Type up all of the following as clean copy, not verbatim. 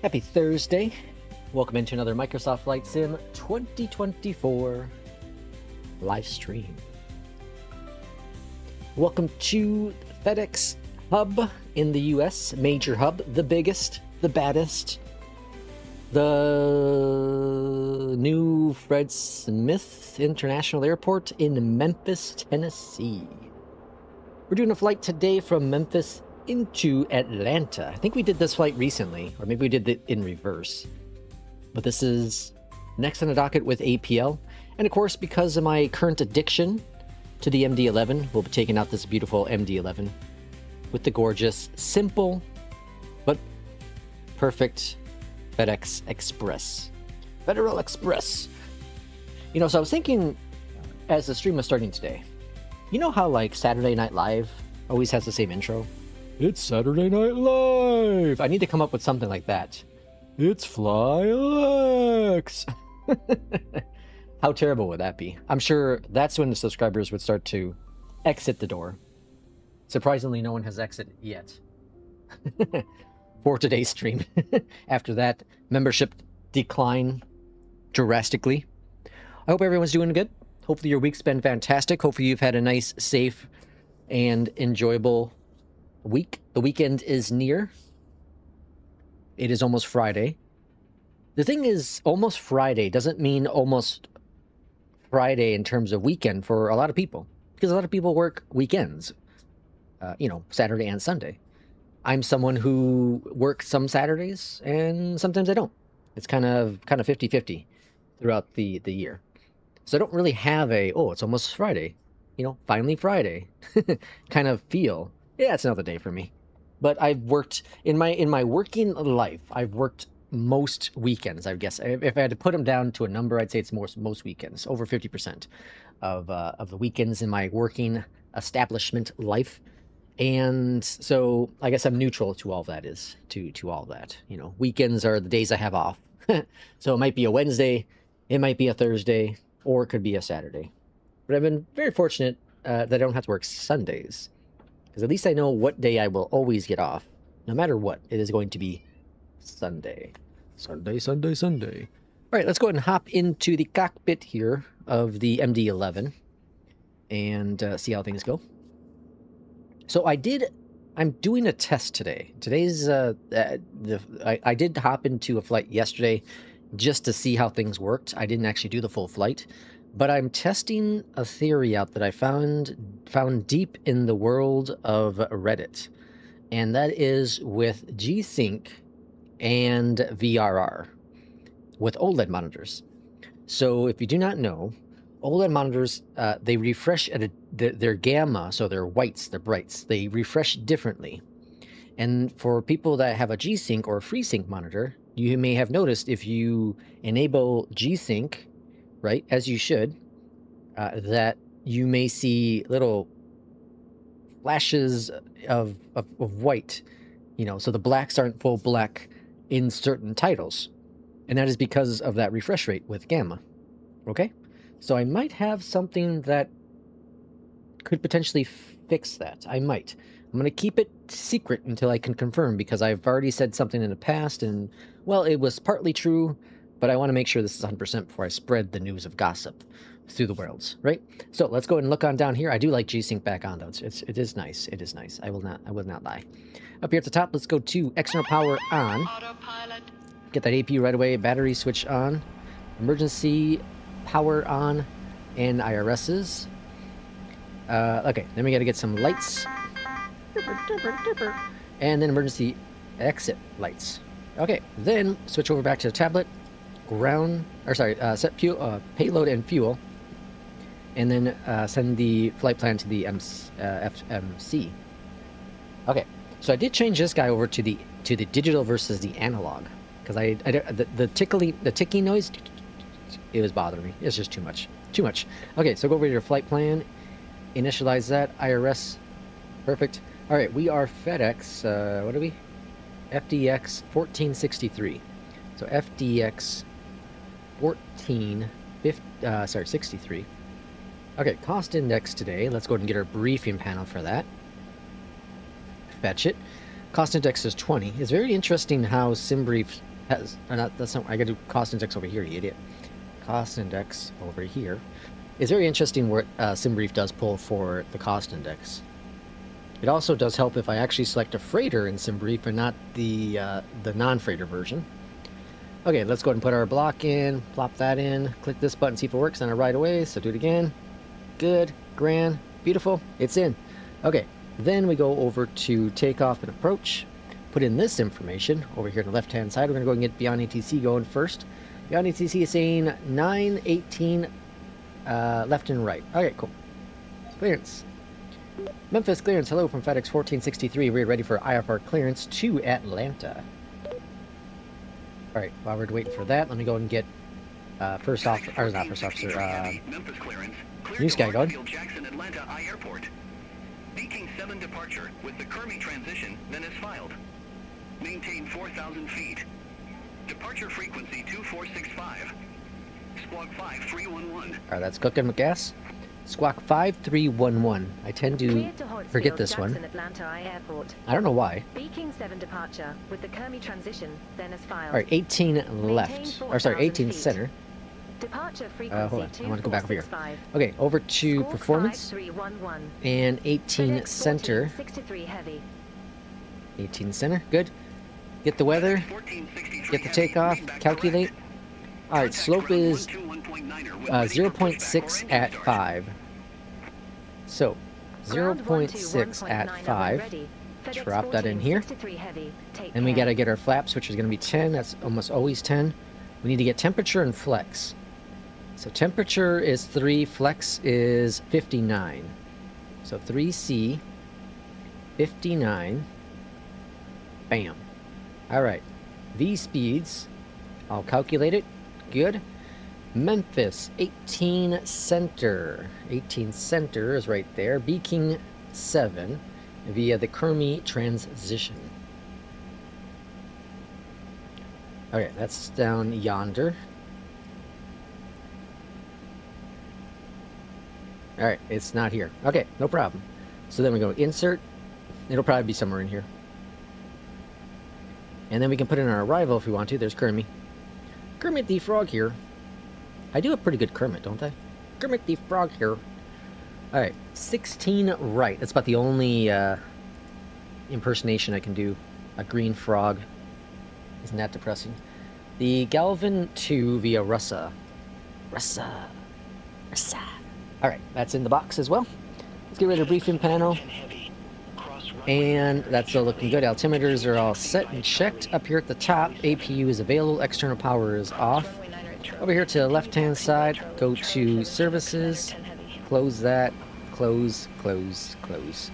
Happy Thursday. Welcome into another Microsoft Flight Sim 2024 live stream. Welcome to FedEx Hub in the US, major hub, the biggest, the baddest, the new Fred Smith International Airport in Memphis, Tennessee. We're doing a flight today from Memphis into Atlanta. I think we did this flight recently, or maybe we did it in reverse. But this is next on the docket with APL. And of course, because of my current addiction to the MD-11, we'll be taking out this beautiful MD-11 with the gorgeous, simple, but perfect FedEx Express. Federal Express. You know, so I was thinking as the stream was starting today, you know how like Saturday Night Live always has the same intro? It's Saturday Night Live! I need to come up with something like that. It's Fly Alex! How terrible would that be? I'm sure that's when the subscribers would start to exit the door. Surprisingly, no one has exited yet. For today's stream. After that, membership decline drastically. I hope everyone's doing good. Hopefully your week's been fantastic. Hopefully you've had a nice, safe, and enjoyable week. The weekend is near. It is almost Friday. The thing is, almost Friday doesn't mean almost Friday in terms of weekend for a lot of people, because a lot of people work weekends, you know, Saturday and Sunday. I'm someone who works some Saturdays and sometimes I don't. It's kind of 50-50 throughout the year. So I don't really have a, oh, it's almost Friday, you know, finally Friday kind of feel. Yeah, it's another day for me. But I've worked in my working life. I've worked most weekends, I guess. If I had to put them down to a number, I'd say it's most weekends, over 50% of the weekends in my working establishment life. And so I guess I'm neutral to all that is to all that. You know, weekends are the days I have off. So it might be a Wednesday, it might be a Thursday, or it could be a Saturday. But I've been very fortunate that I don't have to work Sundays. Because at least I know what day I will always get off. No matter what, it is going to be Sunday. Sunday, Sunday, Sunday. All right, let's go ahead and hop into the cockpit here of the MD-11 and see how things go. So I'm doing a test today. Today's, I did hop into a flight yesterday just to see how things worked. I didn't actually do the full flight. But I'm testing a theory out that I found deep in the world of Reddit, and that is with G-Sync and VRR with OLED monitors. So if you do not know, OLED monitors, they refresh at their gamma, so their whites, their brights, they refresh differently. And for people that have a G-Sync or a FreeSync monitor, you may have noticed if you enable G-Sync, right, as you should, that you may see little flashes of white, you know, so the blacks aren't full black in certain titles. And that is because of that refresh rate with gamma. Okay? So I might have something that could potentially fix that. I might. I'm going to keep it secret until I can confirm, because I've already said something in the past, and, well, it was partly true, but I want to make sure this is 100% before I spread the news of gossip through the worlds, right? So let's go ahead and look on down here. I do like G-Sync back on, though. It is nice. It is nice. I will not lie. Up here at the top, let's go to external power on. Autopilot. Get that AP right away. Battery switch on. Emergency power on. And IRSs. Okay, then we got to get some lights. And then emergency exit lights. Okay, then switch over back to the tablet. Set payload and fuel, and then send the flight plan to the FMC. Okay, so I did change this guy over to the digital versus the analog, because the ticking noise, it was bothering me. It's just too much. Okay, so go over to your flight plan, initialize that, IRS, perfect. All right, we are FedEx. What are we? FDX 1463. So FDX 63. Okay, cost index today. Let's go ahead and get our briefing panel for that. Fetch it. Cost index is 20. It's very interesting how SimBrief has, or not, that's not, I gotta do cost index over here, you idiot. Cost index over here. It's very interesting what SimBrief does pull for the cost index. It also does help if I actually select a freighter in SimBrief and not the non-freighter version. Okay, let's go ahead and put our block in, plop that in, click this button, see if it works on it right away. So do it again. Good, grand, beautiful, it's in. Okay, then we go over to takeoff and approach, put in this information over here on the left-hand side. We're gonna go and get Beyondatc going first. Beyondatc is saying 918 left and right. Okay, cool. Clearance. Memphis clearance, hello from FedEx 1463. We're ready for IFR clearance to Atlanta. Alright, while we're waiting for that, let me go and get first officer, or not first officer, NewSky going. Jackson Atlanta I Airport. Beaking 7 departure with the Kermy transition, then is filed. Maintain 4,000 feet. Departure frequency 2465. Squawk 5311. Alright, that's cooking with gas. Squawk 5311. I tend to forget this one. I don't know why. Beaking 7 departure with the Kermy transition, then as filed. Alright, 18 left. Or sorry, 18 center. Departure frequency hold on, I want to go back over here. Okay, over to performance. And 18 center. 18 center, good. Get the weather. Get the takeoff. Calculate. Alright, slope is 0.6 at 5. So, 0.6 at 5. Drop that in here. And we gotta get our flaps, which is gonna be 10. That's almost always 10. We need to get temperature and flex. So temperature is 3, flex is 59. So 3C, 59. Bam. Alright. These speeds, I'll calculate it. Good. Memphis, 18 center. 18 center is right there. Beaking 7 via the Kermy transition. Okay, that's down yonder. Alright, it's not here. Okay, no problem. So then we go insert. It'll probably be somewhere in here. And then we can put in our arrival if we want to. There's Kermy. Kermit the Frog here. I do a pretty good Kermit, don't I? Kermit the Frog here. Alright, 16 right. That's about the only impersonation I can do. A green frog. Isn't that depressing? The Galvin 2 via Russa. Russa. Alright, that's in the box as well. Let's get rid of the briefing panel. And that's still looking good. Altimeters are all set and checked. Up here at the top, APU is available. External power is off. Over here to the left-hand side, go to services. Close that. Close, close, close.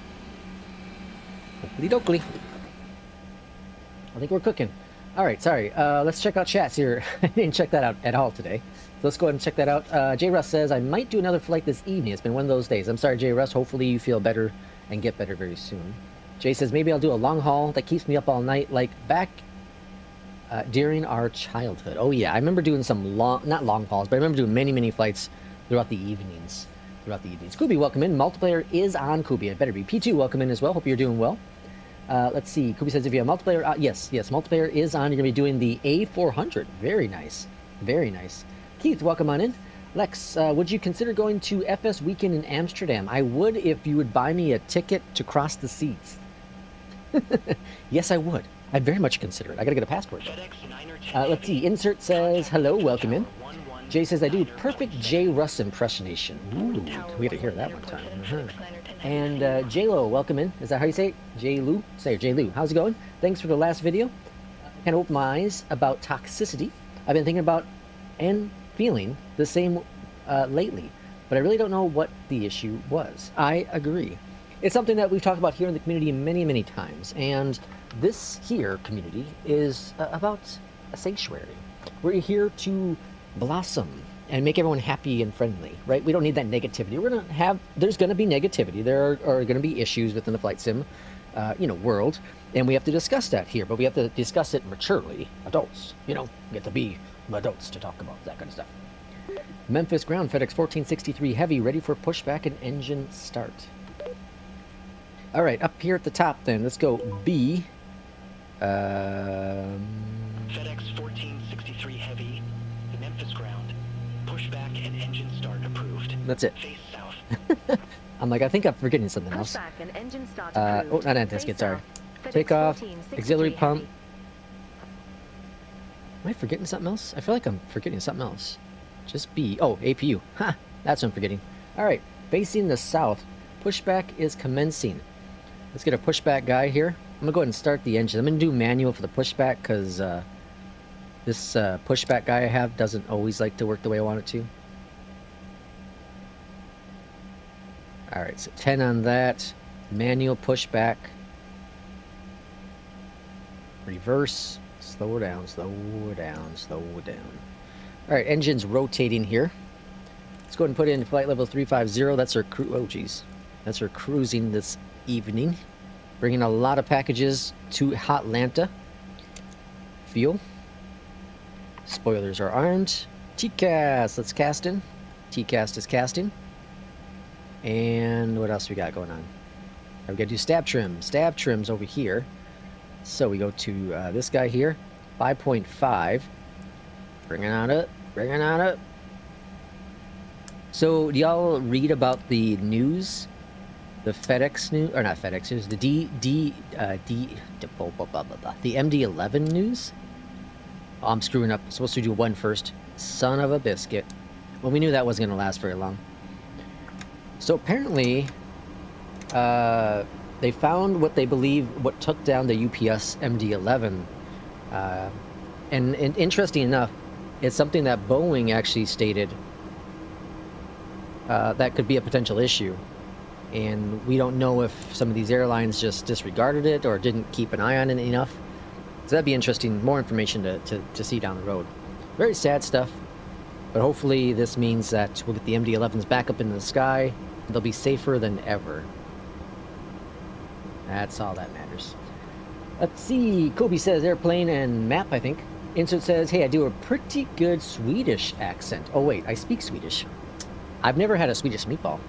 Oakley dokley. I think we're cooking. Alright, sorry. Let's check out chats here. I didn't check that out at all today. So let's go ahead and check that out. J. Russ says, I might do another flight this evening. It's been one of those days. I'm sorry, J. Russ. Hopefully you feel better and get better very soon. Jay says, maybe I'll do a long haul that keeps me up all night, like back during our childhood. Oh yeah, I remember doing some not long hauls, but I remember doing many flights throughout the evenings. Kubi, welcome in. Multiplayer is on, Kubi. It better be. P2, welcome in as well. Hope you're doing well. Let's see. Kubi says, if you have multiplayer, yes, multiplayer is on. You're going to be doing the A400. Very nice. Very nice. Keith, welcome on in. Lex, would you consider going to FS Weekend in Amsterdam? I would if you would buy me a ticket to cross the seas. Yes, I would. I'd very much consider it. I gotta get a passport. Let's see. Insert says, hello, welcome in. Jay says, I do perfect J. Russ impersonation. Ooh, we gotta hear that one time. And J-Lo, welcome in. Is that how you say it? J-Lu? Say it, J-Lu. How's it going? Thanks for the last video. Kind of opened my eyes about toxicity. I've been thinking about and feeling the same lately, but I really don't know what the issue was. I agree. It's something that we've talked about here in the community many times, and this here community is about a sanctuary. We're here to blossom and make everyone happy and friendly, right? We don't need that negativity. There's gonna be negativity. There are gonna be issues within the flight sim, world, and we have to discuss that here, but we have to discuss it maturely. Adults, we have to be adults to talk about that kind of stuff. Memphis ground, FedEx 1463 heavy, ready for pushback and engine start. All right, up here at the top then, let's go B. FedEx 14 and engine start approved. That's it. Face south. I'm like, I think I'm forgetting something else. Pushback and engine start Oh, approved. not anti-skid, sorry. FedEx Takeoff, 1463 auxiliary pump. heavy. Am I forgetting something else? I feel like I'm forgetting something else. Just B. Oh, APU. Ha! That's what I'm forgetting. Alright, facing the south. Pushback is commencing. Let's get a pushback guy here. I'm going to go ahead and start the engine. I'm going to do manual for the pushback because this pushback guy I have doesn't always like to work the way I want it to. Alright, so 10 on that. Manual pushback. Reverse. Slow down, slow down, slow down. Alright, engine's rotating here. Let's go ahead and put in flight level 350. That's our oh geez. That's our cruising this evening. Bringing a lot of packages to Hotlanta. Fuel. Spoilers are armed. TCAS, let's cast in. TCAS is casting. And what else we got going on? We gotta do stab trim. Stab trim's over here. So we go to this guy here. 5.5. Bringing on it. Bringing on it. So do y'all read about the news? The FedEx news, or not FedEx news, the the MD-11 news? Oh, I'm screwing up. I'm supposed to do one first. Son of a biscuit. Well, we knew that wasn't going to last very long. So apparently, they found what they believe what took down the UPS MD-11. And interesting enough, it's something that Boeing actually stated that could be a potential issue. And we don't know if some of these airlines just disregarded it or didn't keep an eye on it enough. So that'd be interesting, more information to see down the road. Very sad stuff, but hopefully this means that we'll get the MD-11s back up in the sky. They'll be safer than ever. That's all that matters. Let's see, Kobe says airplane and map, I think. Insert says, hey, I do a pretty good Swedish accent. Oh wait, I speak Swedish. I've never had a Swedish meatball.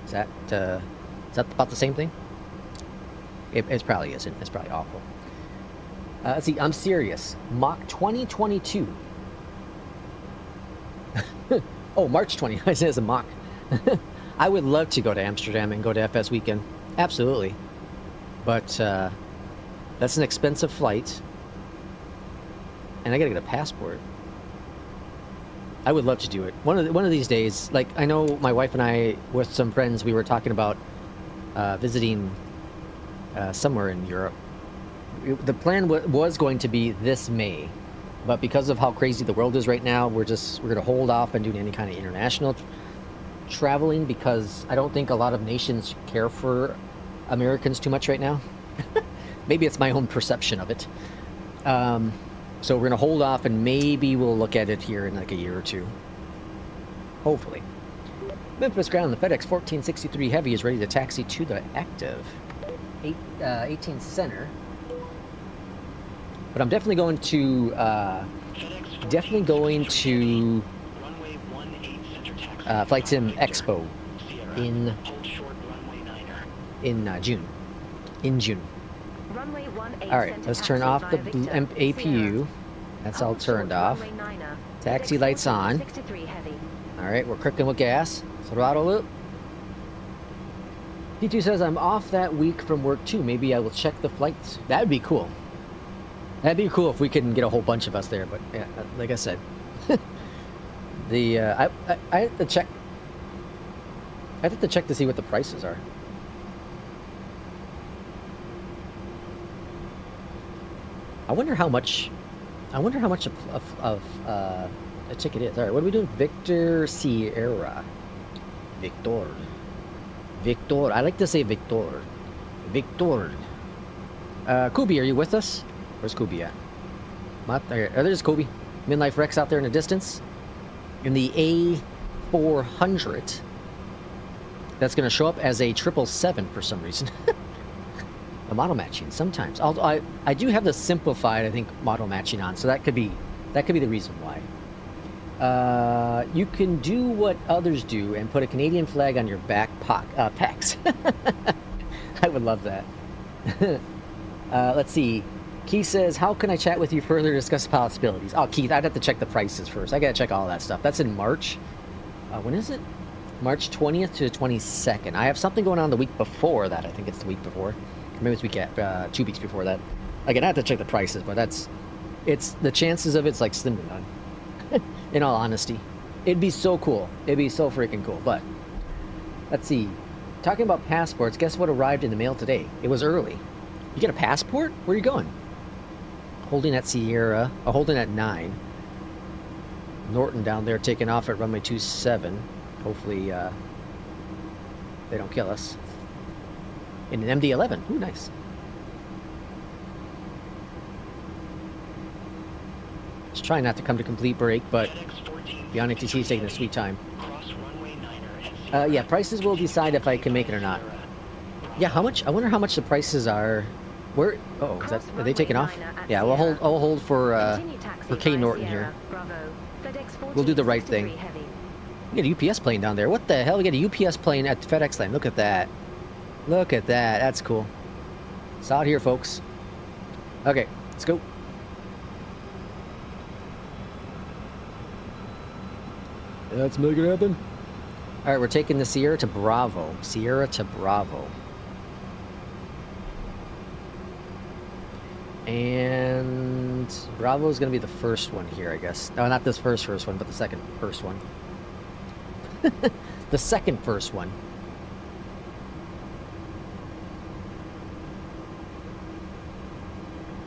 Is that about the same thing? It probably isn't. It's probably awful. Let's see. I'm serious. Mach 2022. Oh, March 20. I said it's a Mach. I would love to go to Amsterdam and go to FS Weekend. Absolutely. But that's an expensive flight. And I gotta get a passport. I would love to do it. One of these days, like, I know my wife and I, with some friends, we were talking about visiting somewhere in Europe. The plan was going to be this May, but because of how crazy the world is right now, we're going to hold off on doing any kind of international traveling because I don't think a lot of nations care for Americans too much right now. Maybe it's my own perception of it. So we're going to hold off and maybe we'll look at it here in like a year or two. Hopefully. Memphis ground, the FedEx 1463 Heavy is ready to taxi to the active 18 center. But I'm definitely going to Flight Sim Expo in June. In June. Alright, let's turn off the APU. That's all turned off. Taxi lights on. Alright, we're cooking with gas. Throttle up. P2 says I'm off that week from work too. Maybe I will check the flights. That'd be cool. That'd be cool if we could get a whole bunch of us there, but yeah, like I said. I have to check. I have to check to see what the prices are. I wonder how much a ticket is. All right, what are we doing? Victor Sierra. Victor. I like to say Victor. Kubi, are you with us? Where's Kubi at? There's Kubi. Midlife Rex out there in the distance. In the A400. That's going to show up as a 777 for some reason. The model matching sometimes. I do have the simplified, I think, model matching on, so that could be the reason why. You can do what others do and put a Canadian flag on your back packs. I would love that. Let's see. Keith says, how can I chat with you further to discuss possibilities? Oh, Keith, I'd have to check the prices first. I gotta check all that stuff. That's in March. when is it? March 20th to the 22nd. I have something going on the week before that. I think it's the week before. Maybe it's week 2 weeks before that. Again, I have to check the prices, but it's the chances of it's like slim to none. In all honesty, it'd be so cool. It'd be so freaking cool. But let's see. Talking about passports, guess what arrived in the mail today? It was early. You get a passport? Where are you going? Holding at Sierra. Holding at 9. Norton down there taking off at runway 27. Hopefully they don't kill us. In an MD-11. Ooh, nice. Just trying not to come to complete break, but Beyondatc is taking a sweet time. Yeah, prices will decide if I can make it or not. Yeah, how much? I wonder how much the prices are. Where? Oh, are they taking off? Yeah, I'll hold for K Norton here. We'll do the right thing. We got a UPS plane down there. What the hell? We got a UPS plane at FedEx land. Look at that. Look at that. That's cool. It's out here, folks. Okay, let's go. Let's make it happen. All right, we're taking the Sierra to Bravo. Sierra to Bravo. And Bravo is going to be the first one here, I guess. No, not this first one, but the second first one. The second first one.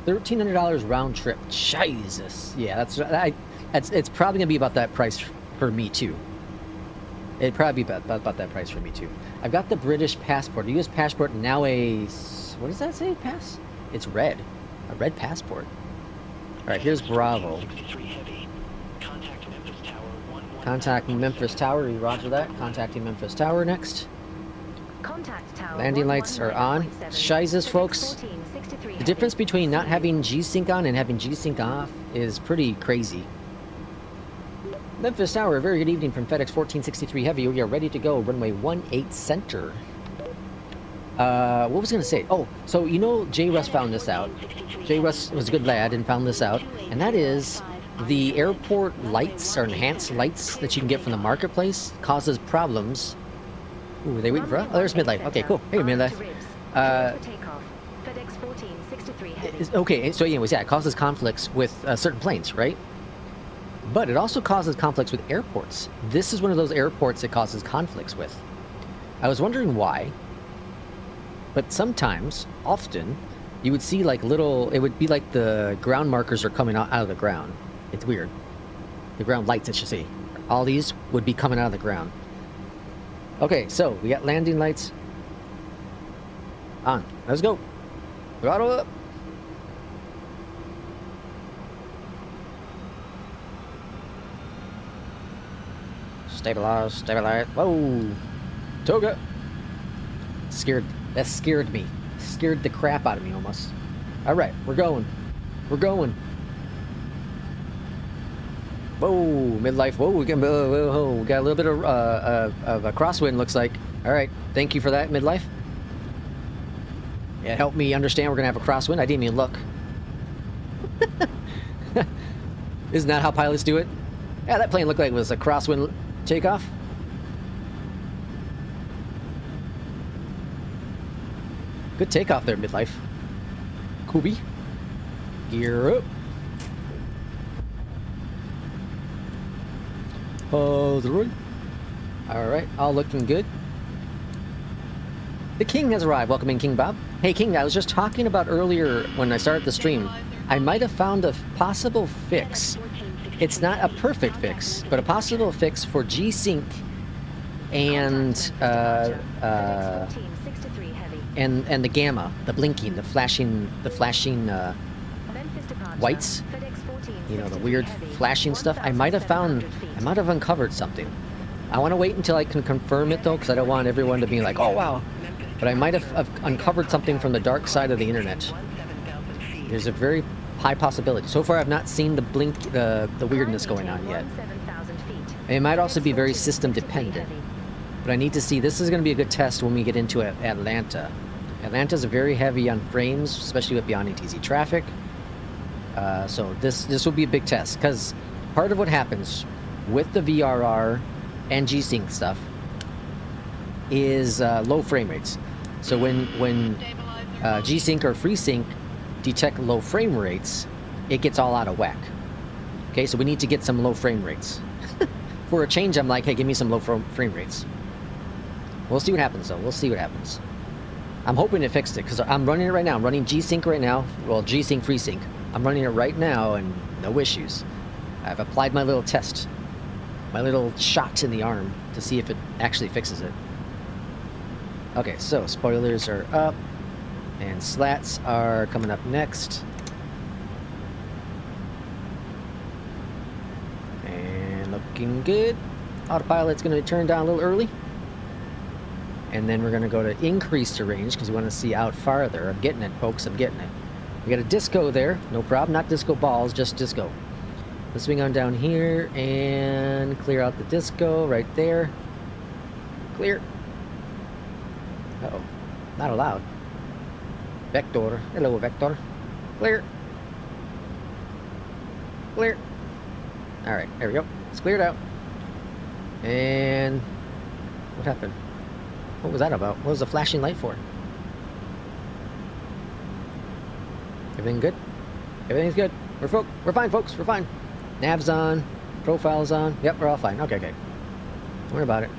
$1,300 round trip. Jesus. Yeah, it's probably gonna be about that price for me too. It'd probably be about that price for me too. I've got the British passport, a U.S. passport, now what does that say? Pass? It's red. A red passport. All right, here's Bravo. Contact Memphis Tower. Roger that. Contacting Memphis Tower next. Landing lights are on. Shizes, folks. The difference between not having G-Sync on and having G-Sync off is pretty crazy. Memphis Tower, very good evening from FedEx 1463 Heavy. We are ready to go. Runway 18 center. What was I going to say? Oh, so you know J. Russ found this out. J. Russ was a good lad and found this out. And that is the airport lights or enhanced lights that you can get from the marketplace causes problems. Ooh, are they waiting for us? Oh, there's midlife. Okay, cool. Hey, midlife. Okay, so anyways, yeah, it causes conflicts with certain planes, right? But it also causes conflicts with airports. This is one of those airports it causes conflicts with. I was wondering why. But sometimes, often, you would see like little, it would be like the ground markers are coming out of the ground. It's weird. The ground lights, I should say. All these would be coming out of the ground. Okay, so we got landing lights on. Let's go. Throttle up. Stabilize, stabilize. Whoa. Toga. That scared me. Scared the crap out of me almost. Alright, we're going. We're going. Whoa, midlife. Whoa, we got a little bit of a crosswind, looks like. Alright, thank you for that, midlife. Yeah, help me understand we're going to have a crosswind. I didn't even look. Isn't that how pilots do it? Yeah, that plane looked like it was a crosswind takeoff. Good takeoff there, midlife. Kubi. Gear up. Alright, all looking good. The King has arrived. Welcome in, King Bob. Hey, King, I was just talking about earlier when I started the stream. I might have found a possible fix. It's not a perfect fix, but a possible fix for G-Sync and the gamma, the blinking, the flashing whites. You know, the weird flashing stuff. I might have uncovered something. I want to wait until I can confirm it though, because I don't want everyone to be like, oh wow. But I might have uncovered something from the dark side of the internet. There's a very high possibility. So far I've not seen the blink, the weirdness going on yet. It might also be very system dependent. But I need to see, this is going to be a good test when we get into Atlanta. Atlanta's very heavy on frames, especially with Beyondatc traffic. So this will be a big test, because part of what happens with the VRR and G-Sync stuff is low frame rates. So when G-Sync or FreeSync detect low frame rates, it gets all out of whack. Okay, so we need to get some low frame rates. For a change, I'm like, hey, give me some low frame rates. We'll see what happens, though. We'll see what happens. I'm hoping it fixed it, because I'm running it right now. I'm running G-Sync right now. Well, G-Sync, FreeSync. I'm running it right now, and no issues. I've applied my little test. My little shot in the arm to see if it actually fixes it. Okay, so spoilers are up. And slats are coming up next. And looking good. Autopilot's going to turn down a little early. And then we're going to go to increase the range because we want to see out farther. I'm getting it, folks. I'm getting it. We got a disco there. No problem. Not disco balls, just disco. Let's swing on down here and clear out the disco right there. Clear. Uh-oh. Not allowed. Vector. Hello, Vector. Clear. Clear. Alright, there we go. It's cleared out. And what happened? What was that about? What was the flashing light for? Everything good? Everything's good. We're fine, folks. We're fine. Nav's on. Profile's on. Yep, we're all fine. Okay, okay. Don't worry about it.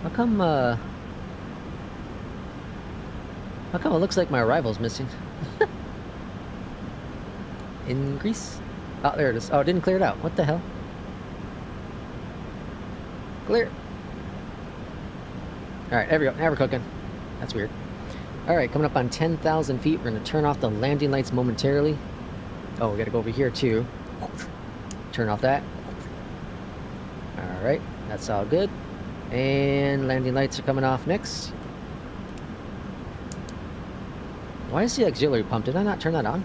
How come it looks like my arrival's missing? Increase? Oh, there it is. Oh, it didn't clear it out. What the hell? Clear. Alright, there we go. Now we're cooking. That's weird. Alright, coming up on 10,000 feet. We're going to turn off the landing lights momentarily. Oh, we got to go over here too. Turn off that. Alright, that's all good. And landing lights are coming off next. Why is the auxiliary pump? Did I not turn that on?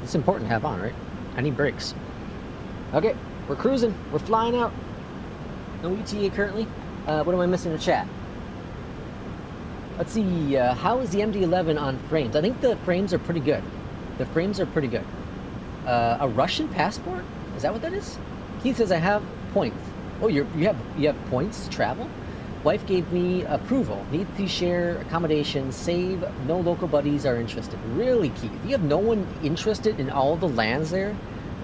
It's important to have on, right? I need brakes. Okay, we're cruising. We're flying out. No ETA currently. What am I missing in the chat? Let's see. How is the MD-11 on frames? I think the frames are pretty good. The frames are pretty good. A Russian passport? Is that what that is? Keith says I have points. Oh, you have points to travel? Wife gave me approval. Need to share accommodation. Save. No local buddies are interested. Really, Keith? You have no one interested in all the lands there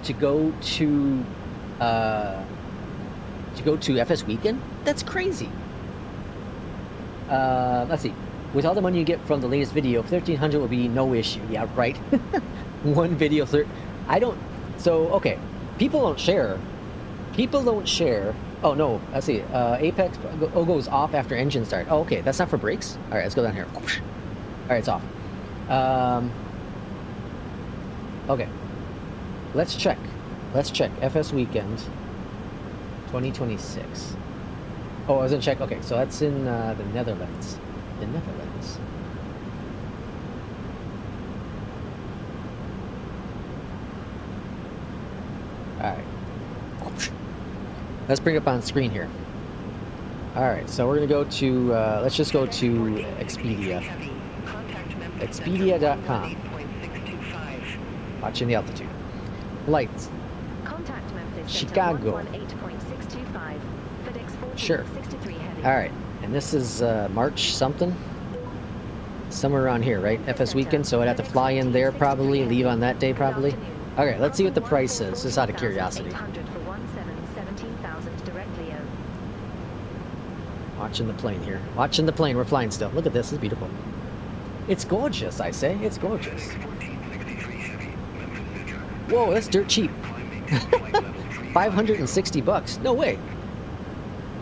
to go to FS Weekend? That's crazy. Let's see. With all the money you get from the latest video, 1,300 will be no issue. Yeah, right. One video. I don't. So okay, people don't share. People don't share. Oh no, let's see. Apex goes off after engine start. Oh, okay, that's not for brakes. All right, let's go down here. All right, it's off. Okay, let's check. Let's check FS Weekend 2026. Oh, I was gonna check. Okay, so that's in the Netherlands. The Netherlands. All right. Let's bring it up on screen here. Alright, so we're going to go to, let's just go to Expedia. Expedia.com. Watching the altitude. Lights. Chicago. Sure. Alright, and this is March something? Somewhere around here, right? FS Weekend, so I'd have to fly in there probably, leave on that day probably. Okay, let's see what the price is, just out of curiosity. Watching the plane here. Watching the plane. We're flying still. Look at this. It's beautiful. It's gorgeous, I say. It's gorgeous. Whoa, that's dirt cheap. 560 bucks. No way.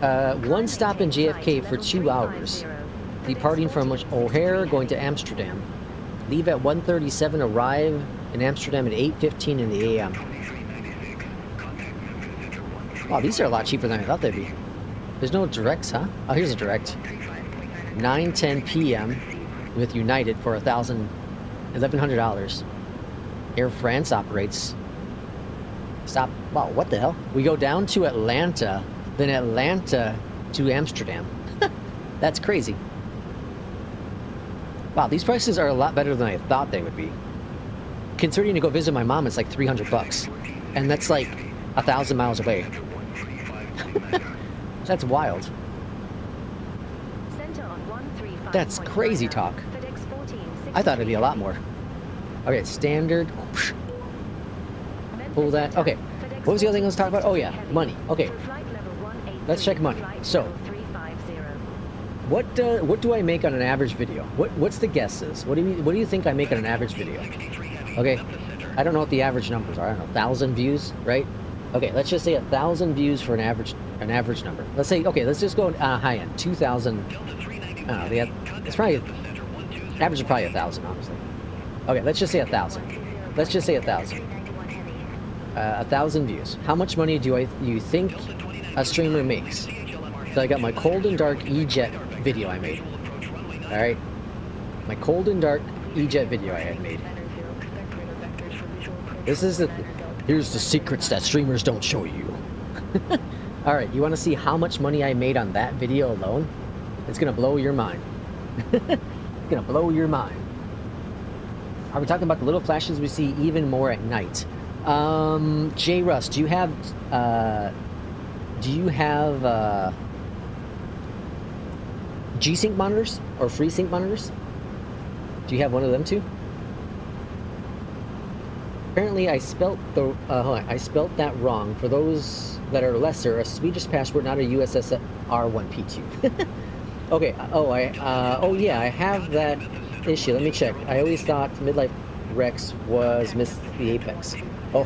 One stop in JFK for 2 hours. Departing from O'Hare, going to Amsterdam. Leave at 1:37. Arrive in Amsterdam at 8:15 in the AM. Wow, these are a lot cheaper than I thought they'd be. There's no directs, huh? Oh, here's a direct. 9:10 p.m. with United for $1,100. Air France operates. Stop. Wow, what the hell? We go down to Atlanta, then Atlanta to Amsterdam. That's crazy. Wow, these prices are a lot better than I thought they would be. Considering to go visit my mom, it's like 300 bucks. And that's like 1,000 miles away. That's wild. Center on 135. That's crazy talk. FedEx 14, I thought it'd be a lot more. Okay, standard. Pull that. Okay. What was the other thing I was talking about? Oh yeah, money. Okay. Let's check money. So, what do I make on an average video? What's the guesses? What do you think I make on an average video? Okay. I don't know what the average numbers are. I don't know, 1,000 views, right? Okay, let's just say 1,000 views for an average number. Let's say, okay, let's just go high end, 2,000. I don't know, it's probably average is probably 1,000, honestly. Okay, let's just say 1,000. Let's just say 1,000. 1,000 views. How much money do you think a streamer makes? So I got my cold and dark EJET video I made. All right, my cold and dark EJET video I had made. Here's the secrets that streamers don't show you. All right, you want to see how much money I made on that video alone? It's gonna blow your mind. It's gonna blow your mind. Are we talking about the little flashes we see even more at night? J Russ, do you have G-Sync monitors or FreeSync monitors? Do you have one of them too? Apparently, I spelt that wrong. For those that are lesser, a Swedish passport, not a USSR R1P2. Okay. Oh yeah, I have that issue. Let me check. I always thought Midlife Rex was Miss the Apex. Oh.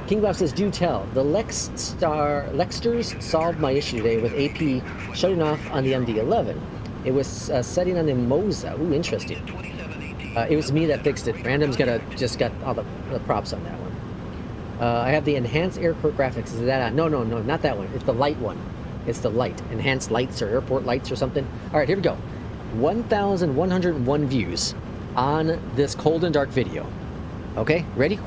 King Bob says, do tell. The Lexsters solved my issue today with AP shutting off on the MD-11. It was setting on the Moza. Ooh, interesting. It was me that fixed it. Random's just got all the props on that one. I have the enhanced airport graphics. Is that on? No, not that one. It's the light one. It's the light. Enhanced lights or airport lights or something. All right, here we go. 1,101 views on this cold and dark video. Okay, ready?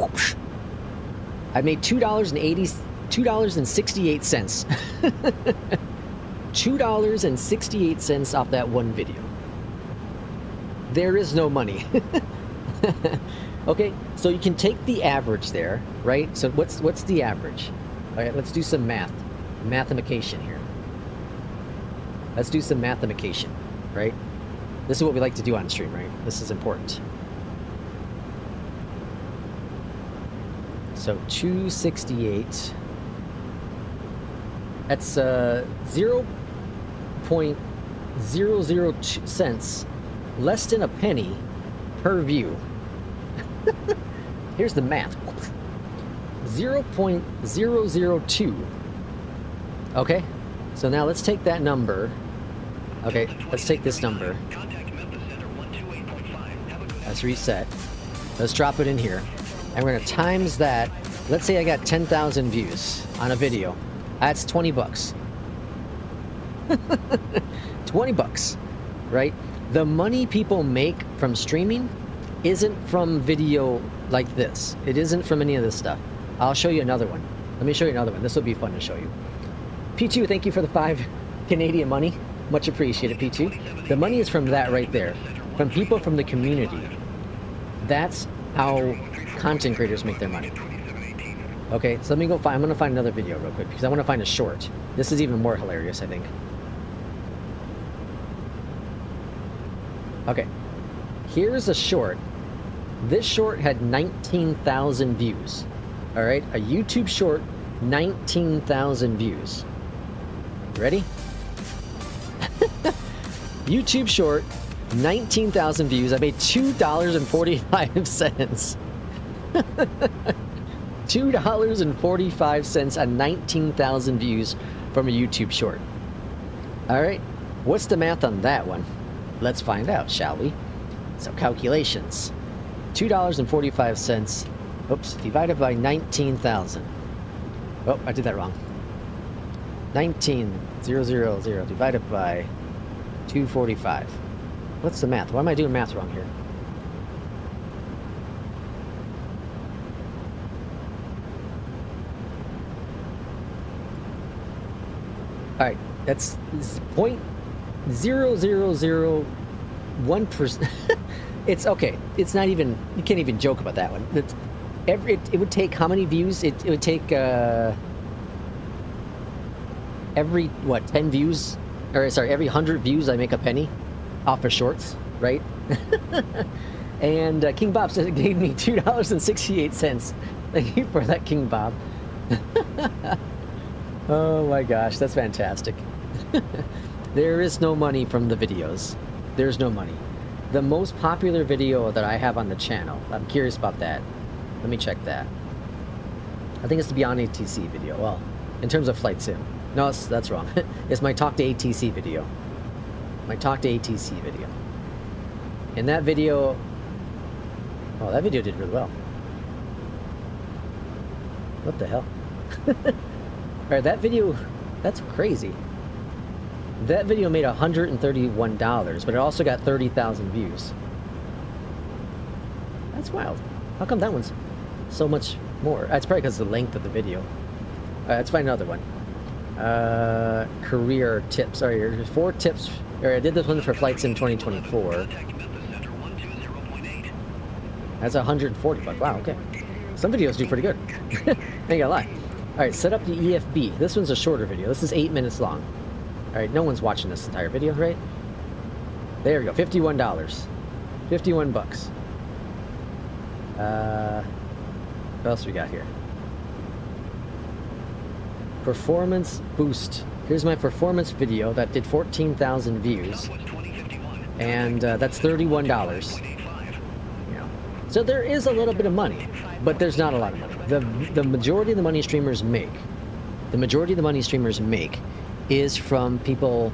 I made $2.68. $2.68 off that one video. There is no money. Okay, so you can take the average there, right? So what's the average? All right, let's do some mathematication here. Let's do some mathematication, right? This is what we like to do on stream, right? This is important. So 268. That's 0.002 cents, less than a penny per view. Here's the math. 0.002. Okay, so now let's take that number. Okay, let's take this number. Let's reset. Let's drop it in here. And we're gonna times that. Let's say I got 10,000 views on a video. That's 20 bucks. 20 bucks, right? The money people make from streaming isn't from video like this. It isn't from any of this stuff. I'll show you another one. Let me show you another one. This will be fun to show you. P2, thank you for the 5 Canadian money. Much appreciated, P2. The money is from that right there. From people from the community. That's how content creators make their money. Okay, so let me go find, I'm gonna find another video real quick because I want to find a short. This is even more hilarious, I think. Okay, here's a short. This short had 19,000 views. All right, a YouTube short, 19,000 views. Ready? YouTube short, 19,000 views. I made $2.45. $2.45 on 19,000 views from a YouTube short. All right, what's the math on that one? Let's find out, shall we? So calculations. $2.45, oops, divided by 19,000. Oh, I did that wrong. 19,000 divided by 245. What's the math? Why am I doing math wrong here? All right, that's 0.0001%. It's okay. It's not even, you can't even joke about that one. It's it would take how many views? It would take every what 10 views, or sorry, every 100 views I make a penny off of shorts, right? And King Bob said it gave me $2.68. Thank you for that, King Bob. Oh my gosh, that's fantastic. There is no money from the videos. There's no money. The most popular video that I have on the channel, I'm curious about that. Let me check that. I think it's the Beyondatc video. Well, in terms of flight sim. No, that's wrong. It's my Talk to ATC video. My Talk to ATC video. And that video... Oh, that video did really well. What the hell? Alright, that video... That's crazy. That video made $131, but it also got 30,000 views. That's wild. How come that one's so much more? It's probably because of the length of the video. Let's find another one. Career tips. Sorry, there's 4 tips. I did this one for Flight Sim 2024. That's $140. Wow, okay. Some videos do pretty good. I ain't gonna lie. Alright, set up the EFB. This one's a shorter video. This is 8 minutes long. Alright, no one's watching this entire video, right? There we go. $51. 51 bucks. What else we got here? Performance boost. Here's my performance video that did 14,000 views. And that's $31. Yeah. So there is a little bit of money, but there's not a lot of money. The majority of the money streamers make, is from people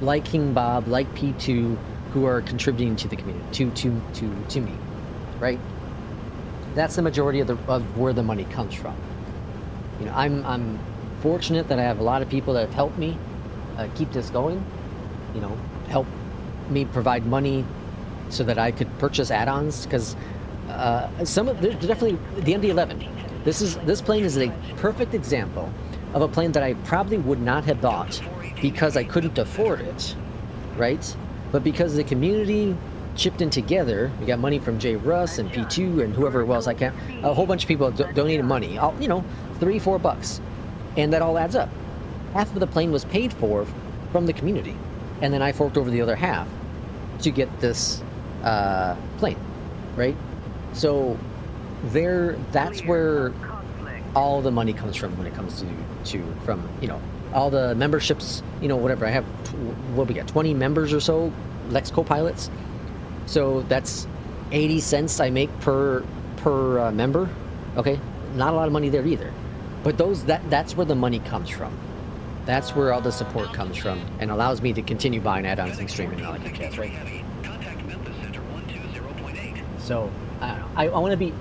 like King Bob, like P2, who are contributing to the community, to me, right? That's the majority of where the money comes from. You know, I'm fortunate that I have a lot of people that have helped me keep this going. You know, help me provide money so that I could purchase add-ons, because there's definitely the MD-11. This plane is a perfect example of a plane that I probably would not have bought because I couldn't afford it, right? But because the community chipped in together, we got money from J. Russ and P2 and whoever else I can. A whole bunch of people donated money. You know, $3-4, and that all adds up. Half of the plane was paid for from the community, and then I forked over the other half to get this plane, right? So that's where all the money comes from when it comes from, you know, all the memberships, you know, whatever. I have, what we got, 20 members or so, Lex co-pilots. So that's 80 cents I make per member. Okay, not a lot of money there either. But that's where the money comes from. That's where all the support comes from, and allows me to continue buying add-ons and streaming and all that jazz, right? So I don't know. I want to be.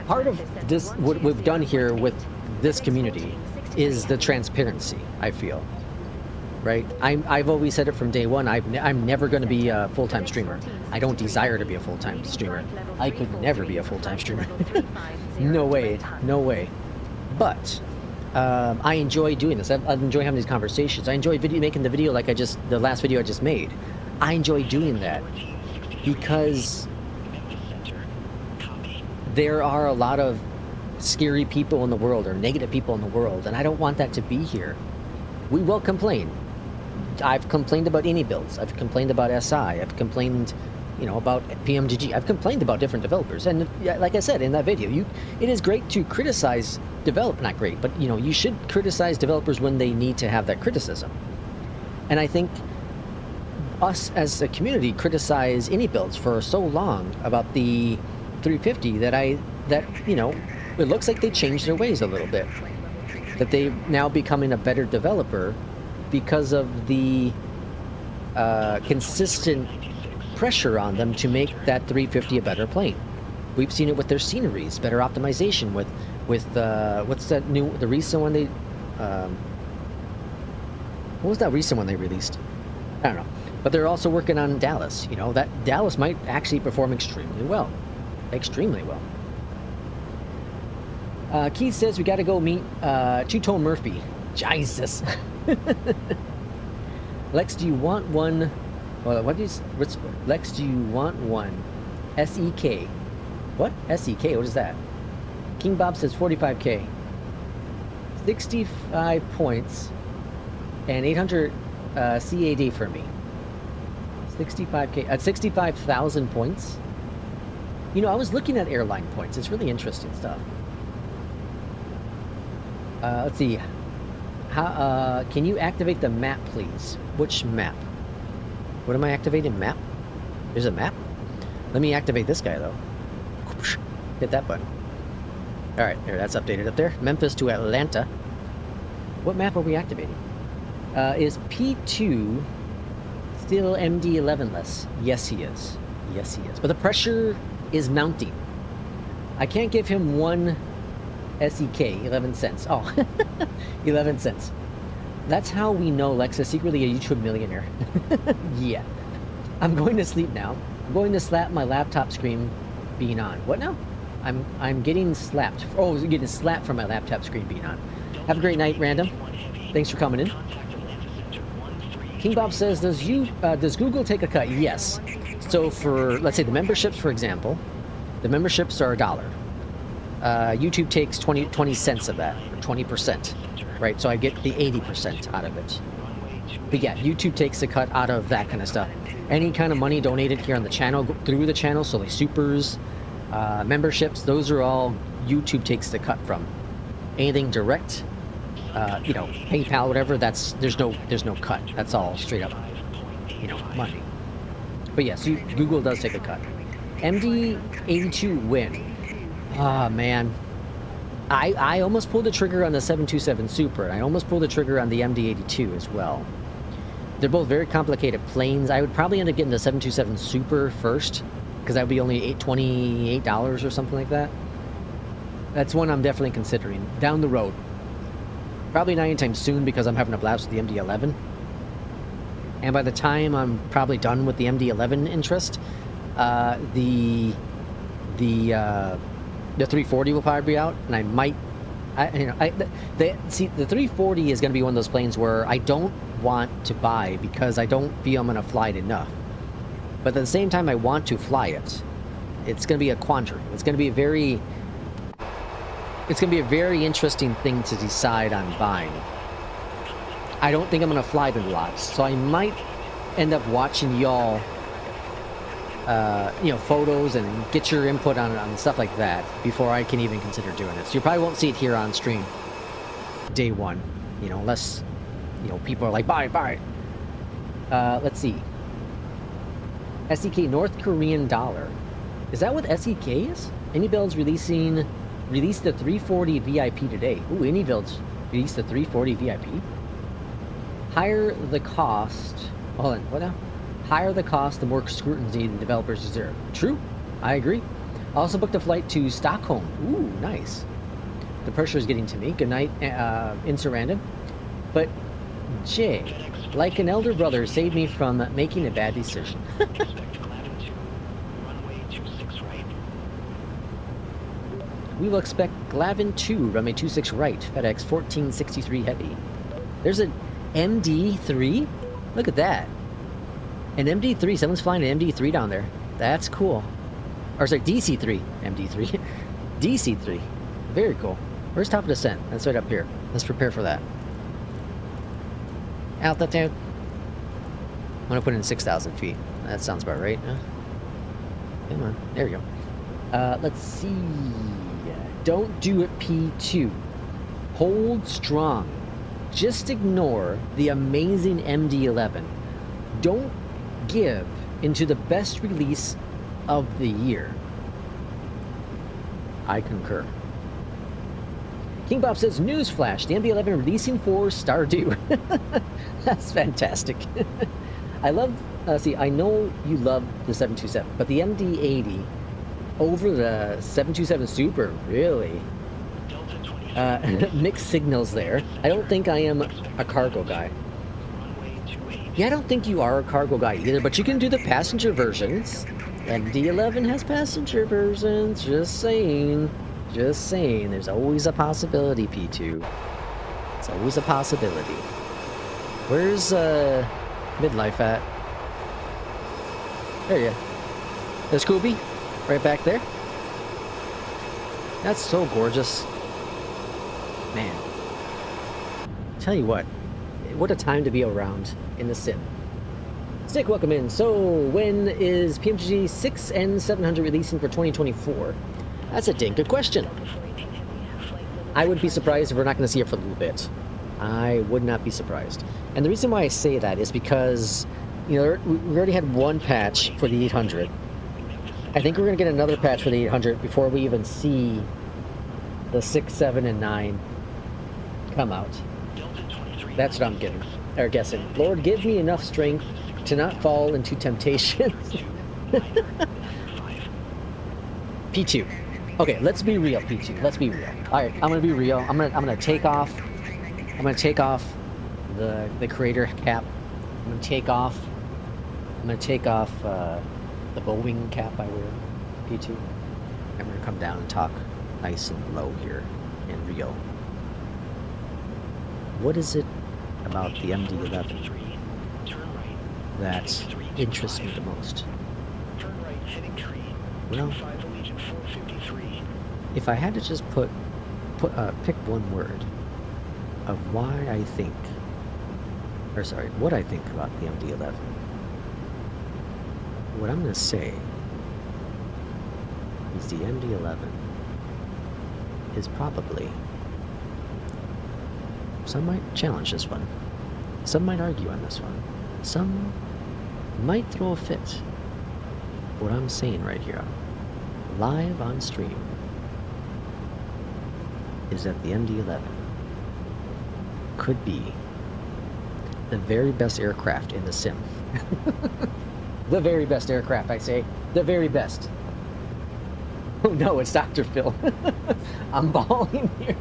Part of this, what we've done here with this community, is the transparency. I feel, right? I've always said it from day one. I'm never going to be a full-time streamer. I don't desire to be a full-time streamer. I could never be a full-time streamer. No way, no way. But I enjoy doing this. I enjoy having these conversations. I enjoy making the video like the last video I just made. I enjoy doing that because there are a lot of scary people in the world, or negative people in the world, and I don't want that to be here. We will complain. I've complained about any builds. I've complained about SI. I've complained, you know, about PMDG. I've complained about different developers. And like I said in that video, it is great to criticize not great, but you know, you should criticize developers when they need to have that criticism. And I think us as a community criticize any builds for so long about the 350 that you know, it looks like they changed their ways a little bit. That they now becoming a better developer because of the consistent pressure on them to make that 350 a better plane. We've seen it with their sceneries, better optimization with what's that new, the recent one they what was that recent one they released? I don't know. But they're also working on Dallas. You know, that Dallas might actually perform extremely well. Extremely well. Keith says we got to go meet Two-Tone Murphy. Jesus. Lex, do you want one? Well, Lex, do you want one? SEK. What? SEK, what is that? King Bob says 45K. 65 points and 800 CAD for me. 65K, at 65,000 points. You know, I was looking at airline points. It's really interesting stuff. Let's see. How, can you activate the map, please? Which map? What am I activating? Map? There's a map? Let me activate this guy, though. Hit that button. Alright, there, that's updated up there. Memphis to Atlanta. What map are we activating? Is P2 still MD-11-less? Yes, he is. Yes, he is. But the pressure is mounting. I can't give him one SEK, 11 cents. Oh, 11 cents. That's how we know Lex is secretly a YouTube millionaire. Yeah. I'm going to sleep now. I'm going to slap my laptop screen being on. What now? I'm getting slapped. Oh, I'm getting slapped from my laptop screen being on. Have a great night, Random. Thanks for coming in. King Bob says, does Google take a cut? Yes. So for, let's say, the memberships, for example, the memberships are $1. YouTube takes 20 cents of that, or 20%, right? So I get the 80% out of it. But yeah, YouTube takes a cut out of that kind of stuff. Any kind of money donated here on the channel, through the channel, so like supers, memberships, those are all YouTube takes the cut from. Anything direct, you know, PayPal, whatever, there's no cut. That's all straight up, you know, money. But yes, Google does take a cut. MD-82FLYIN. Ah, man. I almost pulled the trigger on the 727 Super, and I almost pulled the trigger on the MD-82 as well. They're both very complicated planes. I would probably end up getting the 727 Super first, because that would be only $28 or something like that. That's one I'm definitely considering. Down the road. Probably not anytime soon, because I'm having a blast with the MD-11. And by the time I'm probably done with the MD-11 interest, the 340 will probably be out, and I might, see, the 340 is going to be one of those planes where I don't want to buy because I don't feel I'm going to fly it enough. But at the same time, I want to fly it. It's going to be a quandary. It's going to be a very interesting thing to decide on buying. I don't think I'm going to fly it a lot, so I might end up watching y'all, you know, photos and get your input on stuff like that before I can even consider doing it. So you probably won't see it here on stream day one, you know, unless, you know, people are like, buy it. Let's see. SEK, North Korean dollar. Is that what SEK is? AnyBuilds released the 340 VIP today. Ooh, AnyBuilds released the 340 VIP. Higher the cost. Hold on, what now? Higher the cost, the more scrutiny the developers deserve. True, I agree. Also booked a flight to Stockholm. Ooh, nice. The pressure is getting to me. Good night, Insert Random. But Jay, like an elder brother, saved me from making a bad decision. We will expect Glavin 2, runway 26 right, FedEx 1463 heavy. There's an MD-3? Look at that. An MD-3, someone's flying an MD-3 down there. That's cool. Or sorry, DC-3. MD-3. DC-3. Very cool. Where's top of descent? That's right up here. Let's prepare for that. Altitude. I'm gonna put in 6,000 feet. That sounds about right. Come on. There we go. Let's see. Don't do it, P2. Hold strong. Just ignore the amazing MD-11. Don't give into the best release of the year. I concur. King Bob says, newsflash, the MD-11 releasing for Stardew. That's fantastic. I love, see, I know you love the 727, but the MD-80 over the 727 Super, really? Mixed signals there. I don't think I am a cargo guy. Yeah, I don't think you are a cargo guy either, but you can do the passenger versions. MD-11 has passenger versions, just saying. Just saying, there's always a possibility, P2. It's always a possibility. Where's, Midlife at? There you go. There's Scooby, right back there. That's so gorgeous. Man. Tell you what a time to be around in the sim. Stick, welcome in. So, when is PMDG 6 and 700 releasing for 2024? That's a dang good question. I would be surprised if we're not going to see it for a little bit. I would not be surprised. And the reason why I say that is because, you know, we already had one patch for the 800. I think we're going to get another patch for the 800 before we even see the 6, 7, and 9 come out. That's what I'm getting, or guessing. Lord, give me enough strength to not fall into temptations. P2. Okay, let's be real, P2. Let's be real. All right, I'm gonna be real. I'm gonna take off. I'm gonna take off the creator cap. I'm gonna take off the bowwing cap I wear. P2. I'm gonna come down and talk nice and low here and real. What is it about the MD-11 that interests me the most? Well, if I had to just pick one word of why I think, or sorry, what I think about the MD-11, what I'm going to say is the MD-11 is probably, some might challenge this one, some might argue on this one, some might throw a fit. What I'm saying right here, live on stream, is that the MD-11 could be the very best aircraft in the sim. The very best aircraft, I say. The very best. Oh no, it's Dr. Phil. I'm bawling here.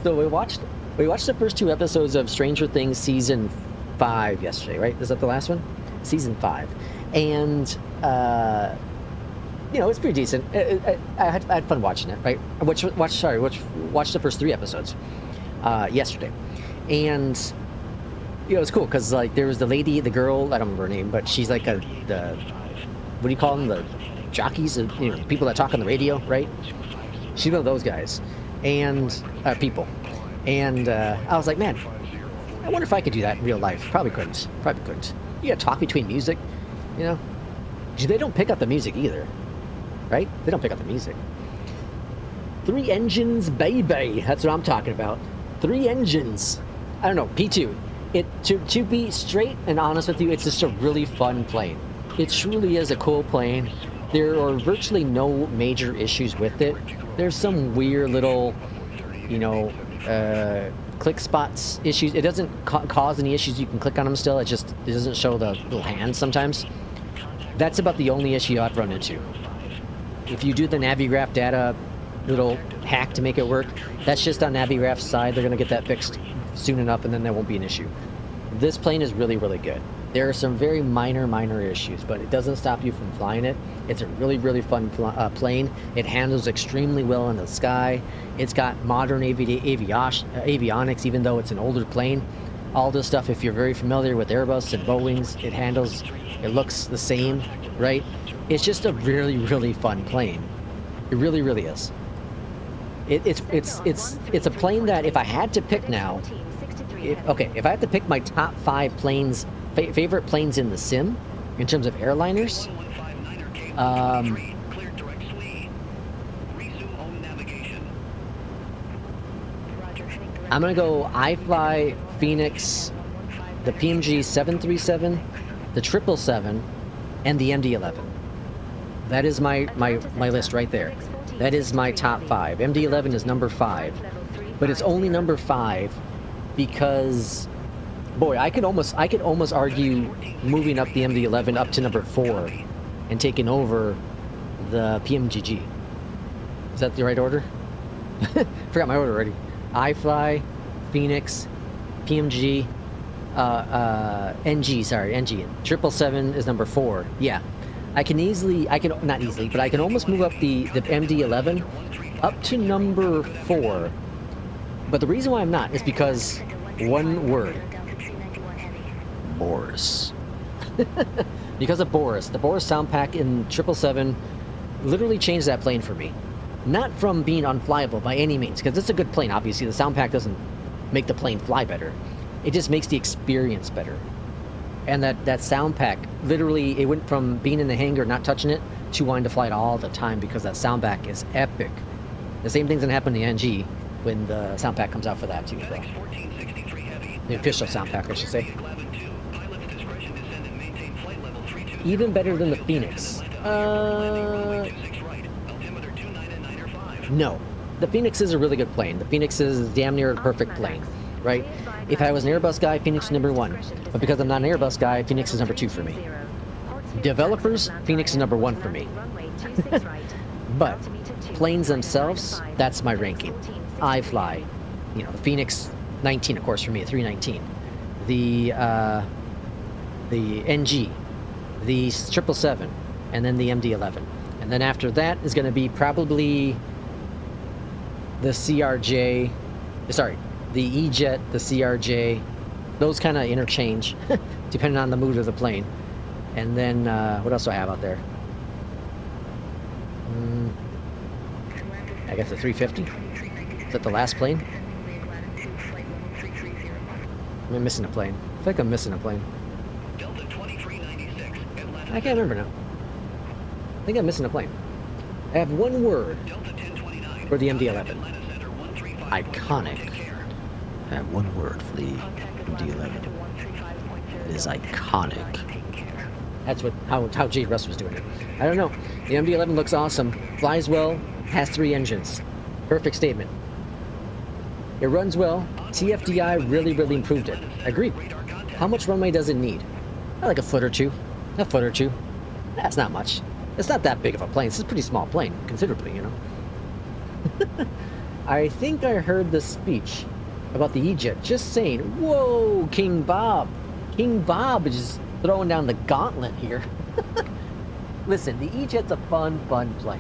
So we watched the first 2 episodes of Stranger Things Season 5 yesterday, right? Is that the last one? Season 5. And, you know, it's pretty decent. I had fun watching it, right? Watched the first 3 episodes yesterday. And, you know, it's cool because, like, there was the girl, I don't remember her name, but she's like what do you call them? The jockeys, you know, people that talk on the radio, right? She's one of those guys. And, people. And I was like, man, I wonder if I could do that in real life. Probably couldn't. You gotta talk between music, you know? They don't pick up the music either, right? They don't pick up the music. 3 engines, baby. That's what I'm talking about. 3 engines. I don't know, P2. To be straight and honest with you, it's just a really fun plane. It truly is a cool plane. There are virtually no major issues with it. There's some weird little, you know, click spots issues. It doesn't cause any issues. You can click on them still. It doesn't show the little hands sometimes. That's about the only issue I've run into. If you do the Navigraph data little hack to make it work, that's just on Navigraph's side. They're going to get that fixed soon enough, and then there won't be an issue. This plane is really, really good. There are some very minor issues, but it doesn't stop you from flying it. It's a really, really fun plane. It handles extremely well in the sky. It's got modern avionics, even though it's an older plane. All this stuff, if you're very familiar with Airbus and Boeings, it looks the same, right? It's just a really, really fun plane. It really, really is. It's a plane that if I had to pick now, if I had to pick my top 5 planes, favorite planes in the sim, in terms of airliners, I'm gonna go iFly, FENIX, the PMG 737, the 777, and the MD-11. That is my list right there. That is my top 5. MD-11 is number 5, but it's only number 5 because, boy, I could almost argue moving up the MD-11 up to number 4 and taking over the PMDG. Is that the right order? Forgot my order already. iFly, FENIX, PMG, NG. 777 is number 4. Yeah. I can almost move up the MD-11 up to number 4. But the reason why I'm not is because one word. Boris. Because of Boris. The Boris sound pack in 777 literally changed that plane for me. Not from being unflyable by any means, because it's a good plane, obviously. The sound pack doesn't make the plane fly better. It just makes the experience better. And that sound pack, literally, it went from being in the hangar, not touching it, to wanting to fly it all the time because that sound pack is epic. The same thing's gonna happen to the NG when the sound pack comes out for that too, though. The official sound pack, I should say. Even better than the FENIX. No. The FENIX is a really good plane. The FENIX is damn near a perfect plane, right? If I was an Airbus guy, FENIX is number 1. But because I'm not an Airbus guy, FENIX is number 2 for me. Developers, FENIX is number 1 for me. But planes themselves, that's my ranking. iFly, you know, the FENIX 19, of course, for me, a 319. The NG, the 777, and then the MD-11. And then after that is going to be probably the CRJ, sorry, the EJET, the CRJ, those kind of interchange, depending on the mood of the plane. And then, what else do I have out there? I guess the 350. Is that the last plane? Am I missing a plane? I feel like I'm missing a plane. I can't remember now. I think I'm missing a plane. I have one word for the MD-11. Iconic. I have one word for the MD-11. It is iconic. That's how Jade Russ was doing it. I don't know. The MD-11 looks awesome. Flies well. Has 3 engines. Perfect statement. It runs well. TFDI really improved it. Agreed. How much runway does it need? Like a foot or two. A foot or two. That's not much. It's not that big of a plane. It's a pretty small plane, considerably, you know. I think I heard the speech about the EJET just saying, whoa, King Bob. King Bob is just throwing down the gauntlet here. Listen, the EJET's a fun plane.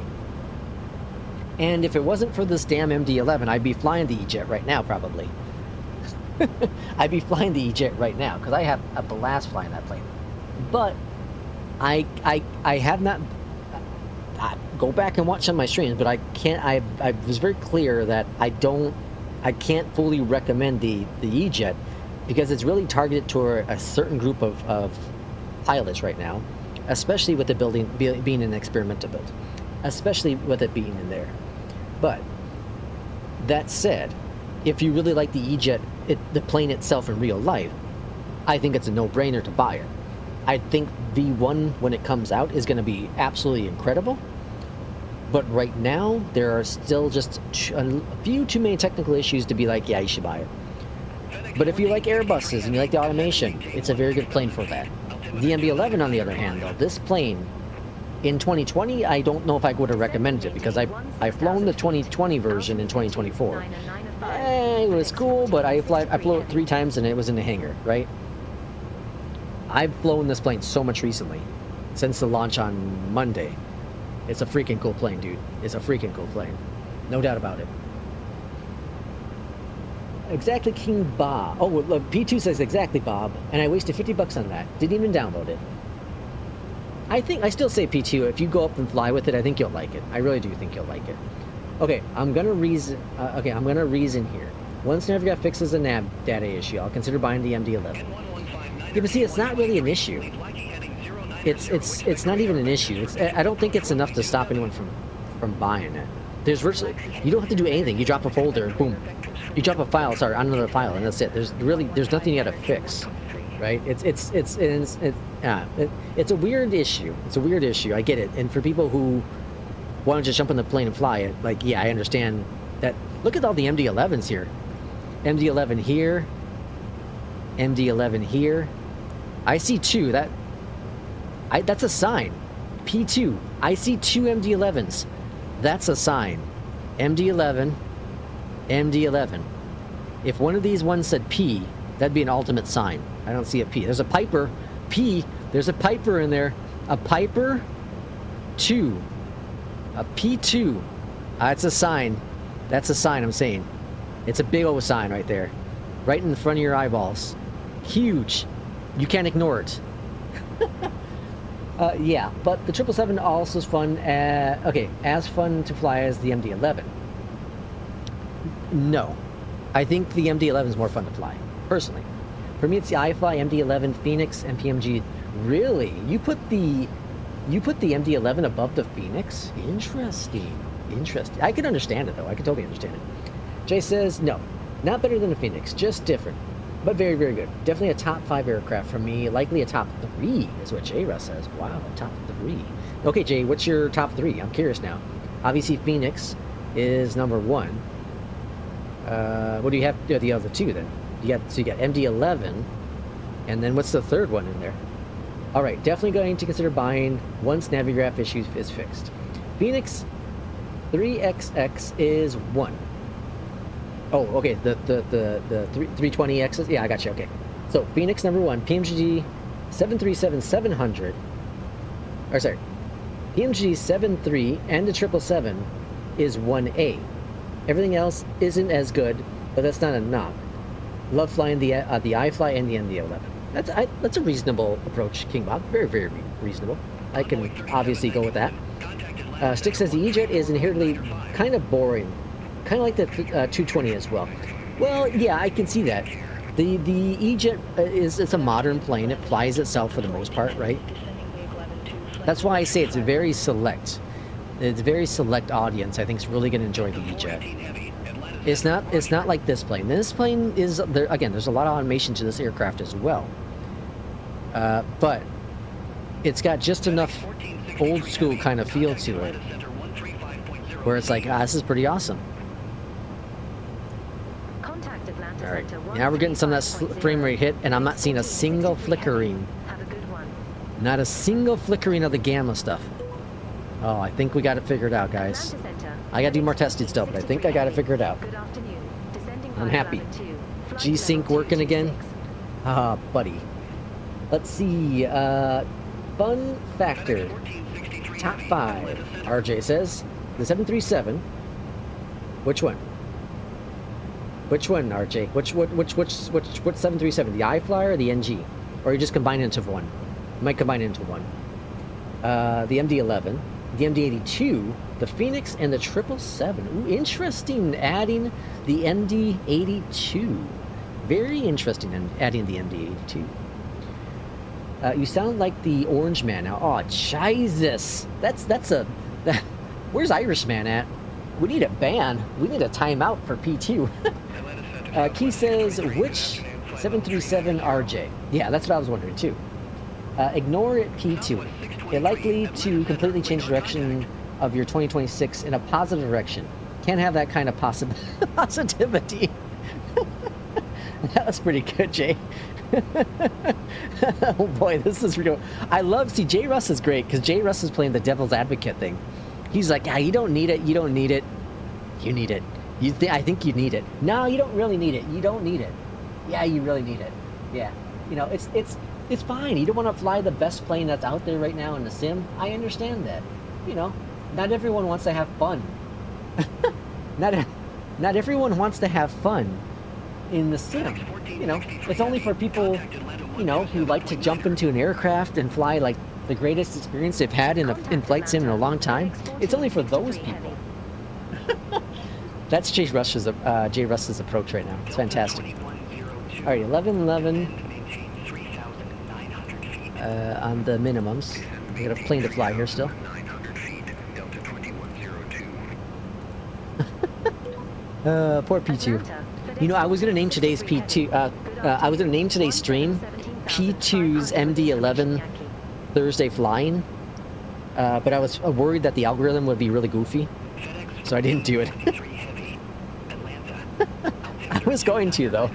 And if it wasn't for this damn MD-11, I'd be flying the EJET right now, probably. I'd be flying the EJET right now, because I have a blast flying that plane. But I have not... go back and watch some of my streams, but I can't... I was very clear that I can't fully recommend the EJET, because it's really targeted toward a certain group of pilots right now, especially with the building being an experimental build, especially with it being in there. But that said, if you really like the EJET, the plane itself in real life, I think it's a no-brainer to buy it. I think V1, when it comes out, is going to be absolutely incredible. But right now, there are still just a few too many technical issues to be like, yeah, you should buy it. But if you like Airbuses and you like the automation, it's a very good plane for that. The MD-11, on the other hand, though, this plane, in 2020, I don't know if I would have recommended it, because I've flown the 2020 version in 2024. It was cool, but I flew it 3 times and it was in the hangar, right? I've flown this plane so much recently, since the launch on Monday. It's a freaking cool plane, dude. It's a freaking cool plane. No doubt about it. Exactly, King Bob. Oh, look, P2 says exactly, Bob, and I wasted 50 bucks on that. Didn't even download it. I still say P2. If you go up and fly with it, I think you'll like it. I really do think you'll like it. Okay, I'm gonna reason. I'm gonna reason here. Once NavGaf fixes the nav data issue, I'll consider buying the MD-11. Yeah, but see, it's not really an issue. It's not even an issue. I don't think it's enough to stop anyone from buying it. There's virtually, you don't have to do anything. You drop a folder, boom. You drop a file, sorry, on another file, and that's it. There's nothing you gotta fix, right? It's a weird issue. It's a weird issue. I get it. And for people who want to just jump on the plane and fly it, like, yeah, I understand that. Look at all the MD-11s here. MD-11 here. MD-11 here. I see 2. That's a sign. P2. I see 2 MD-11s. That's a sign. MD-11. MD-11. If one of these ones said P, that'd be an ultimate sign. I don't see a P. There's a Piper. P. There's a Piper in there. A Piper 2. A P2. That's a sign. That's a sign, I'm saying. It's a big old sign right there. Right in the front of your eyeballs. Huge. You can't ignore it. Yeah, but the 777 also is fun. Okay, as fun to fly as the MD-11. No, I think the MD-11 is more fun to fly, personally. For me, it's the iFly, MD-11, FENIX, and PMG. Really? You put the MD-11 above the FENIX? Interesting. Interesting. I can understand it, though. I can totally understand it. Jay says, no, not better than the FENIX, just different. But very, very good. Definitely a top 5 aircraft for me. Likely a top 3 is what Jay Russ says. Wow, top 3. Okay, Jay, what's your top 3? I'm curious now. Obviously, FENIX is number 1. What do you have the other 2 then? So you got MD-11, and then what's the third one in there? All right, definitely going to consider buying once Navigraph issue is fixed. FENIX 3XX is 1. Oh, okay, the 320Xs. Yeah, I got you. Okay, so FENIX number 1, PMG 737-700. Or sorry, PMG 73 and the 777 is 1A. Everything else isn't as good, but that's not a knock. Love flying the iFly and the MD-11. That's a reasonable approach, King Bob. Very, very reasonable. I can obviously go with that. Stick says the EJET is inherently kind of boring. Kind of like the 220 as well. Well, yeah, I can see that. The EJET it's a modern plane. It flies itself for the most part, right? That's why I say it's very select. It's a very select audience. I think is really going to enjoy the EJET. It's not like this plane. This plane is there again. There's a lot of automation to this aircraft as well, but it's got just enough old school kind of feel to it, where it's like, this is pretty awesome. All right, now we're getting some of that frame rate hit, and I'm not seeing a single flickering. Not a single flickering of the gamma stuff. Oh, I think we got it figured out, guys. I gotta do more testing still, but I think I got it figured out. I'm happy. G-Sync working again? Ah, buddy. Let's see. Fun factor. Top 5. RJ says the 737. Which one? Which one, RJ? Which 737? The iFly or the NG? Or you just combine it into one? You might combine it into one. The MD-11, the MD-82, the FENIX, and the 777. Ooh, interesting adding the MD-82. Very interesting adding the MD-82. You sound like the Orange Man now. Oh, Jesus. Where's Irishman at? We need a ban. We need a timeout for P2. Key says, which 737 RJ? Yeah, that's what I was wondering too. Ignore it, P2. It's likely to completely change direction of your 2026 in a positive direction. Can't have that kind of positivity. That was pretty good, Jay. Oh boy, this is real. See, Jay Russ is great because Jay Russ is playing the devil's advocate thing. He's like, yeah, you don't need it. You don't need it. You need it. I think you need it. No, you don't really need it. You don't need it. Yeah, you really need it. Yeah. You know, it's fine. You don't want to fly the best plane that's out there right now in the sim. I understand that. You know, not everyone wants to have fun. Not everyone wants to have fun in the sim. You know, it's only for people, you know, who like to jump into an aircraft and fly like the greatest experience they've had in flight sim in a long time. It's only for those people. That's Jay Russ's approach right now. It's fantastic. All right, 1111 on the minimums. We got a plane to fly here still. Poor P2. You know, I was gonna name today's P2. I was gonna name today's stream P2's MD-11 Thursday flying, but I was worried that the algorithm would be really goofy, so I didn't do it. I was going to though.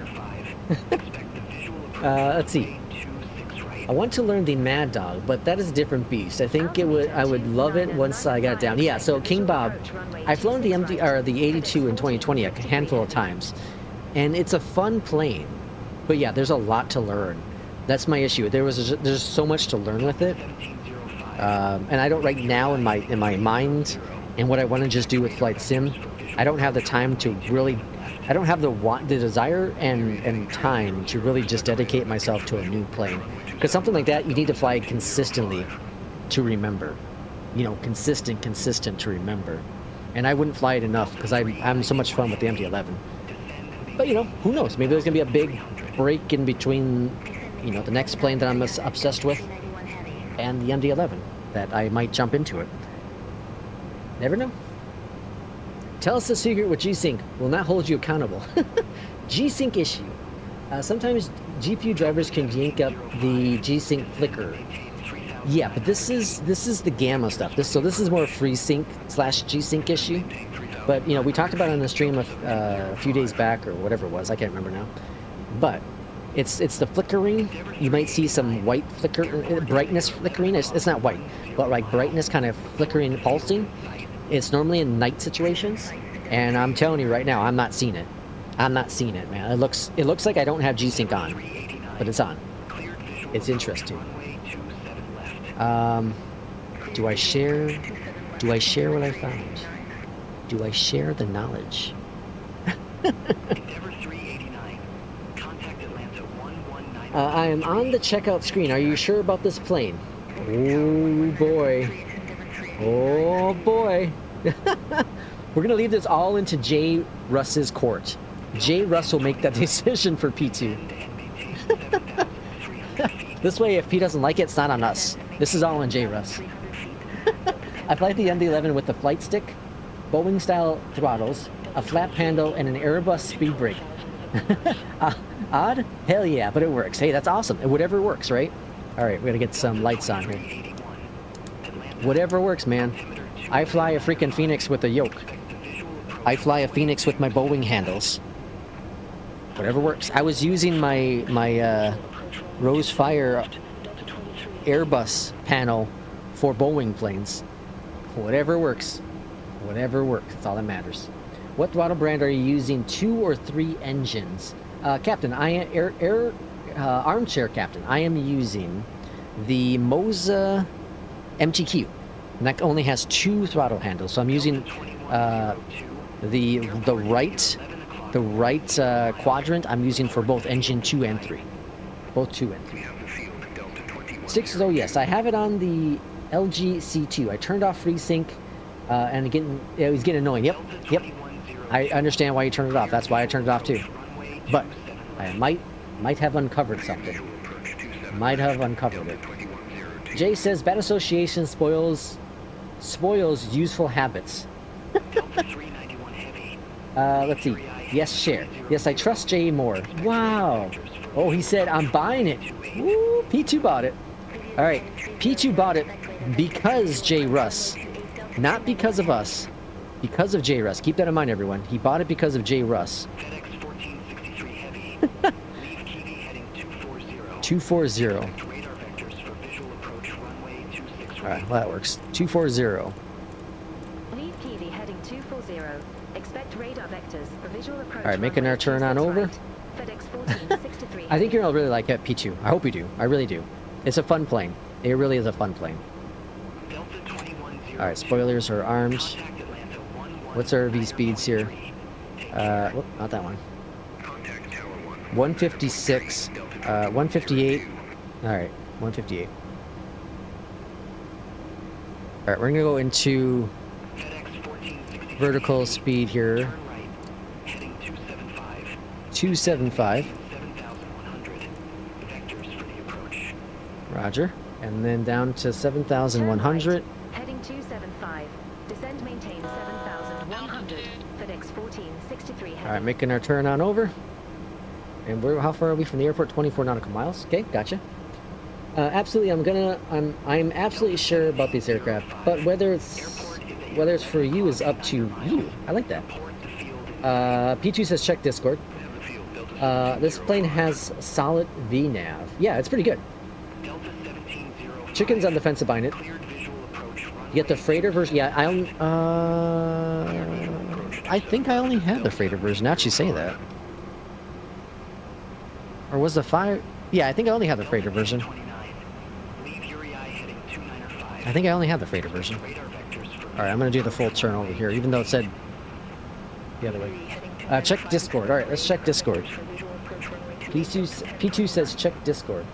Let's see. I want to learn the Mad Dog, but that is a different beast. I think I would love it once I got it down. Yeah, so King Bob, I've flown the the 82 in 2020 a handful of times, and it's a fun plane. But yeah, there's a lot to learn. That's my issue. There's so much to learn with it, and I don't right now in my mind and what I want to just do with flight sim. I don't have the time to really. I don't have the desire and time to really just dedicate myself to a new plane. Because something like that, you need to fly consistently. to remember. You know, consistent to remember. And I wouldn't fly it enough because I'm having so much fun with the MD-11. But, you know, who knows? Maybe there's going to be a big break in between, you know, the next plane that I'm obsessed with and the MD-11 that I might jump into it. Never know. Tell us the secret with G-Sync. Will not hold you accountable. G-Sync issue. Sometimes GPU drivers can yank up the G-Sync flicker. Yeah, but this is the gamma stuff. This is more a FreeSync / G-Sync issue. But you know, we talked about it on the stream a few days back or whatever it was. I can't remember now. But it's the flickering. You might see some white flicker, brightness flickering. It's not white, but like brightness kind of flickering, pulsing. It's normally in night situations, and I'm telling you right now, I'm not seeing it. I'm not seeing it, man. It looks like I don't have G-Sync on, but it's on. It's interesting. Do I share what I found? Do I share the knowledge? I am on the checkout screen. Are you sure about this plane? Oh boy. Oh boy. We're gonna leave this all into Jay Russ's court. Jay Russ will make that decision for P2. This way, if he doesn't like it, it's not on us. This is all on Jay Russ. I fly the MD-11 with the flight stick, Boeing-style throttles, a flap handle, and an Airbus speed brake. Odd? Hell yeah, but it works. Hey, that's awesome. Whatever works, right? All right, we gotta get some lights on here. Whatever works, man. I fly a freaking FENIX with a yoke. I fly a FENIX with my Boeing handles. Whatever works. I was using my Rosefire Airbus panel for Boeing planes. Whatever works. Whatever works. That's all that matters. What throttle brand are you using? 2 or 3 engines? Captain, I am armchair captain. I am using the Moza MTQ. And that only has 2 throttle handles. So I'm using the right quadrant. I'm using for both engine 2 and 3. Both 2 and 3. 6 oh yes, I have it on the LG C2. I turned off FreeSync, and it was getting annoying. Yep. I understand why you turned it off. That's why I turned it off too. But I might have uncovered something. Might have uncovered it. Jay says bad association spoils useful habits. Let's see. Yes, share. Yes, I trust Jay more. Wow. Oh, he said I'm buying it. Woo, P2 bought it. All right, P2 bought it because Jay Russ, not because of us. Because of Jay Russ. Keep that in mind, everyone. He bought it because of Jay Russ. 240. Alright, well that works. 240. Leave Kiwi heading 240. Expect radar vectors for visual approach. Alright, making our turn on over. FedEx 1463. I think you're gonna really like P2. I hope you do. I really do. It's a fun plane. It really is a fun plane. Alright, spoilers are armed. What's our V speeds here? Whoop, not that one. 156. 158. Alright, 158. Alright, we're gonna go into vertical speed here. 275. Roger. And then down to 7,100. Heading 275. Descend maintain 7,100. FedEx 1463. Alright, making our turn on over. And how far are we from the airport? 24 nautical miles. Okay, gotcha. Absolutely, I'm absolutely sure about these aircraft, but whether it's for you is up to you. I like that. P2 says check Discord. This plane has solid VNAV. Yeah, it's pretty good. Chicken's on the fence of buying it. You get the freighter version. Yeah, I think I only have the freighter version. Now that you say that. Or was the fire? Yeah, I think I only have the freighter version. I think I only have the freighter version. Alright, I'm going to do the full turn over here, even though it said the other way. Check Discord. Alright, let's check Discord. P2 says check Discord.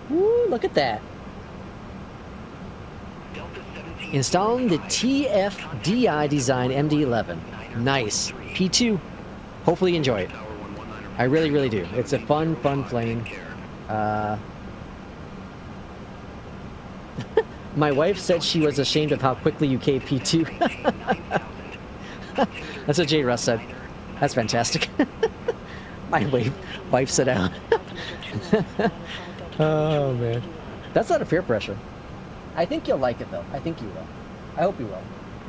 Woo, look at that. Installing the TFDI design MD-11. Nice. P2. Hopefully you enjoy it. I really, really do. It's a fun plane. My wife said she was ashamed of how quickly you caved P2. That's what J. Russ said. That's fantastic. My wife said out. Oh, man. That's not a peer pressure. I think you'll like it, though. I think you will. I hope you will.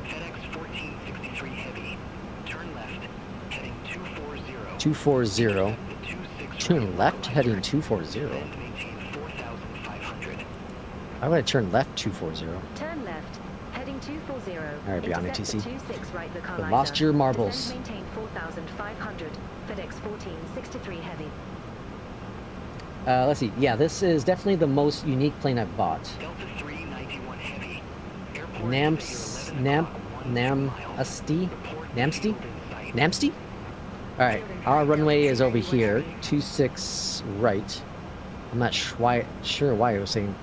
FedEx 1463 Heavy. Turn left, heading 240. 240. Turn left, heading 240. Maintain 4,500. Why would I turn left 240? Turn left, heading 240. All right, Beyondatc TC. 26 right You lost your marbles. Descend, maintain 4,500. FedEx 1463 Heavy. Let's see. Yeah, this is definitely the most unique plane I've bought. Delta 391 Heavy. Airport Namsty? Alright, our runway is over here. 26 right. I'm not sure why I was saying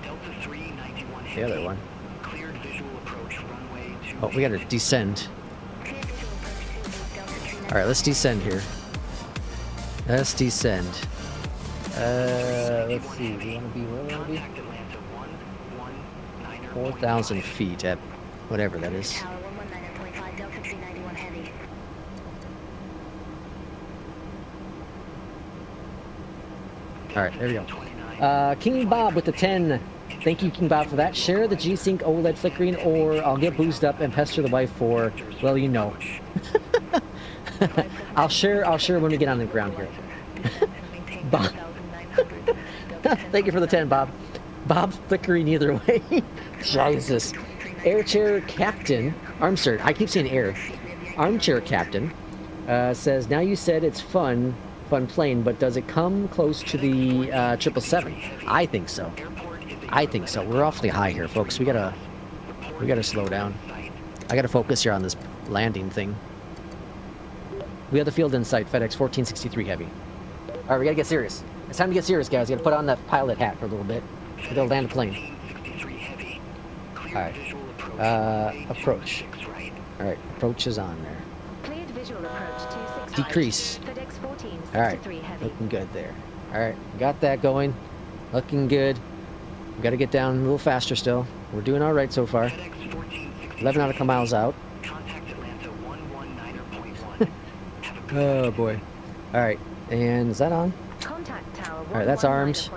Delta 391 the other one. Cleared visual approach runway to Oh, we gotta descend. Alright, let's descend here. Let's descend. Let's see. We want to be where we want to be? 4,000 feet at whatever that is. Alright, there we go. King Bob with the 10. Thank you, King Bob, for that. Share the G-Sync OLED flickering, or I'll get boozed up and pester the wife for, well, you know. I'll share when we get on the ground here. Bob. Thank you for the 10, Bob. Bob's flickering either way. Jesus. Air Chair Captain, Armster, I keep saying air. Armchair Captain says, now you said it's fun plane, but does it come close to the 777? I think so. I think so. We're awfully high here, folks. We gotta slow down. I gotta focus here on this landing thing. We have the field in sight, FedEx 1463 Heavy. Alright, we gotta get serious. It's time to get serious, guys. We gotta put on that pilot hat for a little bit. We're gonna land the plane. Alright. Approach. Alright, approach is on there. Cleared visual approach 26 Decrease. FedEx 1463 Alright, Heavy. looking good there. Alright, got that going. Looking good. We gotta get down a little faster still. We're doing alright so far. 11 nautical miles out. Oh boy. Alright, and is that on? Contact tower. Alright, that's armed.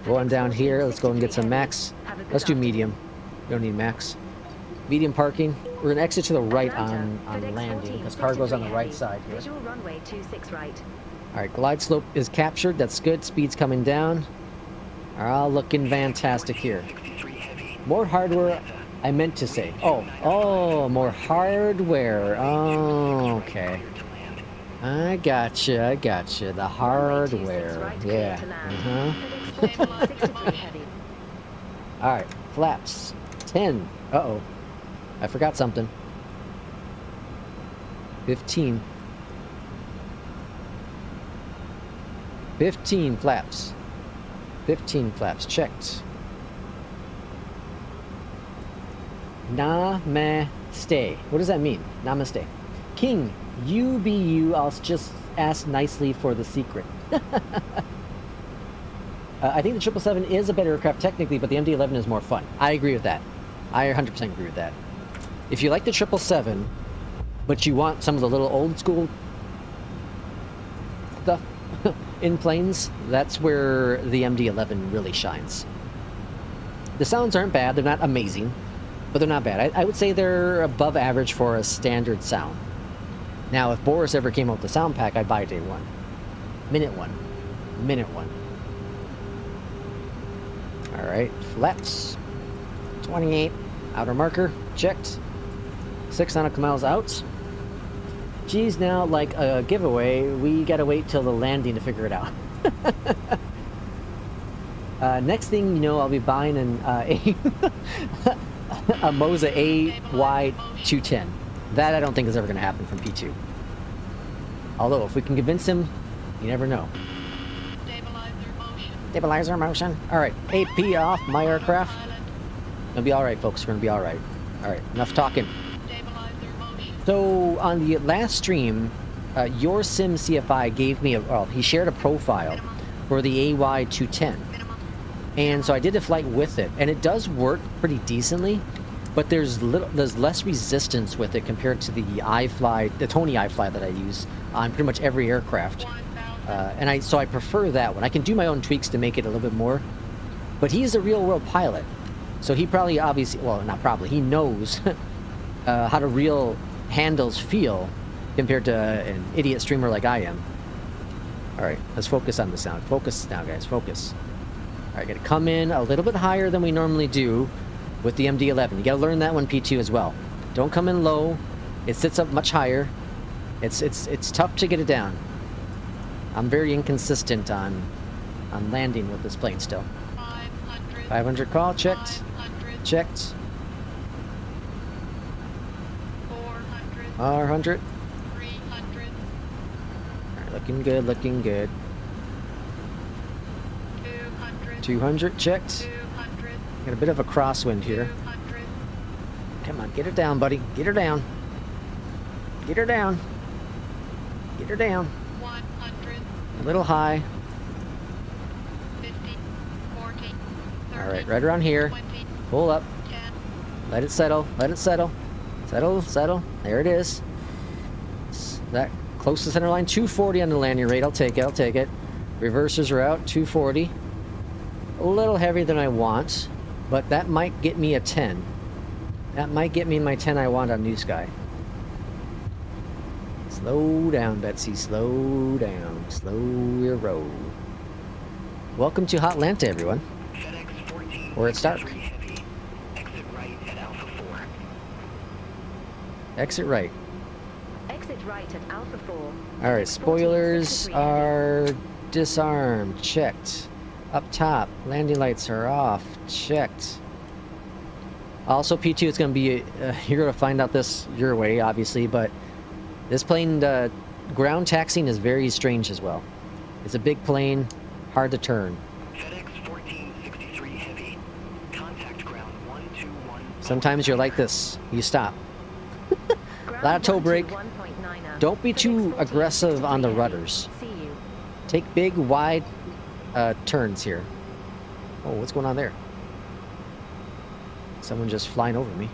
Go on down here. Let's go and get some max. Let's do medium. We don't need max. Medium parking. We're gonna exit to the right on landing because cargo's on the right side here. Visual runway 26 right. Alright, glide slope is captured. That's good. Speed's coming down. All looking fantastic here. More hardware, I meant to say. Oh, more hardware. Oh, okay. I gotcha. The hardware. Yeah. Alright, flaps. 10. Uh-oh. I forgot something. 15. 15 flaps. 15 flaps. Checked. Namaste. What does that mean? Namaste. King, you be you. I'll just ask nicely for the secret. I think the 777 is a better aircraft technically, but the MD-11 is more fun. I agree with that. I 100% agree with that. If you like the 777, but you want some of the little old school stuff in planes, that's where the MD-11 really shines. The sounds aren't bad. They're not amazing, but they're not bad. I would say they're above average for a standard sound. Now, if Boris ever came out with the sound pack, I'd buy day one. Minute one. Alright, flaps. 28. Outer marker. Checked. 6 nautical miles out. Geez, now, like a giveaway, we gotta wait till the landing to figure it out. Next thing you know, I'll be buying a Moza AY210. That I don't think is ever gonna happen from P2. Although, if we can convince him, you never know. Stabilizer motion. Alright, AP off my aircraft. Gonna be all right, folks. We're gonna be all right. All right, enough talking. So on the last stream, your Sim CFI gave me he shared a profile for the AY210, and so I did a flight with it, and it does work pretty decently, but there's less resistance with it compared to the iFly, the Tony iFly that I use on pretty much every aircraft, and so I prefer that one. I can do my own tweaks to make it a little bit more, but he's a real world pilot, so he probably not probably, he knows how to real handles feel compared to an idiot streamer like I am. Alright, let's focus on the sound. Focus now, guys. Focus. Alright, gotta come in a little bit higher than we normally do with the MD-11. You gotta learn that one, P2, as well. Don't come in low. It sits up much higher. It's tough to get it down. I'm very inconsistent on landing with this plane still. 500 call. Checked. Checked. 400. 300. Alright, looking good, looking good. 200. 200, checked. 200. Got a bit of a crosswind here. 200. Come on, get her down, buddy. Get her down. Get her down. Get her down. 100. A little high. 50. 40. 30. Alright, right around here. 20. Pull up. 10. Let it settle. Let it settle. Settle, settle. There it is. That close to center line. 240 on the landing rate. I'll take it. I'll take it. Reversers are out. 240. A little heavier than I want, but that might get me a 10. That might get me my 10 I want on NewSky. Slow down, Betsy. Slow down. Slow your roll. Welcome to Hotlanta, everyone. FedEx 14, Where it's dark. heavy. Exit right at Alpha 4. Exit right. Exit right at Alpha 4. Alright, spoilers are disarmed. Checked. Up top, landing lights are off. Checked. Also, P2, it's going to be... you're going to find out this your way, obviously, but this plane, ground taxiing is very strange as well. It's a big plane, hard to turn. FedEx 1463 heavy. Contact ground 121. Sometimes you're like this. You stop. A lot of toe brake. Don't be too aggressive on the rudders. See you. Take big, wide turns here. Oh, what's going on there? Someone just flying over me.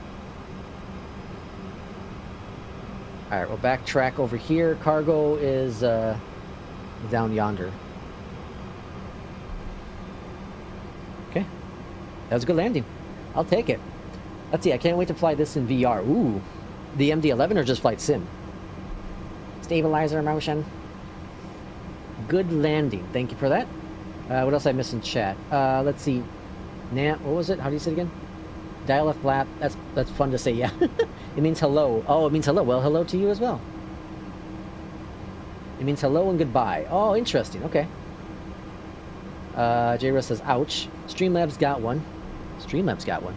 Alright, we'll backtrack over here. Cargo is down yonder. Okay. That was a good landing. I'll take it. Let's see, I can't wait to fly this in VR. Ooh. The MD-11 or just flight sim? Stabilizer motion. Good landing. Thank you for that. What else I missed in chat? Let's see. What was it? How do you say it again? Dial a flap. That's fun to say, yeah. It means hello. Oh, it means hello. Well, hello to you as well. It means hello and goodbye. Oh, interesting. Okay. J-Russ says, ouch. Streamlabs got one. Streamlabs got one.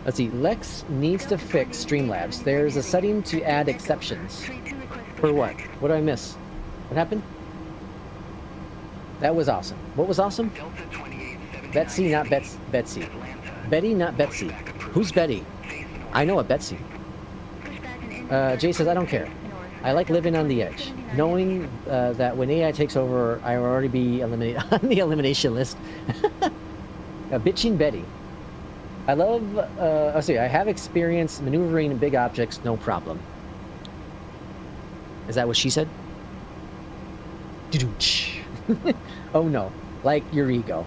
Let's see. Lex needs to fix Streamlabs. There's a setting to add exceptions. For what? What did I miss? What happened? That was awesome. What was awesome? Delta 2879 Betsy, not heavy. Betsy. Atlanta. Betty, not Betsy. Who's Betty? I know a Betsy. Jay says, I don't care. I like living on the edge. Knowing that when AI takes over, I will already be eliminated on the elimination list. Bitching Betty. I love, I have experience maneuvering big objects, no problem. Is that what she said? Oh no, like your ego.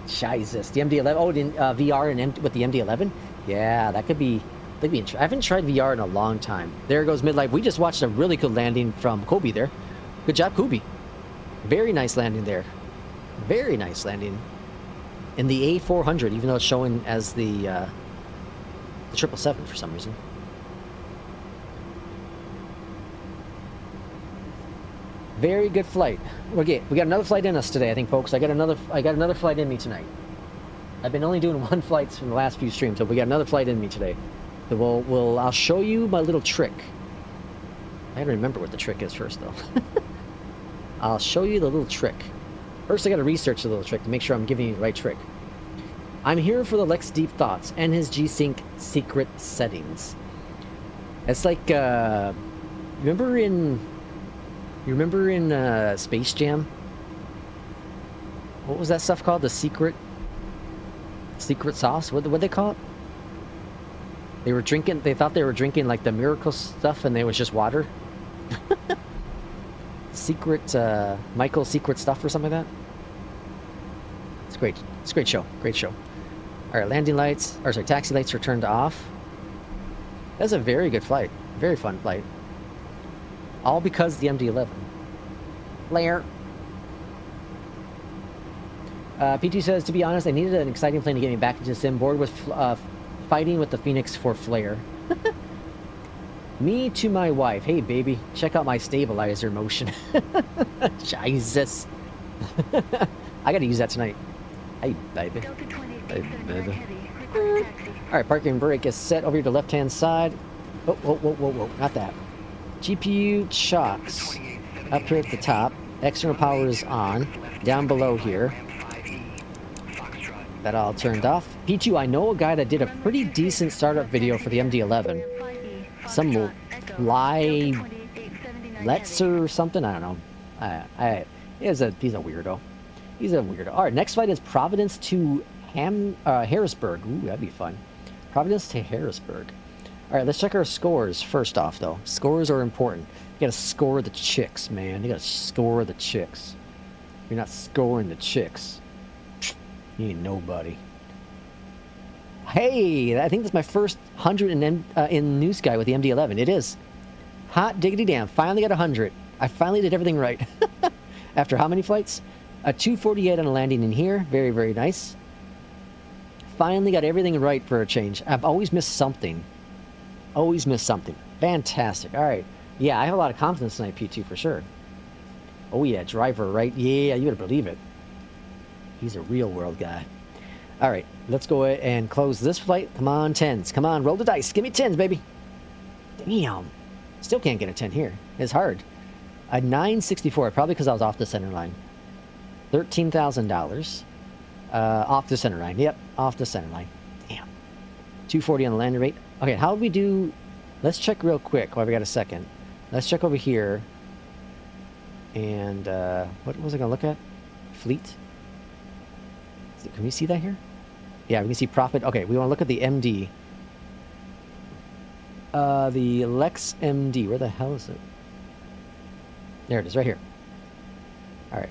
Jesus, the MD-11. Oh, VR and with the MD-11. Yeah, that could be. I haven't tried VR in a long time. There goes midlife. We just watched a really good landing from Kobe there. Good job, Kobe. Very nice landing there. Very nice landing. In the A400, even though it's showing as the 777 for some reason. Very good flight. Okay, we got another flight in us today, I think, folks. I got another flight in me tonight. I've been only doing one flight from the last few streams, so we got another flight in me today. So I'll show you my little trick. I gotta remember what the trick is first, though. I'll show you the little trick. First, I gotta research the little trick to make sure I'm giving you the right trick. I'm here for the Lex deep thoughts and his G-Sync secret settings. It's like, you remember in Space Jam? What was that stuff called? The secret sauce? What'd they call it? They were drinking, they thought they were drinking like the miracle stuff and it was just water. Secret, Michael's secret stuff or something like that. It's great. It's a great show. Great show. Alright, landing lights, or sorry, taxi lights are turned off. That's a very good flight. Very fun flight. All because the MD-11. Flare. P2 says, to be honest, I needed an exciting plane to get me back into sim. Bored with fighting with the FENIX for flare. Me to my wife. Hey, baby, check out my stabilizer motion. Jesus. I gotta use that tonight. Hey, baby. Hey, baby. Alright, parking brake is set over here to the left-hand side. Oh, whoa, whoa, whoa, whoa, not that. GPU chocks up here at the top. External power is on. Down below here. That all turned off. P2, I know a guy that did a pretty decent startup video for the MD-11. Some Let's or something, I don't know. He's a weirdo. He's a weirdo. Alright, next flight is Providence to Harrisburg. Ooh, that'd be fun. Providence to Harrisburg. Alright, let's check our scores first off, though. Scores are important. You gotta score the chicks, man. You gotta score the chicks. If you're not scoring the chicks, you ain't nobody. Hey, I think that's my first 100 in NewSky with the MD-11. It is. Hot diggity damn. Finally got 100. I finally did everything right. After how many flights? A 248 on a landing in here. Very, very nice. Finally got everything right for a change. I've always missed something. Always missed something. Fantastic. All right. Yeah, I have a lot of confidence tonight, P2, for sure. Oh, yeah, driver, right? Yeah, you better believe it. He's a real world guy. All right, let's go ahead and close this flight. Come on, 10s. Come on, roll the dice. Give me 10s, baby. Damn. Still can't get a 10 here. It's hard. A 964, probably because I was off the center line. $13,000. Off the center line. Yep, off the center line. Damn. 240 on the landing rate. Okay, how do we do... Let's check real quick while we got a second. Let's check over here. And, what was I going to look at? Fleet? Can we see that here? Yeah, we can see profit. Okay, we want to look at the MD. The Lex MD. Where the hell is it? There it is, right here. All right.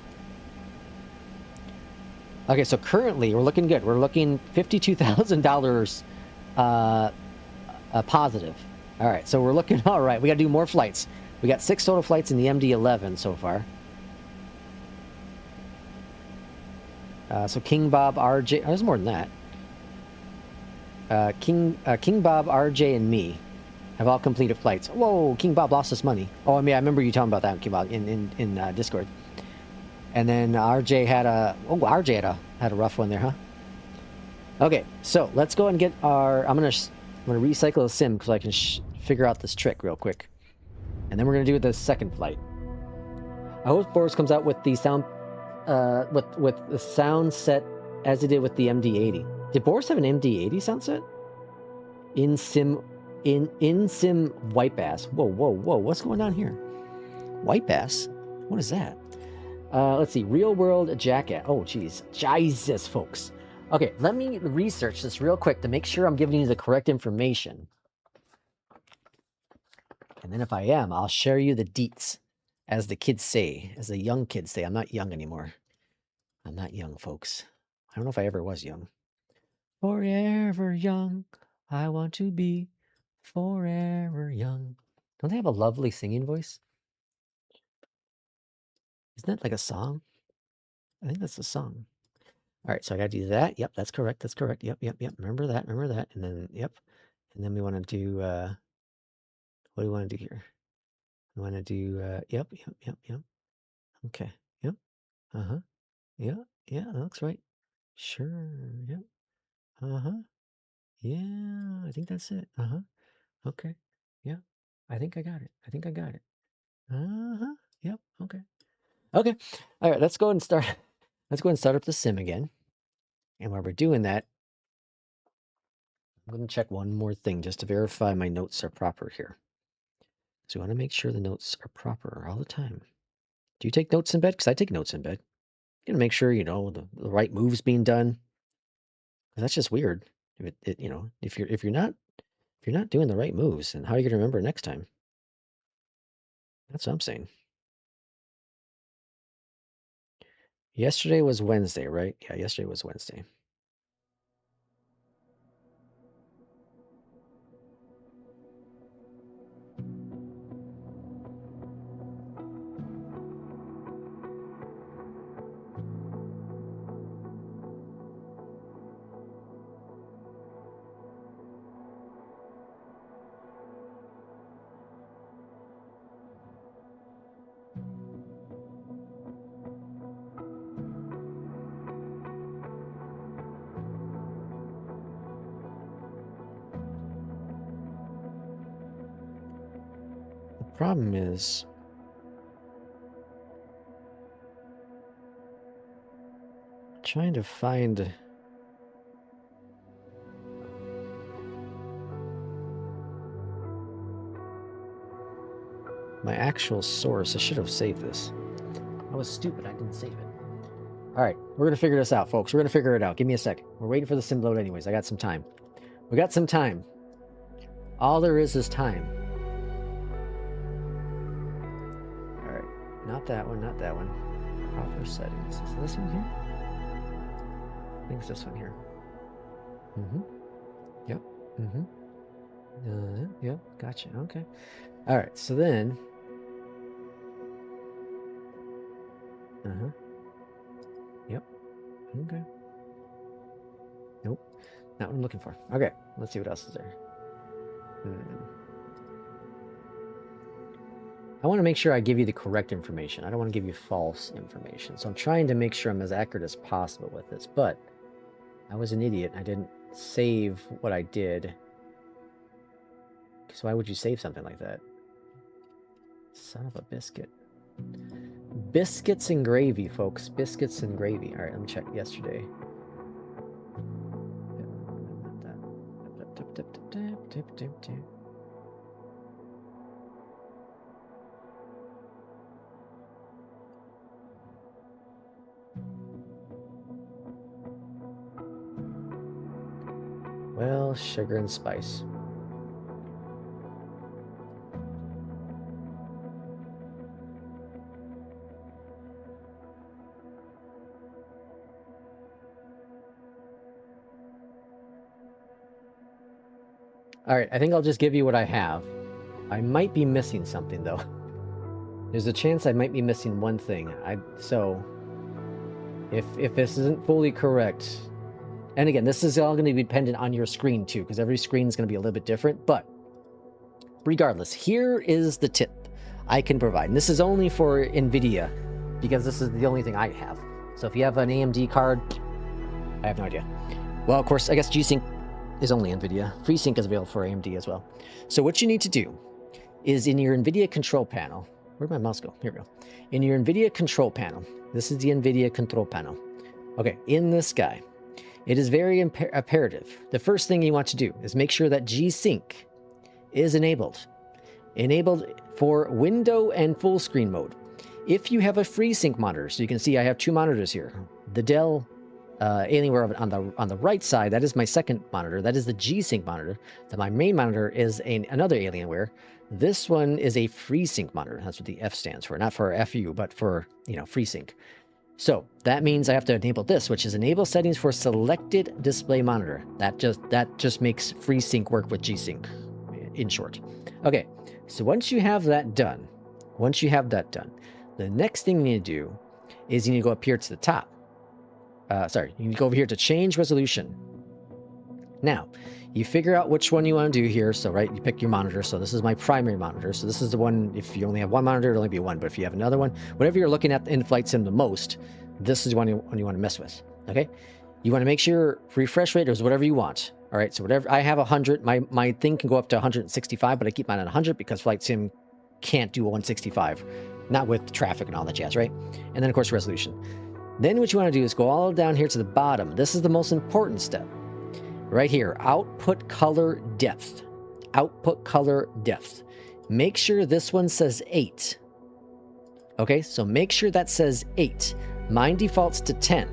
Okay, so currently we're looking good. We're looking $52,000 positive. All right, so we're looking all right. We got to do more flights. We got 6 total flights in the MD-11 so far. So King Bob, RJ, there's more than that. King Bob, RJ, and me have all completed flights. Whoa, King Bob lost his money. Oh, I mean, I remember you talking about that, King Bob, in Discord. And then RJ had a rough one there, huh? Okay, so let's go and get our. I'm gonna recycle the sim because I can figure out this trick real quick, and then we're gonna do the second flight. I hope Boris comes out with the sound. With the sound set as it did with the MD-80. Did Boris have an MD-80 sound set? In sim white bass. Whoa, whoa, whoa! What's going on here? White bass? What is that? Let's see. Real world jacket. Oh, geez, Jesus, folks. Okay, let me research this real quick to make sure I'm giving you the correct information. And then if I am, I'll share you the deets. As the kids say, as the young kids say, I'm not young anymore. I'm not young, folks. I don't know if I ever was young. Forever young, I want to be forever young. Don't they have a lovely singing voice? Isn't that like a song? I think that's a song. All right, so I got to do that. Yep, that's correct. That's correct. Yep, yep, yep. Remember that. Remember that. And then, yep. And then we want to do, what do we want to do here? We want to do, yep, yep, yep, yep. Okay, yep. Uh-huh. Yeah, yeah, that looks right. Sure, yep. Uh-huh. Yeah, I think that's it. Uh-huh. Okay. Yeah. I think I got it. I think I got it. Uh-huh. Yep. Okay. Okay. All right, let's go and start. Let's go and start up the sim again. And while we're doing that, I'm going to check one more thing just to verify my notes are proper here. So we want to make sure the notes are proper all the time. Do you take notes in bed? Because I take notes in bed. You got to make sure, you know, the right moves being done. That's just weird. You know, if you're not doing the right moves, then how are you going to remember next time? That's what I'm saying. Yesterday was Wednesday, right? Yeah, yesterday was Wednesday. The problem is trying to find my actual source. I should have saved this. I was stupid. I didn't save it. All right, we're going to figure this out, folks. We're going to figure it out. Give me a second. We're waiting for the sim load anyways. I got some time. We got some time. All there is time. All right, not that one, not that one. Proper settings. Is this one here? I think it's this one here. Yep. Yep, gotcha. Okay. All right, so then... Yep. Okay. Nope. Not what I'm looking for. Okay, let's see what else is there. I want to make sure I give you the correct information. I don't want to give you false information. So I'm trying to make sure I'm as accurate as possible with this. But I was an idiot. I didn't save what I did. So why would you save something like that? Son of a biscuit. Biscuits and gravy, folks. Biscuits and gravy. All right, let me check yesterday. Well, sugar and spice. All right, I think I'll just give you what I have. I might be missing something, though. There's a chance I might be missing one thing. So, if this isn't fully correct, and again, this is all going to be dependent on your screen, too, because every screen is going to be a little bit different, but regardless, here is the tip I can provide. And this is only for NVIDIA, because this is the only thing I have. So if you have an AMD card, I have no idea. Well, of course, I guess G-Sync is only NVIDIA. FreeSync is available for AMD as well. So what you need to do is in your NVIDIA control panel, where'd my mouse go? Here we go. In your NVIDIA control panel, this is the NVIDIA control panel. Okay, in this guy, it is very imperative. The first thing you want to do is make sure that G-Sync is enabled. Enabled for window and full screen mode. If you have a FreeSync monitor, so you can see I have two monitors here. The Dell Alienware on the right side, that is my second monitor. That is the G-Sync monitor. Then my main monitor is another Alienware. This one is a FreeSync monitor. That's what the F stands for. Not for FU, but for, you know, FreeSync. So that means I have to enable this, which is enable settings for selected display monitor. That just makes FreeSync work with G-Sync, in short. Okay, so once you have that done, the next thing you need to do is you need to go up here to the top. You need to go over here to change resolution. Now, you figure out which one you want to do here. So, right, you pick your monitor. So this is my primary monitor. So this is the one, if you only have one monitor, it'll only be one. But if you have another one, whatever you're looking at in Flight Sim the most, this is the one you want to mess with, okay? You want to make sure refresh rate is whatever you want. All right, so whatever, I have 100. My thing can go up to 165, but I keep mine at 100 because Flight Sim can't do a 165. Not with traffic and all that jazz, right? And then, of course, resolution. Then what you want to do is go all down here to the bottom. This is the most important step. right here, output color depth. Output color depth. Make sure this one says 8. Okay, so make sure that says 8. Mine defaults to 10,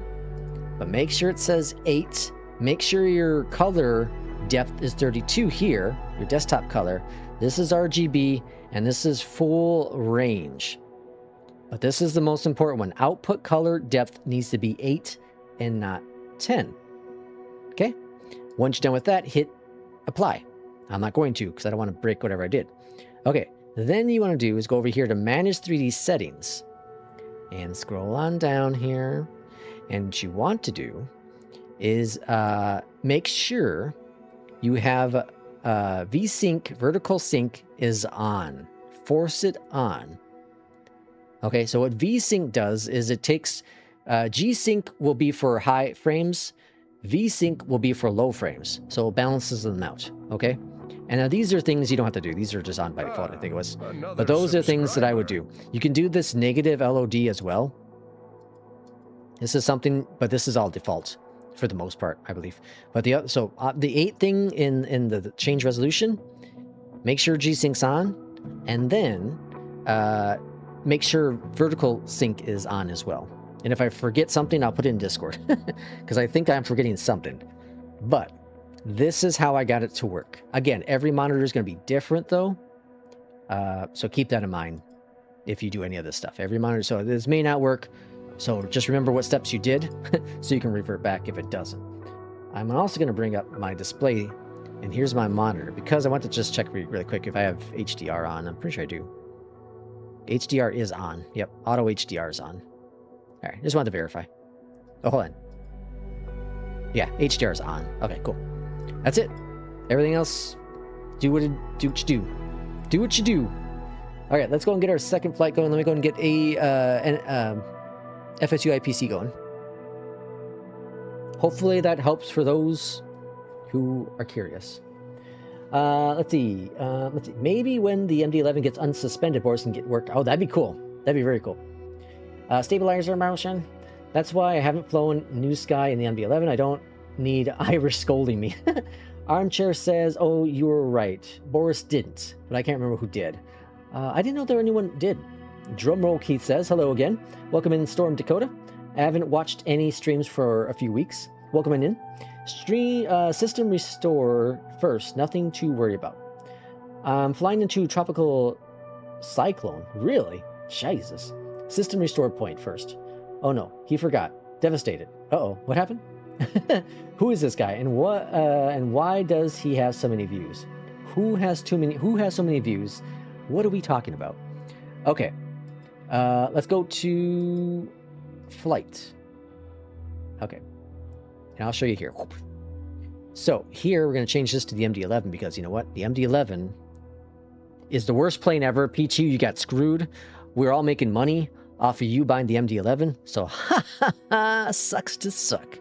but make sure it says 8. Make sure your color depth is 32 here, your desktop color. This is RGB, and this is full range. But this is the most important one. Output color depth needs to be 8 and not 10. Okay? Once you're done with that, hit apply. I'm not going to because I don't want to break whatever I did. Okay, then you want to do is go over here to manage 3D settings and scroll on down here. And what you want to do is make sure you have VSync, vertical sync is on. Force it on. Okay, so what VSync does is it takes, G-Sync will be for high frames, VSync will be for low frames. So it balances them out, okay? And now these are things you don't have to do. These are just on by default, I think it was. But those are things that I would do. You can do this negative LOD as well. This is something, but this is all default for the most part, I believe. But the other, so the 8 thing in the change resolution, make sure G-Sync's on, and then make sure vertical sync is on as well. And if I forget something, I'll put it in Discord because I think I'm forgetting something. But this is how I got it to work. Again, every monitor is going to be different though. So keep that in mind if you do any of this stuff. Every monitor, so this may not work. So just remember what steps you did so you can revert back if it doesn't. I'm also going to bring up my display, and here's my monitor because I want to just check really quick if I have HDR on. I'm pretty sure I do. HDR is on. Yep, auto HDR is on. All right, just wanted to verify. Oh, hold on. Yeah, HDR is on. Okay, cool. That's it. Everything else, do what you do. Do what you do. All right, let's go and get our second flight going. Let me go and get a FSU IPC going. Hopefully that helps for those who are curious. Let's see. Maybe when the MD-11 gets unsuspended, boards can get worked. Oh, that'd be cool. That'd be very cool. Stabilizer immersion. That's why I haven't flown NewSky in the MD-11. I don't need Irish scolding me. Armchair says, oh, you were right. Boris didn't, but I can't remember who did. I didn't know there anyone did. Drumroll Keith says, hello again. Welcome in, Storm Dakota. I haven't watched any streams for a few weeks. Welcome in. System restore first. Nothing to worry about. I'm flying into tropical cyclone. Really? Jesus. System restore point first. Oh no, he forgot. Devastated. Uh-oh, what happened? Who is this guy, and what? And why does he have so many views? Who has so many views? What are we talking about? Okay, let's go to flight. Okay, and I'll show you here. So here we're going to change this to the MD-11 because you know what? The MD-11 is the worst plane ever. P2, you got screwed. We're all making money off of you buying the MD-11, so ha ha ha, sucks to suck.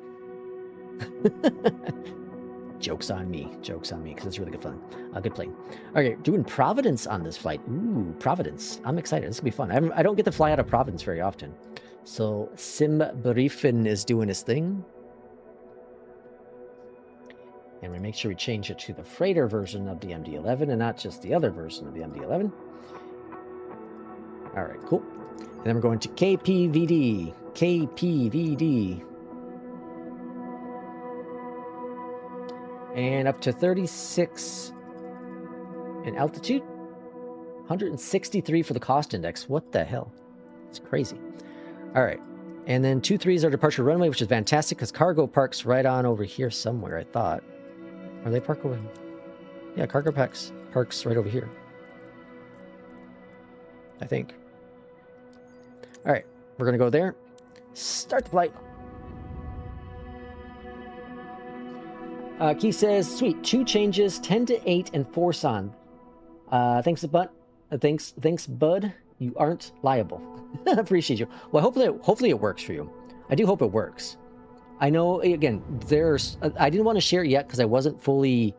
Joke's on me, because it's really good fun. A good plane. Okay, doing Providence on this flight. Ooh, Providence. I'm excited. This will be fun. I don't get to fly out of Providence very often. So SimBrief is doing his thing. And we make sure we change it to the freighter version of the MD-11 and not just the other version of the MD-11. All right, cool. And then we're going to KPVD. KPVD. And up to 36 in altitude. 163 for the cost index. What the hell? It's crazy. All right. And then 23s are departure runway, which is fantastic because cargo parks right on over here somewhere, I thought. Are they parked over here? Yeah, cargo parks right over here. I think. All right. We're going to go there. Start the flight. Keith says, sweet, 2 changes, 10 to 8 and force on. Thanks, bud. You aren't liable. Appreciate you. Well, hopefully it works for you. I do hope it works. I know, again, I didn't want to share it yet because I wasn't fully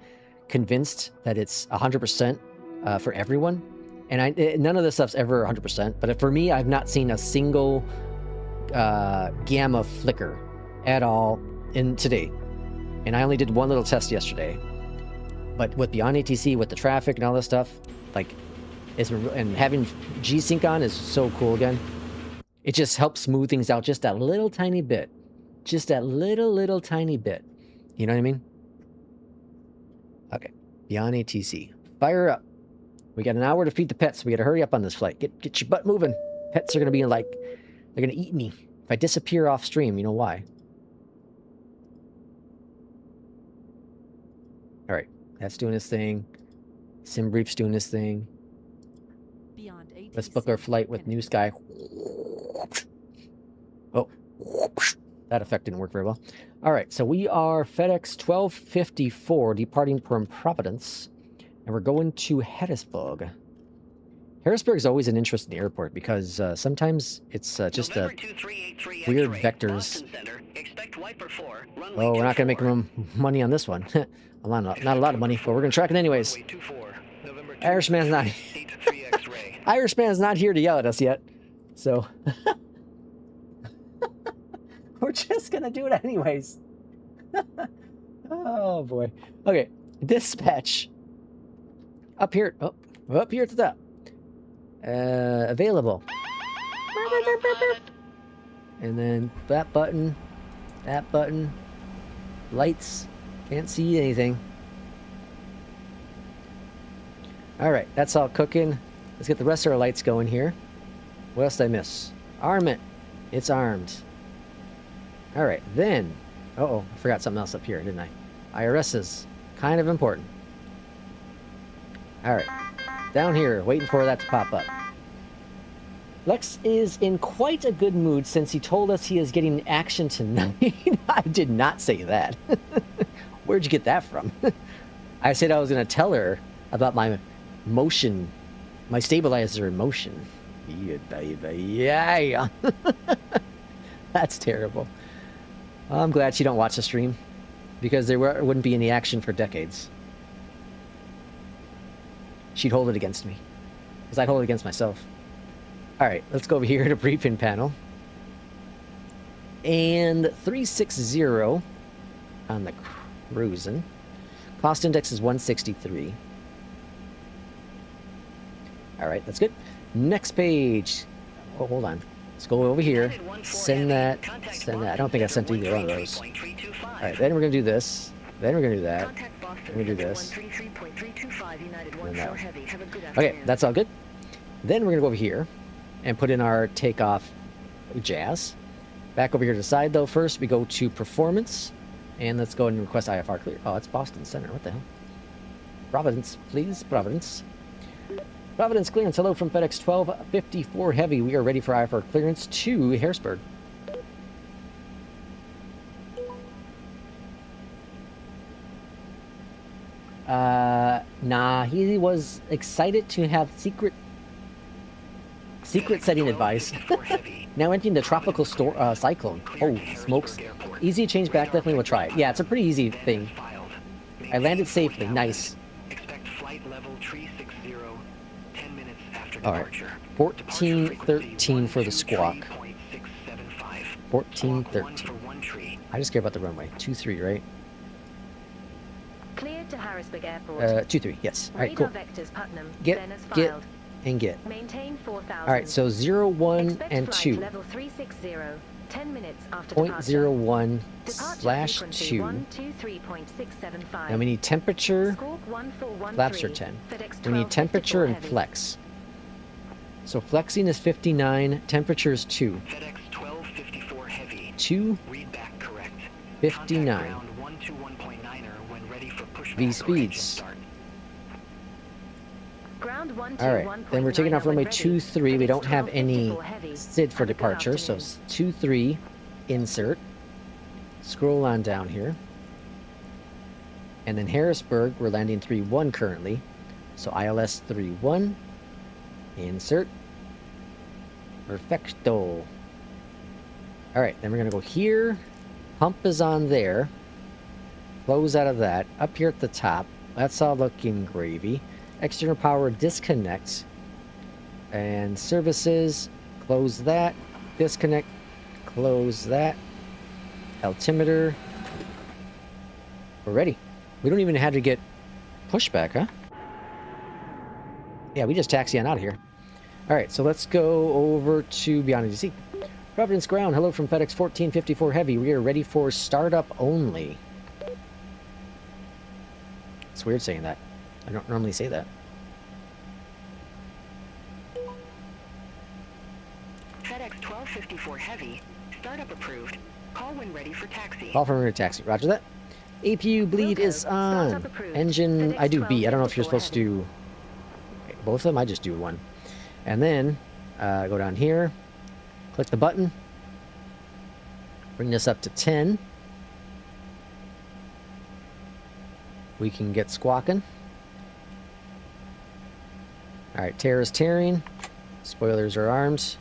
convinced that it's 100% for everyone. And none of this stuff's ever 100%. But for me, I've not seen a single gamma flicker at all in today. And I only did one little test yesterday. But with Beyond ATC, with the traffic and all this stuff, like, and having G-Sync on is so cool again. It just helps smooth things out just that little tiny bit. Just that little tiny bit. You know what I mean? Okay. Beyond ATC. Fire up. We got an hour to feed the pets. We got to hurry up on this flight. Get your butt moving. Pets are going to be like, they're going to eat me. If I disappear off stream, you know why. All right. That's doing his thing. SimBrief's doing his thing. Let's book our flight with NewSky. Oh. That effect didn't work very well. All right. So we are FedEx 1254 departing from Providence. And we're going to Harrisburg. Harrisburg is always an interesting airport because sometimes it's just weird vectors. Oh, we're not going to make money on this one. Not a lot of money, but we're going to track it anyways. Irishman's not Irishman's not here to yell at us yet. So we're just going to do it anyways. Oh, boy. Okay. Dispatch. Up here. Oh, up here at the top. Available. And then that button. That button. Lights. Can't see anything. Alright, that's all cooking. Let's get the rest of our lights going here. What else did I miss? Armament. It's armed. Alright, then. Uh-oh, I forgot something else up here, didn't I? IRS is kind of important. Alright. Down here, waiting for that to pop up. Lex is in quite a good mood since he told us he is getting action tonight. I did not say that. Where'd you get that from? I said I was going to tell her about my motion, my stabilizer in motion. Yeah. That's terrible. I'm glad she don't watch the stream because there wouldn't be any action for decades. She'd hold it against me because I'd hold it against myself. All right, let's go over here to briefing panel. And 360 on the cruising. Cost index is 163. All right, that's good. Next page. Oh, hold on. Let's go over here. Send that. Send that. I don't think I sent either one of those. All right, then we're going to do this. Then we're going to do that. Then we're going to do this. And that one. Okay, that's all good. Then we're going to go over here and put in our takeoff jazz. Back over here to the side, though, first we go to performance. And let's go ahead and request IFR clear. Oh, it's Boston Center. What the hell? Providence, please. Providence. Providence clearance. Hello from FedEx 1254 Heavy. We are ready for IFR clearance to Harrisburg. Nah, he was excited to have secret setting advice. Now entering the tropical cyclone. Oh, smokes. Easy to change back, definitely we'll try it. Yeah, it's a pretty easy thing. I landed safely, nice. Alright, 1413 for the squawk. 1413. I just care about the runway. 23, right? Cleared to Harrisburg Airport. 23, yes. Alright, cool. Vectors, Putnam, Get, and get. Maintain 4,000. Alright, so 0, 1, Expect and flight 2. Level 360, 10 minutes after 0.01 departure. / 2. 123.675. Now we need temperature. Squawk 1413. Flaps are 10. FedEx We need temperature 1254 and heavy. flex. So flexing is 59, temperature is 2. FedEx 1254 Heavy. 2, Read back correct. 59. Contact ground 121.9er when ready for pushback V or speeds. engine start. Ground Alright, then we're taking off runway 23. We don't have any SID for departure, so 23, insert. Scroll on down here. And then Harrisburg, we're landing 3-1 currently. So ILS 3-1, insert. Perfecto. Alright, then we're going to go here. Pump is on there. Close out of that. Up here at the top. That's all looking gravy. External power disconnect. And services. Close that. Disconnect. Close that. Altimeter. We're ready. We don't even have to get pushback, huh? Yeah, we just taxi on out of here. Alright, so let's go over to Beyondatc. Providence ground, hello from FedEx 1454 Heavy. We are ready for startup only. It's weird saying that. I don't normally say that. FedEx 1254 Heavy, startup approved. Call when ready for taxi. Call from ready taxi. Roger that. APU bleed is on. Engine, I do B. I don't know if you're supposed to do both of them. I just do one. And then go down here, click the button, bring this up to 10. We can get squawking. All right, tear is tearing. Spoilers are armed.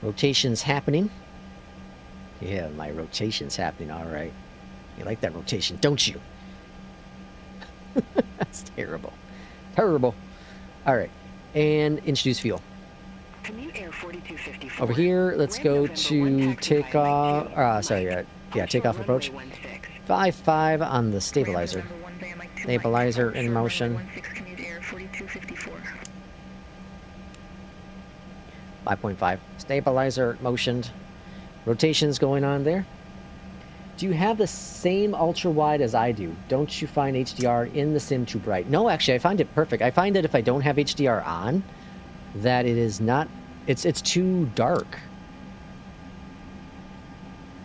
Rotation's happening. Yeah, my rotation's happening. All right. You like that rotation, don't you? That's terrible. Terrible. All right. And introduce fuel. Commute Air 4254. Over here, let's go to takeoff. Takeoff approach. 5.5 on the stabilizer. Stabilizer in motion. 5.5. Stabilizer motioned. Rotations going on there. Do you have the same ultra wide as I do? Don't you find HDR in the sim too bright? No, actually, I find it perfect. I find that if I don't have HDR on, that it is not. It's too dark.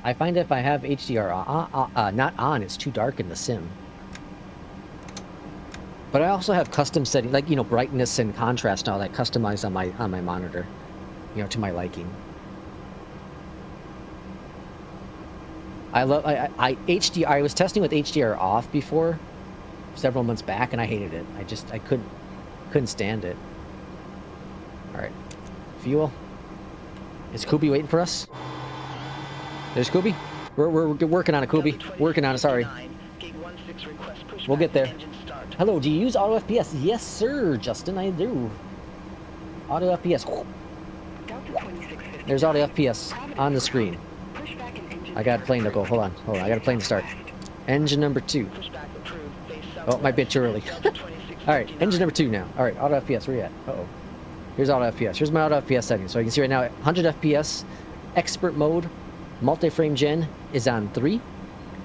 I find if I have HDR not on, it's too dark in the sim. But I also have custom setting, like, you know, brightness and contrast and all that customized on my monitor, you know, to my liking. I HDR. I was testing with HDR off before, several months back, and I hated it. I couldn't stand it. All right, fuel. Is Kubi waiting for us? There's Kubi. We're working on it, Kubi. Working on it. Sorry. We'll get there. Hello. Do you use auto FPS? Yes, sir, Justin. I do. Auto FPS. There's auto FPS on the screen. I got a plane to go. Hold on. I got a plane to start. Engine number 2. Oh, it might be too early. Alright, engine number 2 now. Alright, auto FPS. Where you at? Uh-oh. Here's auto FPS. Here's my auto FPS setting. So you can see right now, 100 FPS, expert mode, multi-frame gen is on 3.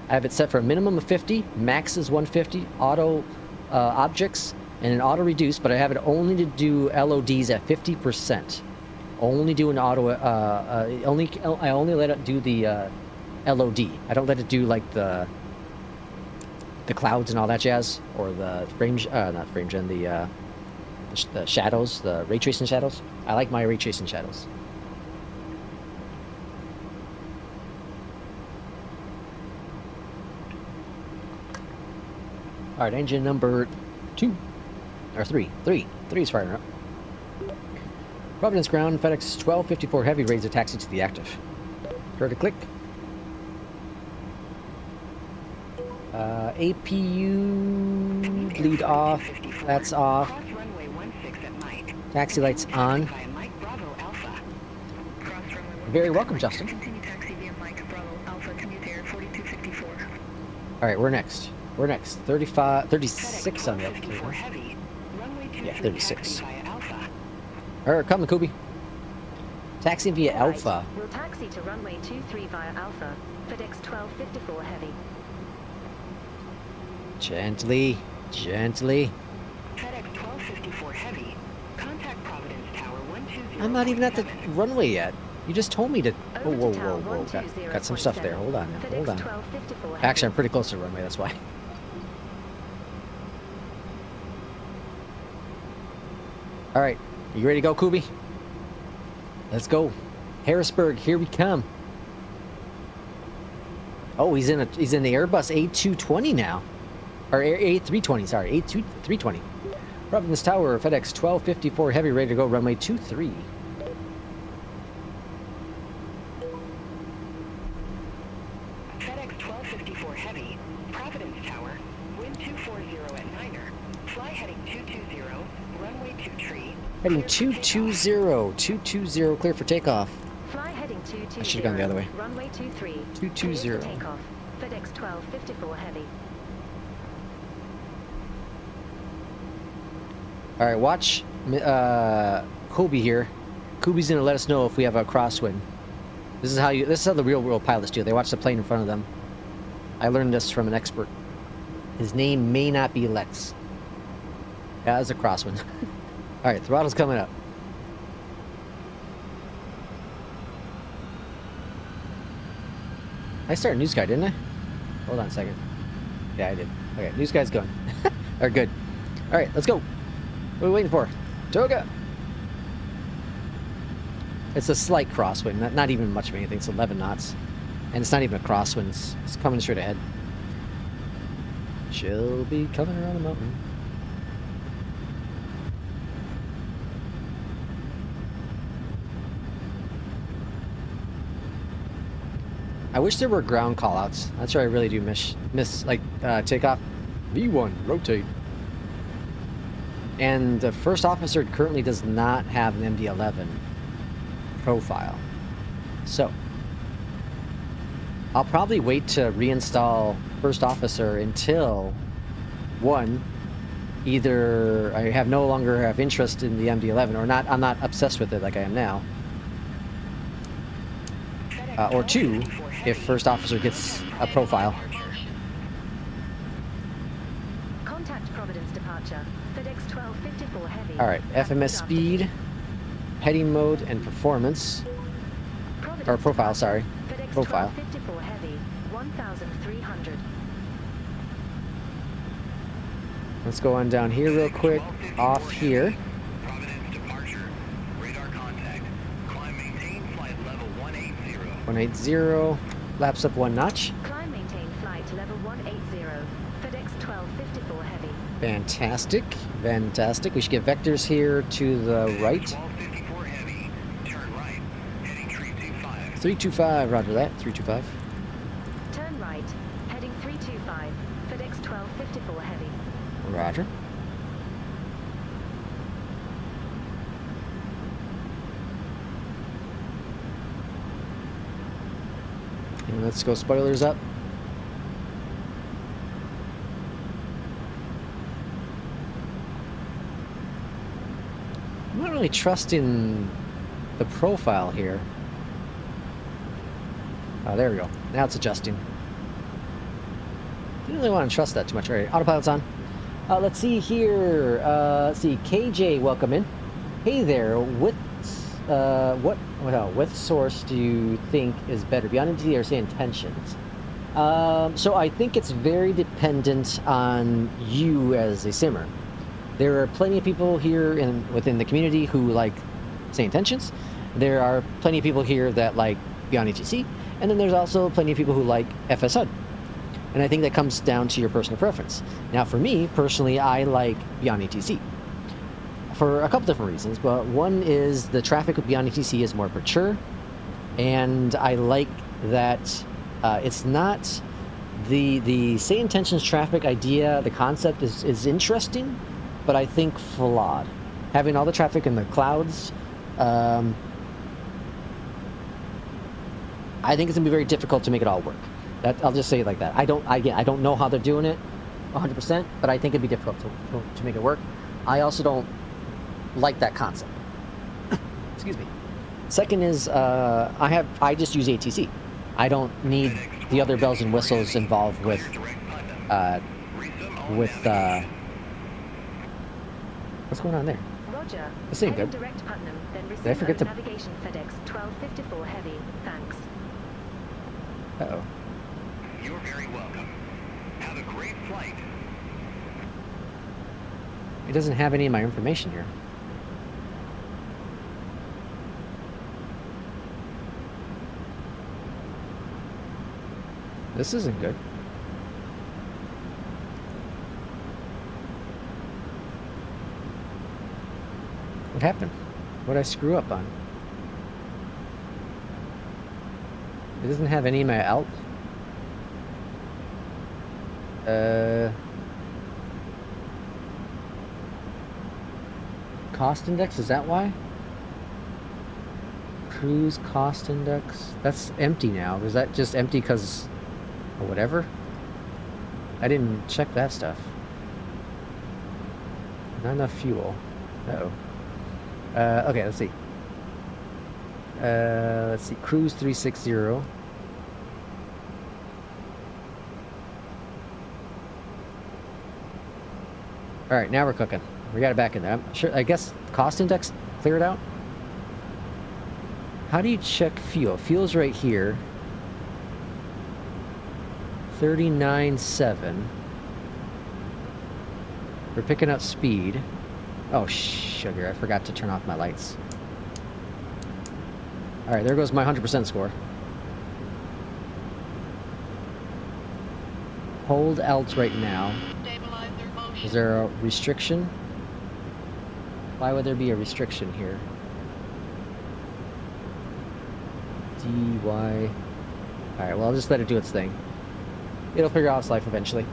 I have it set for a minimum of 50, max is 150, auto objects, and an auto reduce, but I have it only to do LODs at 50%. Only do an auto, I only let it do the LOD. I don't let it do like the clouds and all that jazz, or the not frame gen, the shadows, the ray tracing shadows. I like my ray tracing shadows. All right, engine number 2 or 3 is firing up. Providence ground, FedEx 1254 Heavy raises a taxi to the active. Heard a click. APU bleed off. That's off. Taxi lights on. Very welcome, Justin. All right, we're next. 36 on the other. Yeah, 36. Alright, come the Kubi. Taxi via Alpha. We'll taxi to runway 23 via Alpha. FedEx 1254 Heavy. Gently. FedEx 1254 Heavy. Contact Providence Tower 120. I'm not even at the runway yet. You just told me to. Whoa. Got some stuff there. Hold on. Actually, I'm pretty close to the runway, that's why. Alright. You ready to go, Kubi? Let's go. Harrisburg, here we come. Oh, he's in the Airbus A220 now. Or A320, sorry. A320. Providence Tower, FedEx 1254 Heavy, ready to go, runway 23. FedEx 1254 Heavy, Providence Tower, wind 240 at Niner. Fly heading 220, runway 23. Heading 220, clear for takeoff. Fly heading 220. I should have gone the other way. Runway 23. 220. Takeoff. FedEx 1254 Heavy. All right, watch Kobe here. Kobe's gonna let us know if we have a crosswind. This is how the real world pilots do. They watch the plane in front of them. I learned this from an expert. His name may not be Lex. Yeah, that's a crosswind. All right, throttle's coming up. I started NewSky, didn't I? Hold on a second. Yeah, I did. Okay, NewSky's going. All right, good. All right, let's go. What are we waiting for? Toga! It's a slight crosswind, not even much of anything. It's 11 knots. And it's not even a crosswind. It's coming straight ahead. She'll be coming around the mountain. I wish there were ground callouts. That's where I really do miss like takeoff. V1, rotate. And the first officer currently does not have an MD-11 profile. So I'll probably wait to reinstall first officer until one, either I no longer have interest in the MD-11 or not. I'm not obsessed with it like I am now. Or two, if first officer gets a profile. Contact Providence departure. FedEx 1254 heavy. All right, FMS speed, heading mode, and performance. Or profile, sorry. FedEx Profile. 1254 heavy. 1,300. Let's go on down here real quick. Off here. Providence departure. Radar contact. Climb maintain flight level 180. 180. Laps up one notch. Climb maintain flight level 180. FedEx 1254 heavy. Fantastic. Fantastic. We should get vectors here to the right. 1254 heavy. Turn right. Heading 325. 325, roger that. 325. Turn right. Heading 325. FedEx 1254 heavy. Roger. And let's go spoilers up. I'm not really trusting the profile here. Oh, there we go. Now it's adjusting. Didn't really want to trust that too much. All right, autopilot's on. Let's see here. Let's see. KJ, welcome in. Hey there. What source do you think is better, Beyondatc or say intentions? So I think it's very dependent on you as a simmer. There are plenty of people here within the community who like say intentions. There are plenty of people here that like Beyondatc, and then there's also plenty of people who like FSFO. And I think that comes down to your personal preference. Now, for me personally, I like Beyondatc for a couple different reasons. But one is the traffic with Beyondatc is more mature, and I like that it's not the say intentions traffic idea. The concept is interesting, but I think flawed. Having all the traffic in the clouds, I think it's gonna be very difficult to make it all work. I'll just say it like that. I don't know how they're doing it 100%, but I think it'd be difficult to make it work. I also don't like that concept. Excuse me. Second is I just use ATC. I don't need the other bells and whistles involved with what's going on there? Roger. This ain't good. Direct Putnam, then Did I forget to? navigation FedEx 1254 heavy. Thanks. Uh-oh. You're very welcome. Have a great flight. It doesn't have any of my information here. This isn't good. What happened? What did I screw up on? It doesn't have any of my alt. Cost index, is that why? Cruise cost index. That's empty now. Is that just empty because or whatever? I didn't check that stuff. Not enough fuel. Uh-oh. Okay, let's see. Let's see, cruise 360. Alright, now we're cooking. We got it back in there. I'm sure, I guess cost index cleared out? How do you check fuel? Fuel's right here. 39.7. We're picking up speed. Oh, sugar, I forgot to turn off my lights. Alright, there goes my 100% score. Hold Alt right now. Stabilizer motion. Is there a restriction? Why would there be a restriction here? DY. Alright, well, I'll just let it do its thing. It'll figure out its life eventually.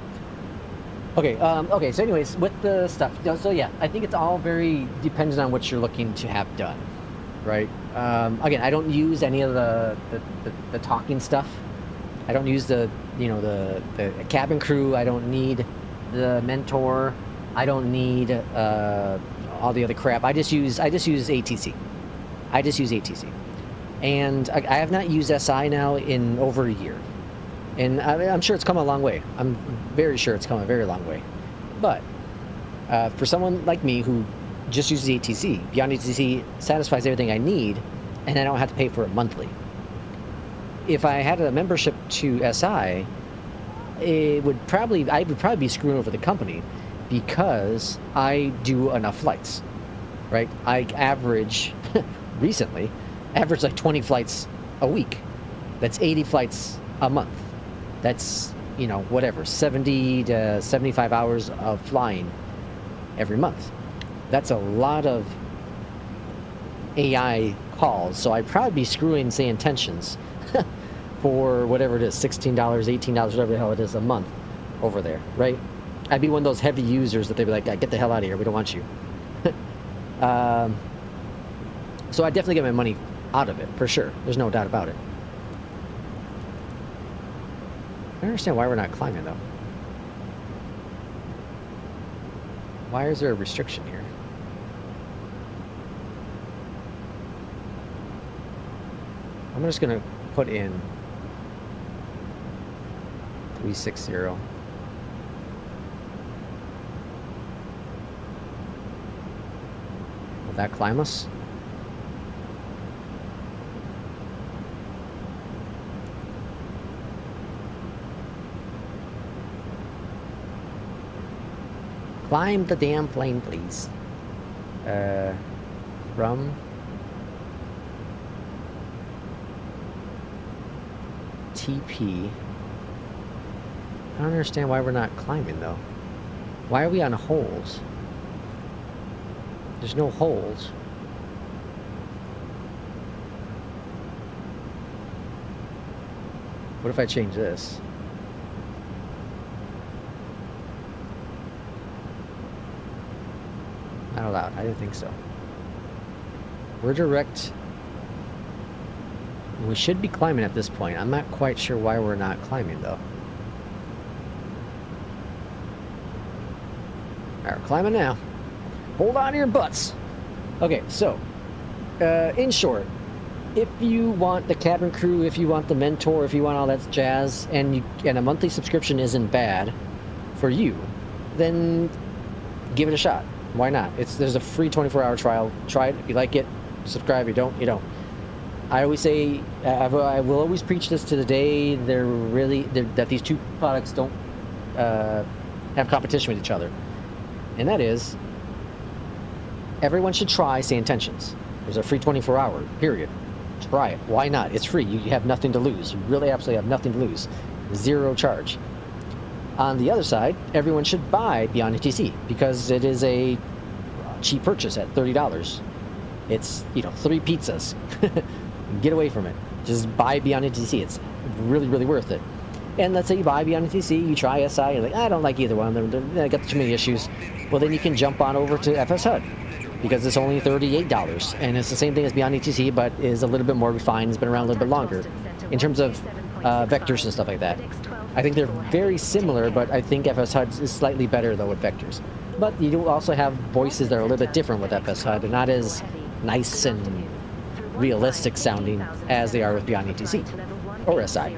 Okay, okay, so anyways, with the stuff, so yeah, I think it's all very dependent on what you're looking to have done, right? Again, I don't use any of the talking stuff. I don't use the cabin crew. I don't need the mentor. I don't need all the other crap. I just use ATC. I just use ATC. And I have not used SI now in over a year. And I'm sure it's come a long way. I'm very sure it's come a very long way. But for someone like me who just uses ATC, Beyondatc satisfies everything I need, and I don't have to pay for it monthly. If I had a membership to SI, I would probably be screwing over the company because I do enough flights, right? I average, recently, like 20 flights a week. That's 80 flights a month. That's, whatever, 70 to 75 hours of flying every month. That's a lot of AI calls, so I'd probably be screwing, say, intentions for whatever it is, $16, $18, whatever the hell it is a month over there, right? I'd be one of those heavy users that they'd be like, get the hell out of here, we don't want you. So I definitely get my money out of it, for sure. There's no doubt about it. I don't understand why we're not climbing, though. Why is there a restriction here? I'm just going to put in 360. Will that climb us? Climb the damn plane, please. From TP. I don't understand why we're not climbing, though. Why are we on hold? There's no hold. What if I change this? Not allowed. I didn't think so. We're direct. We should be climbing at this point. I'm not quite sure why we're not climbing, though. Alright, we're climbing now. Hold on to your butts. Okay, so, in short, if you want the cabin crew, if you want the mentor, if you want all that jazz, and a monthly subscription isn't bad for you, then give it a shot. Why not? There's a free 24-hour trial. Try it. If you like it, subscribe. If you don't, you don't. I always say, I will always preach this to the day that these two products don't have competition with each other. And that is, everyone should try Say Intentions. There's a free 24-hour, period. Try it. Why not? It's free. You have nothing to lose. You really absolutely have nothing to lose. Zero charge. On the other side, everyone should buy Beyondatc because it is a cheap purchase at $30. It's, 3 pizzas. Get away from it. Just buy Beyondatc. It's really, really worth it. And let's say you buy Beyondatc, you try SI, you're like, I don't like either one of them. I got too many issues. Well, then you can jump on over to FSHUD because it's only $38. And it's the same thing as Beyondatc, but is a little bit more refined. It's been around a little bit longer in terms of vectors and stuff like that. I think they're very similar, but I think FSHUD is slightly better, though, with vectors. But you do also have voices that are a little bit different with FSHUD. They're not as nice and realistic sounding as they are with Beyondatc or SI.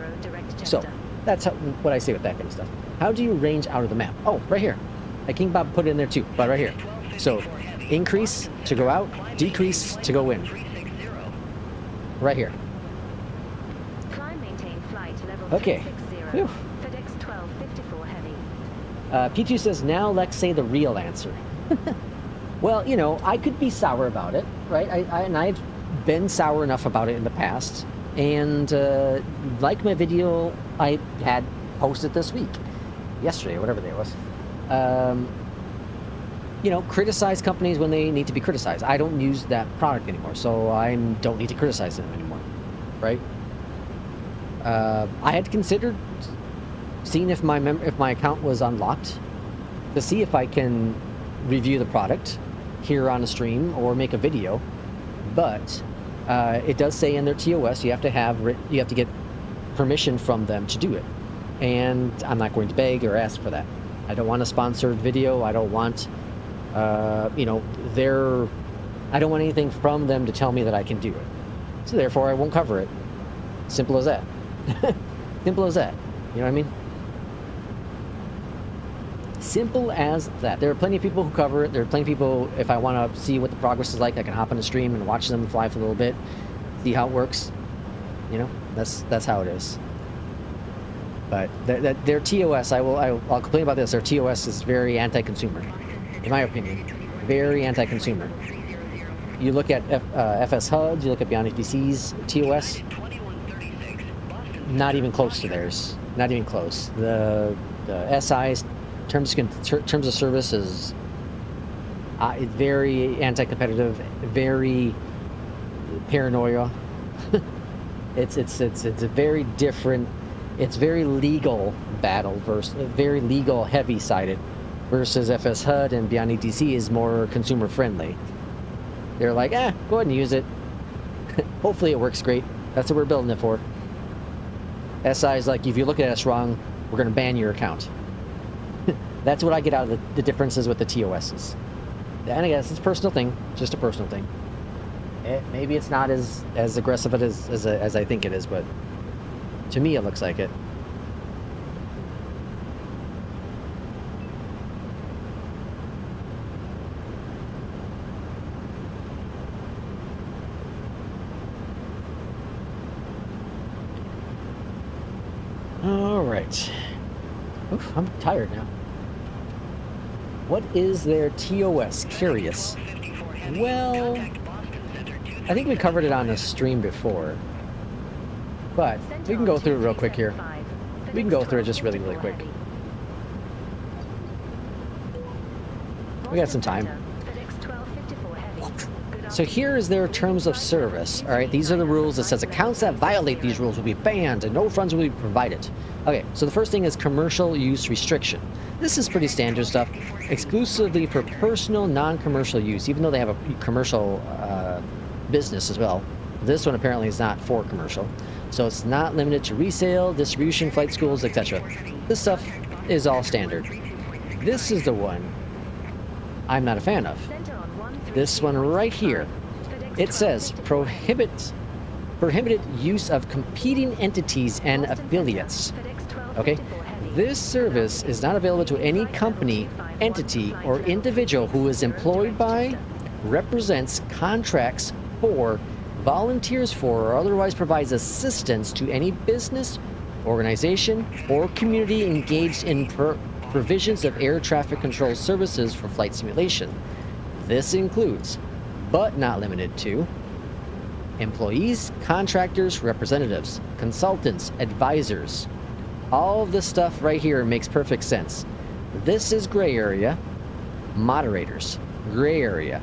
So that's what I say with that kind of stuff. How do you range out of the map? Oh, right here. I King Bob put it in there too, but right here. So increase to go out, decrease to go in. Right here. Okay. Whew. P2 says, now let's say the real answer. Well, you know, I could be sour about it, right? And I've been sour enough about it in the past. And like my video I had posted this week, yesterday, or whatever day it was. You know, criticize companies when they need to be criticized. I don't use that product anymore, so I don't need to criticize them anymore, right? I had considered seeing if my account was unlocked to see if I can review the product here on a stream or make a video, but it does say in their TOS you have to get permission from them to do it, and I'm not going to beg or ask for that. I don't want a sponsored video. I don't want you know, I don't want anything from them to tell me that I can do it, so therefore I won't cover it. Simple as that. Simple as that. You know what I mean? Simple as that. There are plenty of people who cover it. There are plenty of people, if I want to see what the progress is like, I can hop on a stream and watch them fly for a little bit, see how it works. You know, that's how it is. But their TOS, I'll complain about this. Their TOS is very anti-consumer, in my opinion. Very anti-consumer. You look at FSHUD, you look at Beyondatc's TOS, not even close to theirs. Not even close. The SI's terms of service is very anti-competitive, very paranoia. It's a very different. It's very legal battle versus very legal heavy sided, versus FSHUD and Beyondatc is more consumer friendly. They're like, go ahead and use it. Hopefully it works great. That's what we're building it for. SI is like, if you look at us wrong, we're going to ban your account. That's what I get out of the differences with the TOSs. And I guess it's a personal thing, just a personal thing. Maybe it's not as aggressive as I think it is, but to me it looks like it. All right. Oof, I'm tired now. What is their TOS? Curious. Well, I think we covered it on a stream before, but we can go through it real quick here. We can go through it just really quick. We got some time. So here is their terms of service. All right, these are the rules. That says accounts that violate these rules will be banned and no funds will be provided. Okay, so the first thing is commercial use restriction. This is pretty standard stuff. Exclusively for personal, non-commercial use, even though they have a commercial business as well. This one apparently is not for commercial. So it's not limited to resale, distribution, flight schools, etc. This stuff is all standard. This is the one I'm not a fan of. This one right here. It says prohibited use of competing entities and affiliates. Okay? This service is not available to any company, entity, or individual who is employed by, represents, contracts for, volunteers for, or otherwise provides assistance to any business, organization, or community engaged in provisions of air traffic control services for flight simulation. This includes, but not limited to, employees, contractors, representatives, consultants, advisors. All of this stuff right here makes perfect sense. This is gray area. Moderators, gray area.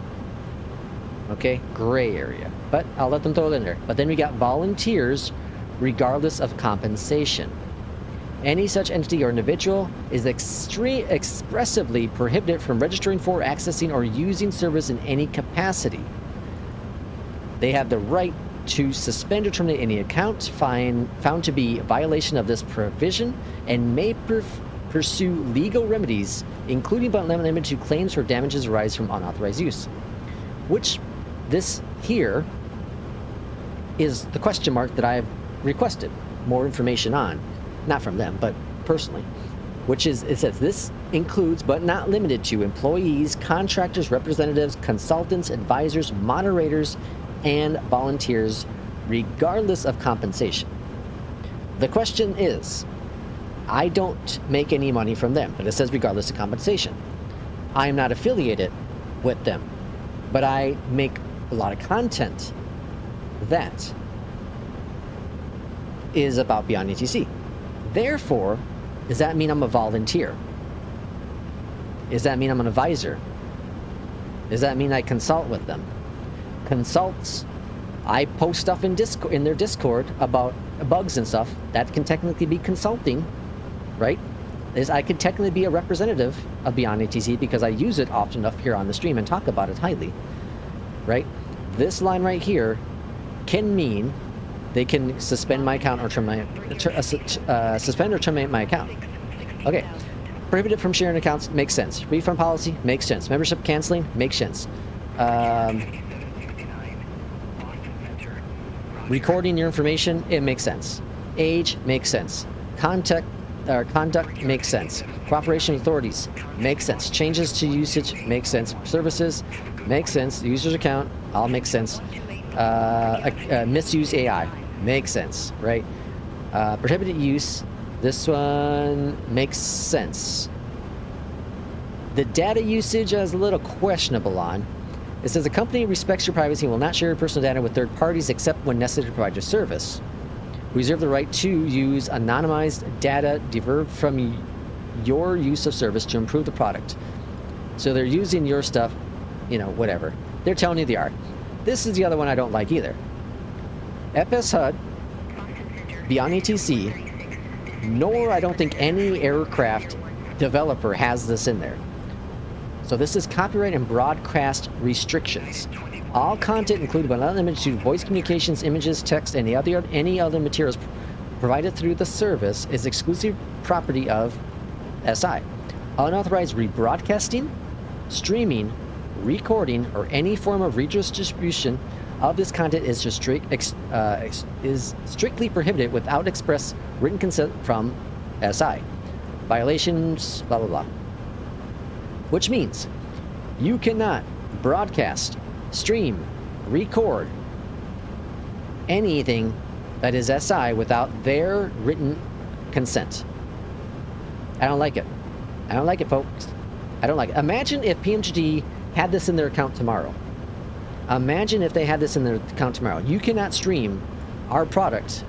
Okay, gray area. But I'll let them throw it in there. But then we got volunteers, regardless of compensation. Any such entity or individual is expressively prohibited from registering for, accessing, or using service in any capacity. They have the right to suspend or terminate any account found to be a violation of this provision and may pursue legal remedies, including but not limited to claims for damages arise from unauthorized use. Which, this here is the question mark that I've requested more information on. Not from them, but personally. Which is, it says, this includes but not limited to employees, contractors, representatives, consultants, advisors, moderators, and volunteers, regardless of compensation. The question is, I don't make any money from them, but it says regardless of compensation. I am not affiliated with them, but I make a lot of content that is about Beyondatc. Therefore, does that mean I'm a volunteer? Does that mean I'm an advisor? Does that mean I consult with them? Consults, I post stuff in their Discord about bugs and stuff. That can technically be consulting, right? I could technically be a representative of Beyondatc because I use it often enough here on the stream and talk about it highly, right? This line right here can mean they can suspend my account or suspend or terminate my account. Okay. Prohibited from sharing accounts makes sense. Refund policy makes sense. Membership canceling makes sense. Recording your information, it makes sense. Age makes sense. Conduct makes sense. Cooperation with authorities makes sense. Changes to usage makes sense. Services makes sense. User's account all makes sense. Misuse AI makes sense, right? Prohibited use, this one makes sense. The data usage is a little questionable on. It says the company respects your privacy and will not share your personal data with third parties except when necessary to provide your service. We reserve the right to use anonymized data derived from your use of service to improve the product. So they're using your stuff, you know, whatever. They're telling you they are. This is the other one I don't like either. FSHUD, Beyondatc, nor I don't think any aircraft developer has this in there. So this is copyright and broadcast restrictions. All content included but not limited to voice communications, images, text, and any other materials provided through the service is exclusive property of SI. Unauthorized rebroadcasting, streaming, recording, or any form of redistribution of this content is strictly prohibited without express written consent from SI. Violations, blah, blah, blah. Which means you cannot broadcast, stream, record anything that is SI without their written consent. I don't like it. I don't like it, folks. I don't like it. Imagine if PMDG had this in their account tomorrow. Imagine if they had this in their account tomorrow. You cannot stream our product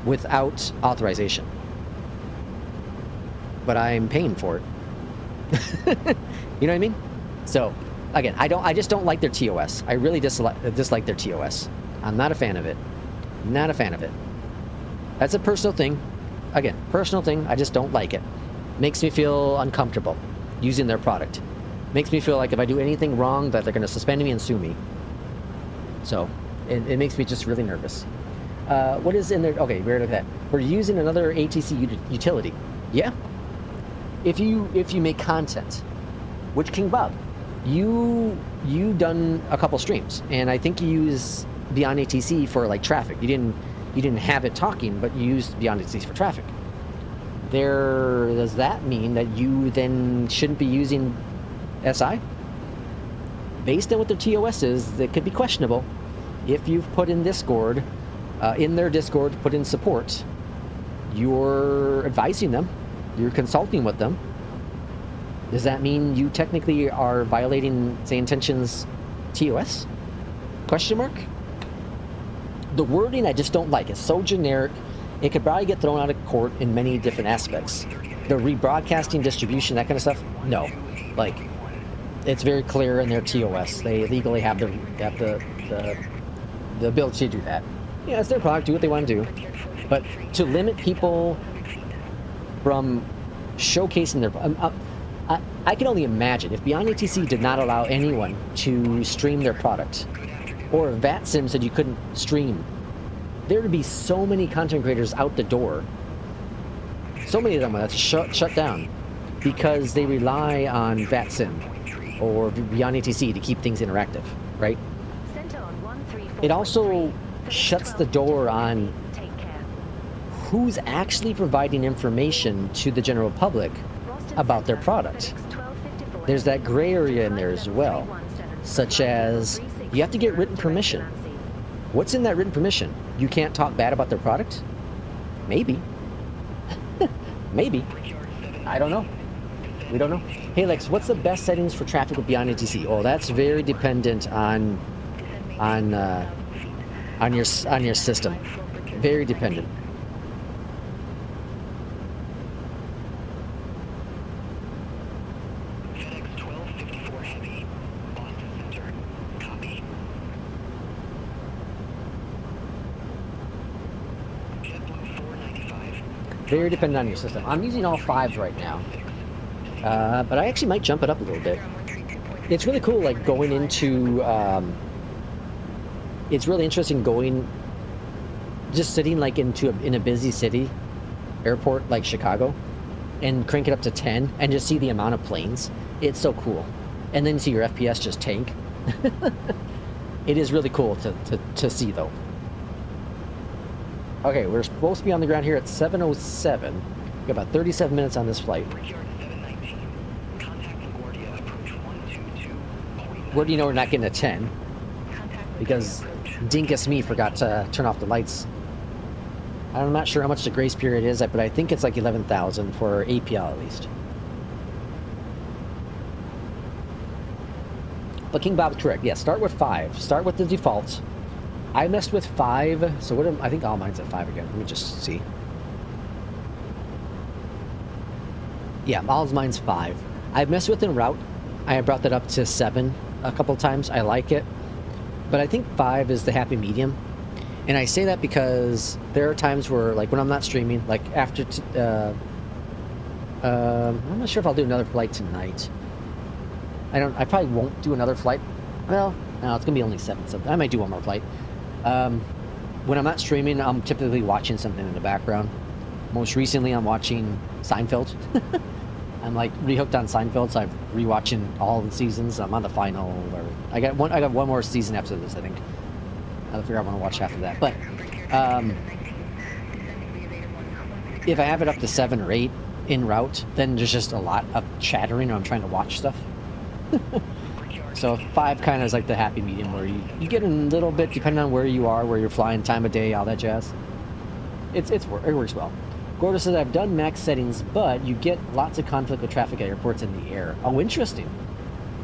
without authorization. But I'm paying for it. You know what I mean? So, again, I just don't like their TOS. I really dislike their TOS. I'm not a fan of it. Not a fan of it. That's a personal thing. Again, personal thing. I just don't like it. Makes me feel uncomfortable using their product. Makes me feel like if I do anything wrong that they're going to suspend me and sue me. So, it makes me just really nervous. What is in there? Okay, we're at that. We're using another ATC utility. Yeah. If you make content, which King Bob, you done a couple streams, and I think you use Beyondatc for like traffic. You didn't have it talking, but you used Beyondatc for traffic. Does that mean that you then shouldn't be using SI? Based on what their TOS is, that could be questionable. If you've put in Discord, in their Discord, put in support, you're advising them, you're consulting with them. Does that mean you technically are violating, say, Intention's TOS? Question mark? The wording I just don't like. It's so generic. It could probably get thrown out of court in many different aspects. The rebroadcasting, distribution, that kind of stuff, no. Like, it's very clear in their TOS. They legally have the ability to do that. Yeah, it's their product. Do what they want to do. But to limit people from showcasing their... I can only imagine if Beyondatc did not allow anyone to stream their product, or if VATSIM said you couldn't stream, there would be so many content creators out the door. so many of them that's shut down because they rely on VATSIM or Beyondatc to keep things interactive, right? Center on 134. It also shuts the door on Take care. who's actually providing information to the general public about their product. There's that gray area in there as well, such as you have to get written permission. What's in that written permission? You can't talk bad about their product? Maybe. Maybe. I don't know. We don't know. Hey Lex, what's the best settings for traffic with Beyondatc? Oh, that's very dependent on your system. Very dependent. FedEx 1254 Heavy, Boston Center. Copy. JetBlue 495. Very dependent on your system. I'm using all 5s right now. But I actually might jump it up a little bit. It's really cool, like going into, it's really interesting going, just sitting like in a busy city, airport like Chicago, and crank it up to 10 and just see the amount of planes. It's so cool. And then see your FPS just tank. It is really cool to see though. Okay, we're supposed to be on the ground here at 7:07. We've got about 37 minutes on this flight. Brickyard 719. Contact LaGuardia, approach 122.9. Where do you know we're not getting a 10? Contact Because LaGuardia, approach Dinkus me forgot to turn off the lights. I'm not sure how much the grace period is, but I think it's like 11,000 for APL at least. But King Bob's correct. Yeah, start with 5. Start with the default. I messed with 5, so what I think all mine's at 5 again. Let me just see. Yeah, all of mine's 5. I've messed with en route. I brought that up to 7 a couple times. I like it. But I think 5 is the happy medium. And I say that because there are times where, like when I'm not streaming, like after, I'm not sure if I'll do another flight tonight. I probably won't do another flight. Well, no, it's gonna be only 7, so I might do one more flight. When I'm not streaming, I'm typically watching something in the background. Most recently, I'm watching Seinfeld. I'm like rehooked on Seinfeld, so I'm rewatching all the seasons. I'm on the final, or I got one more season after this, I think. I'll figure out when to watch after that. But if I have it up to 7 or 8 en route, then there's just a lot of chattering when I'm trying to watch stuff. So 5 kind of is like the happy medium where you get a little bit, depending on where you are, where you're flying, time of day, all that jazz. It works well. Gordo says, I've done max settings, but you get lots of conflict with traffic at airports in the air. Oh, interesting.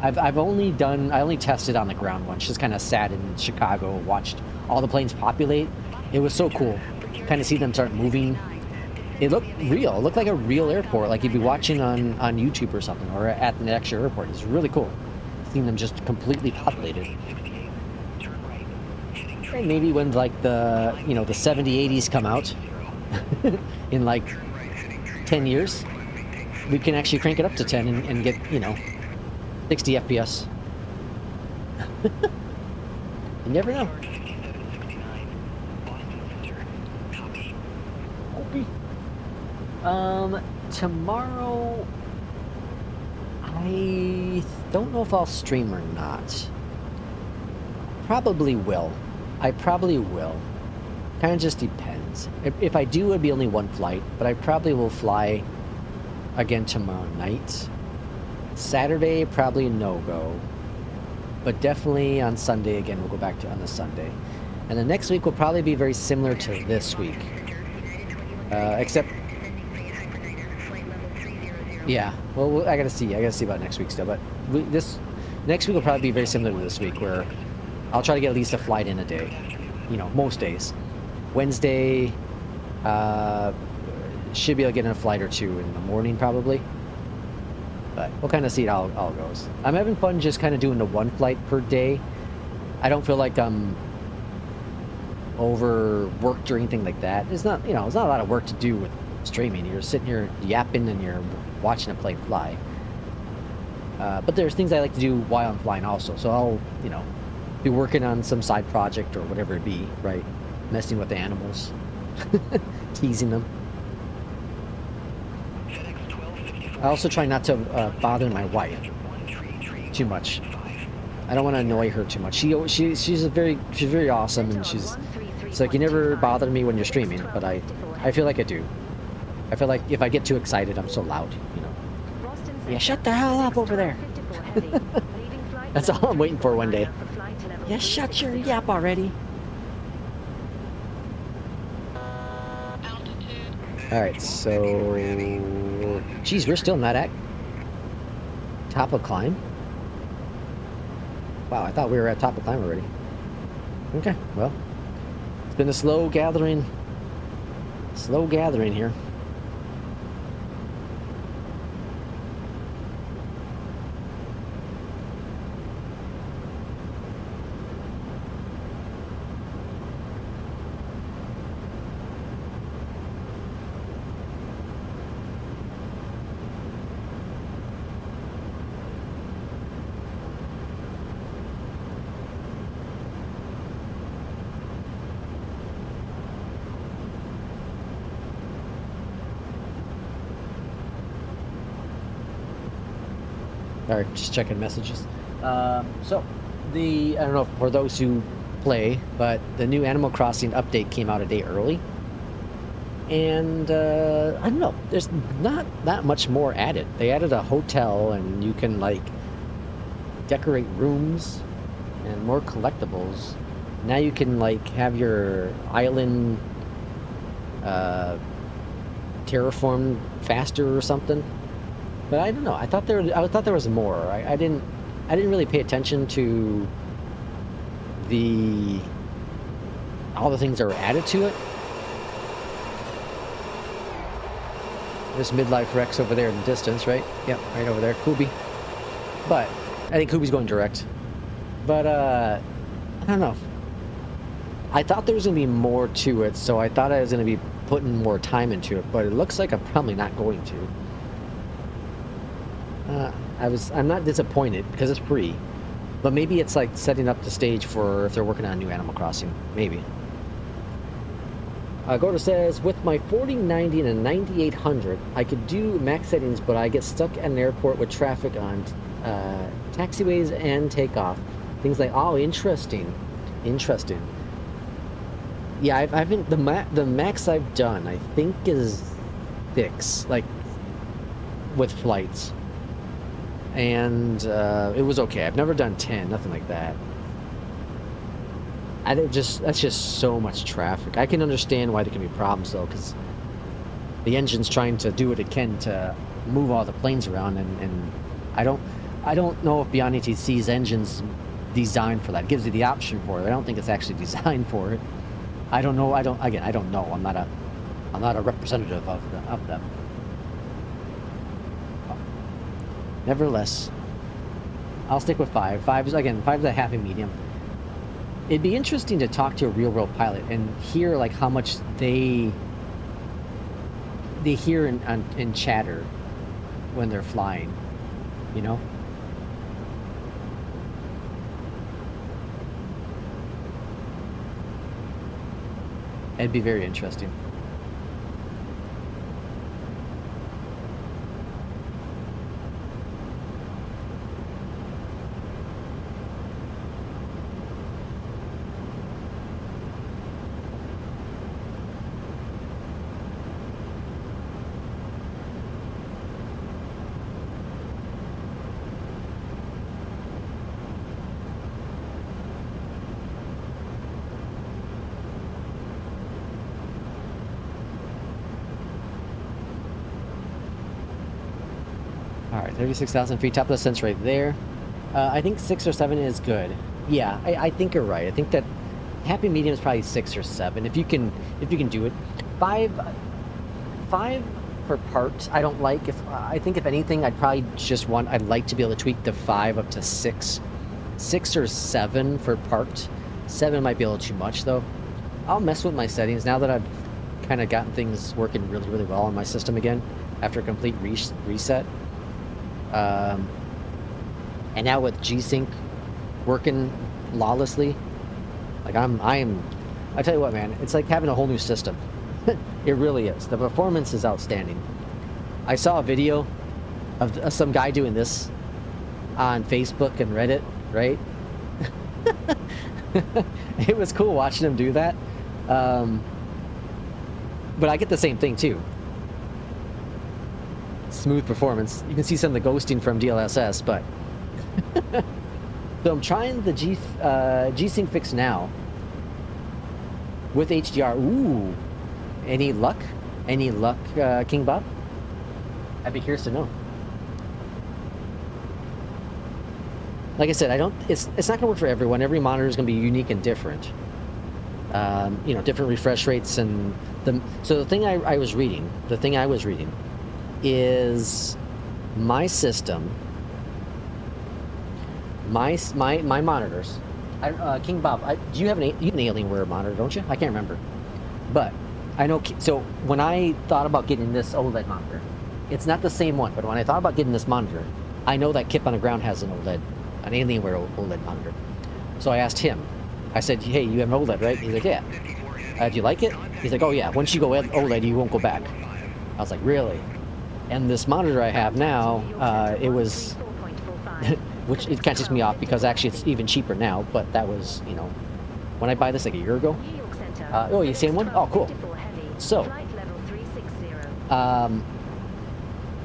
I only tested on the ground once. Just kind of sat in Chicago, watched all the planes populate. It was so cool. Kind of see them start moving. It looked real. It looked like a real airport, like you'd be watching on YouTube or something, or at an actual airport. It's really cool. Seeing them just completely populated. And maybe when like the 70, 80s come out in like 10 years, we can actually crank it up to 10 and get, 60 FPS. You never know. Tomorrow, I don't know if I'll stream or not. Probably will. I probably will. Kind of just depends. If I do, it'd be only one flight, but I probably will fly again tomorrow night. Saturday, probably a no-go. But definitely on Sunday again, we'll go back to on the Sunday. And the next week will probably be very similar to this week. Except... Yeah, well, I gotta see about next week still, but this next week will probably be very similar to this week, where I'll try to get at least a flight in a day, most days. Wednesday, should be able to get in a flight or 2 in the morning probably, but we'll kind of see how it all goes. I'm having fun just kind of doing the 1 flight per day. I don't feel like I'm overworked or anything like that. It's not, it's not a lot of work to do with streaming. You're sitting here yapping and you're watching a plane fly. But there's things I like to do while I'm flying also. So I'll, be working on some side project or whatever it be, right? Messing with the animals, teasing them. I also try not to bother my wife too much. I don't want to annoy her too much. She's very awesome, and she's like, you never bother me when you're streaming, but I feel like I do. I feel like if I get too excited, I'm so loud, you know. Yeah, shut the hell up over there. That's all I'm waiting for one day. Yeah, shut your yap already. Alright, so... Geez, we're still not at top of climb? Wow, I thought we were at top of climb already. Okay, well. It's been a slow gathering here. Alright, just checking messages. So, I don't know for those who play, but the new Animal Crossing update came out a day early. And, I don't know, there's not that much more added. They added a hotel, and you can, like, decorate rooms and more collectibles. Now you can, like, have your island terraformed faster or something. But I don't know. I thought there was more. I didn't really pay attention to all the things that were added to it. There's Midlife Rex over there in the distance, right? Yep, right over there, Kubi. But I think Kubi's going direct. But I don't know. I thought there was gonna be more to it, so I thought I was gonna be putting more time into it. But it looks like I'm probably not going to. I'm not disappointed because it's free, but maybe it's like setting up the stage for if they're working on a new Animal Crossing, maybe. Gordo says, with my 4090 and a 9800, I could do max settings, but I get stuck at an airport with traffic on taxiways and takeoff. Things like, oh, interesting. Yeah, I've been, the max I've done, I think, is 6, like, with flights. And it was okay. I've never done 10, nothing like that. That's just so much traffic. I can understand why there can be problems though, because the engine's trying to do what it can to move all the planes around, and I don't know if Beyondatc's engine's designed for that. It gives you the option for it. I don't think it's actually designed for it. I don't know. I don't know. I'm not a representative of them. Nevertheless, I'll stick with 5. 5 is a happy medium. It'd be interesting to talk to a real-world pilot and hear like how much they hear in chatter when they're flying, you know? It'd be very interesting. Alright, 36,000 feet, top of the ascent right there. I think 6 or 7 is good. Yeah, I think you're right. I think that happy medium is probably 6 or 7 if you can do it. 5 for parts I don't like. I think if anything I'd like to be able to tweak the 5 up to 6. 6 or 7 for parked. 7 might be a little too much though. I'll mess with my settings now that I've kind of gotten things working really, really well on my system again after a complete reset. And now with G-Sync working flawlessly, like I tell you what, man, it's like having a whole new system. It really is. The performance is outstanding. I saw a video of some guy doing this on Facebook and Reddit, right? It was cool watching him do that. But I get the same thing too. Smooth performance. You can see some of the ghosting from DLSS, but so I'm trying the G-Sync fix now with HDR. Ooh, any luck? Any luck, King Bob? I'd be curious to know. Like I said, it's not gonna work for everyone. Every monitor is gonna be unique and different. You know, different refresh rates and so the thing I was reading is my system, my monitors. King Bob, do you have an Alienware monitor, don't you? I can't remember, but I know. So when I thought about getting this OLED monitor, it's not the same one, but when I thought about getting this monitor, I know that Kip on the Ground has an Alienware OLED monitor. So I asked him. I said, "Hey, you have an OLED, right?" He's like, "Yeah." Do you like it? He's like, "Oh yeah. Once you go OLED, you won't go back." I was like, "Really?" And this monitor I have now, it was, which it kind of takes me off because actually it's even cheaper now. But that was, you know, when I buy this like a year ago. Oh, you seen one? Oh, cool. So,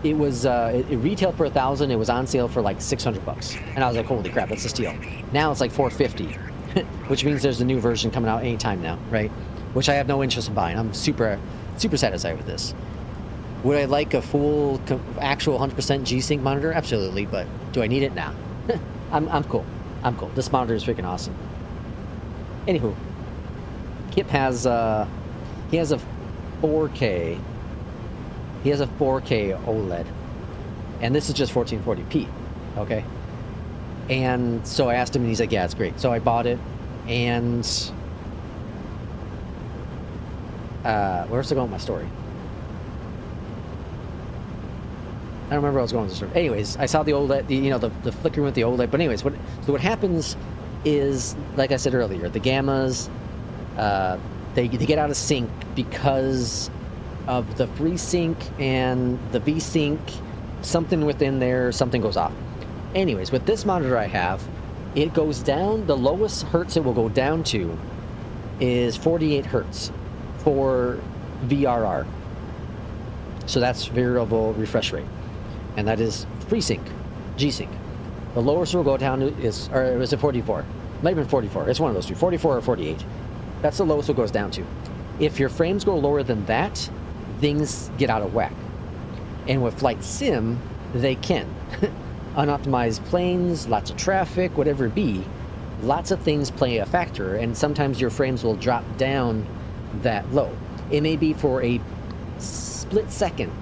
it was it retailed for $1,000. It was on sale for like $600, and I was like, "Holy crap, that's a steal!" Now it's like $450, which means there's a new version coming out anytime now, right? Which I have no interest in buying. I'm super satisfied with this. Would I like a full, actual 100% G-Sync monitor? Absolutely, but do I need it? Nah. I'm cool. I'm cool. This monitor is freaking awesome. Anywho, Kip has he has a 4K. He has a 4K OLED, and this is just 1440p. Okay. And so I asked him, and he's like, "Yeah, it's great." So I bought it, and where's I going with my story? I don't remember where I was going with the story. Anyways, I saw the OLED, the flickering with the OLED. But anyways, what happens is, like I said earlier, the gammas, they get out of sync because of the FreeSync and the V-Sync. Something within there, something goes off. Anyways, with this monitor I have, it goes down, the lowest hertz it will go down to is 48 hertz for VRR. So that's variable refresh rate. And that is FreeSync, G-Sync. The lowest it will go down to is, or is it 44? Might have been 44. It's one of those two, 44 or 48. That's the lowest it goes down to. If your frames go lower than that, things get out of whack. And with Flight Sim, they can. Unoptimized planes, lots of traffic, whatever it be, lots of things play a factor, and sometimes your frames will drop down that low. It may be for a split second,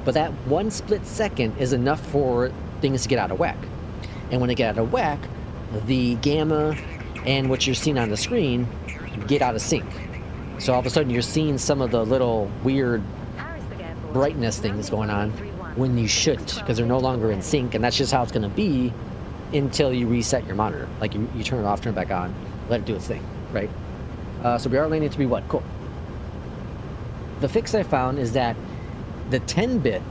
but that one split second is enough for things to get out of whack. And when they get out of whack, the gamma and what you're seeing on the screen get out of sync. So all of a sudden you're seeing some of the little weird brightness things going on when you shouldn't, because they're no longer in sync, and that's just how it's going to be until you reset your monitor. Like you turn it off, turn it back on, let it do its thing, right? So we are landing to be what? Cool. The fix I found is that the 10-bit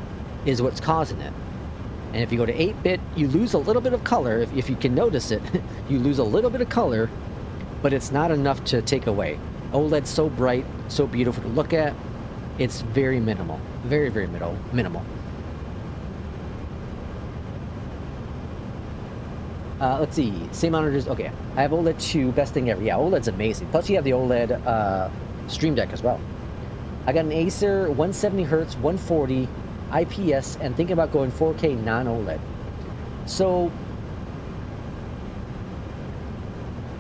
is what's causing it. And if you go to 8-bit, you lose a little bit of color. If you can notice it, you lose a little bit of color, but it's not enough to take away. OLED's so bright, so beautiful to look at. It's very minimal. Very, very minimal. Let's see. Same monitors. Okay. I have OLED 2. Best thing ever. Yeah, OLED's amazing. Plus, you have the OLED Stream Deck as well. I got an Acer 170 Hz, 140 IPS, and thinking about going 4K non-OLED. So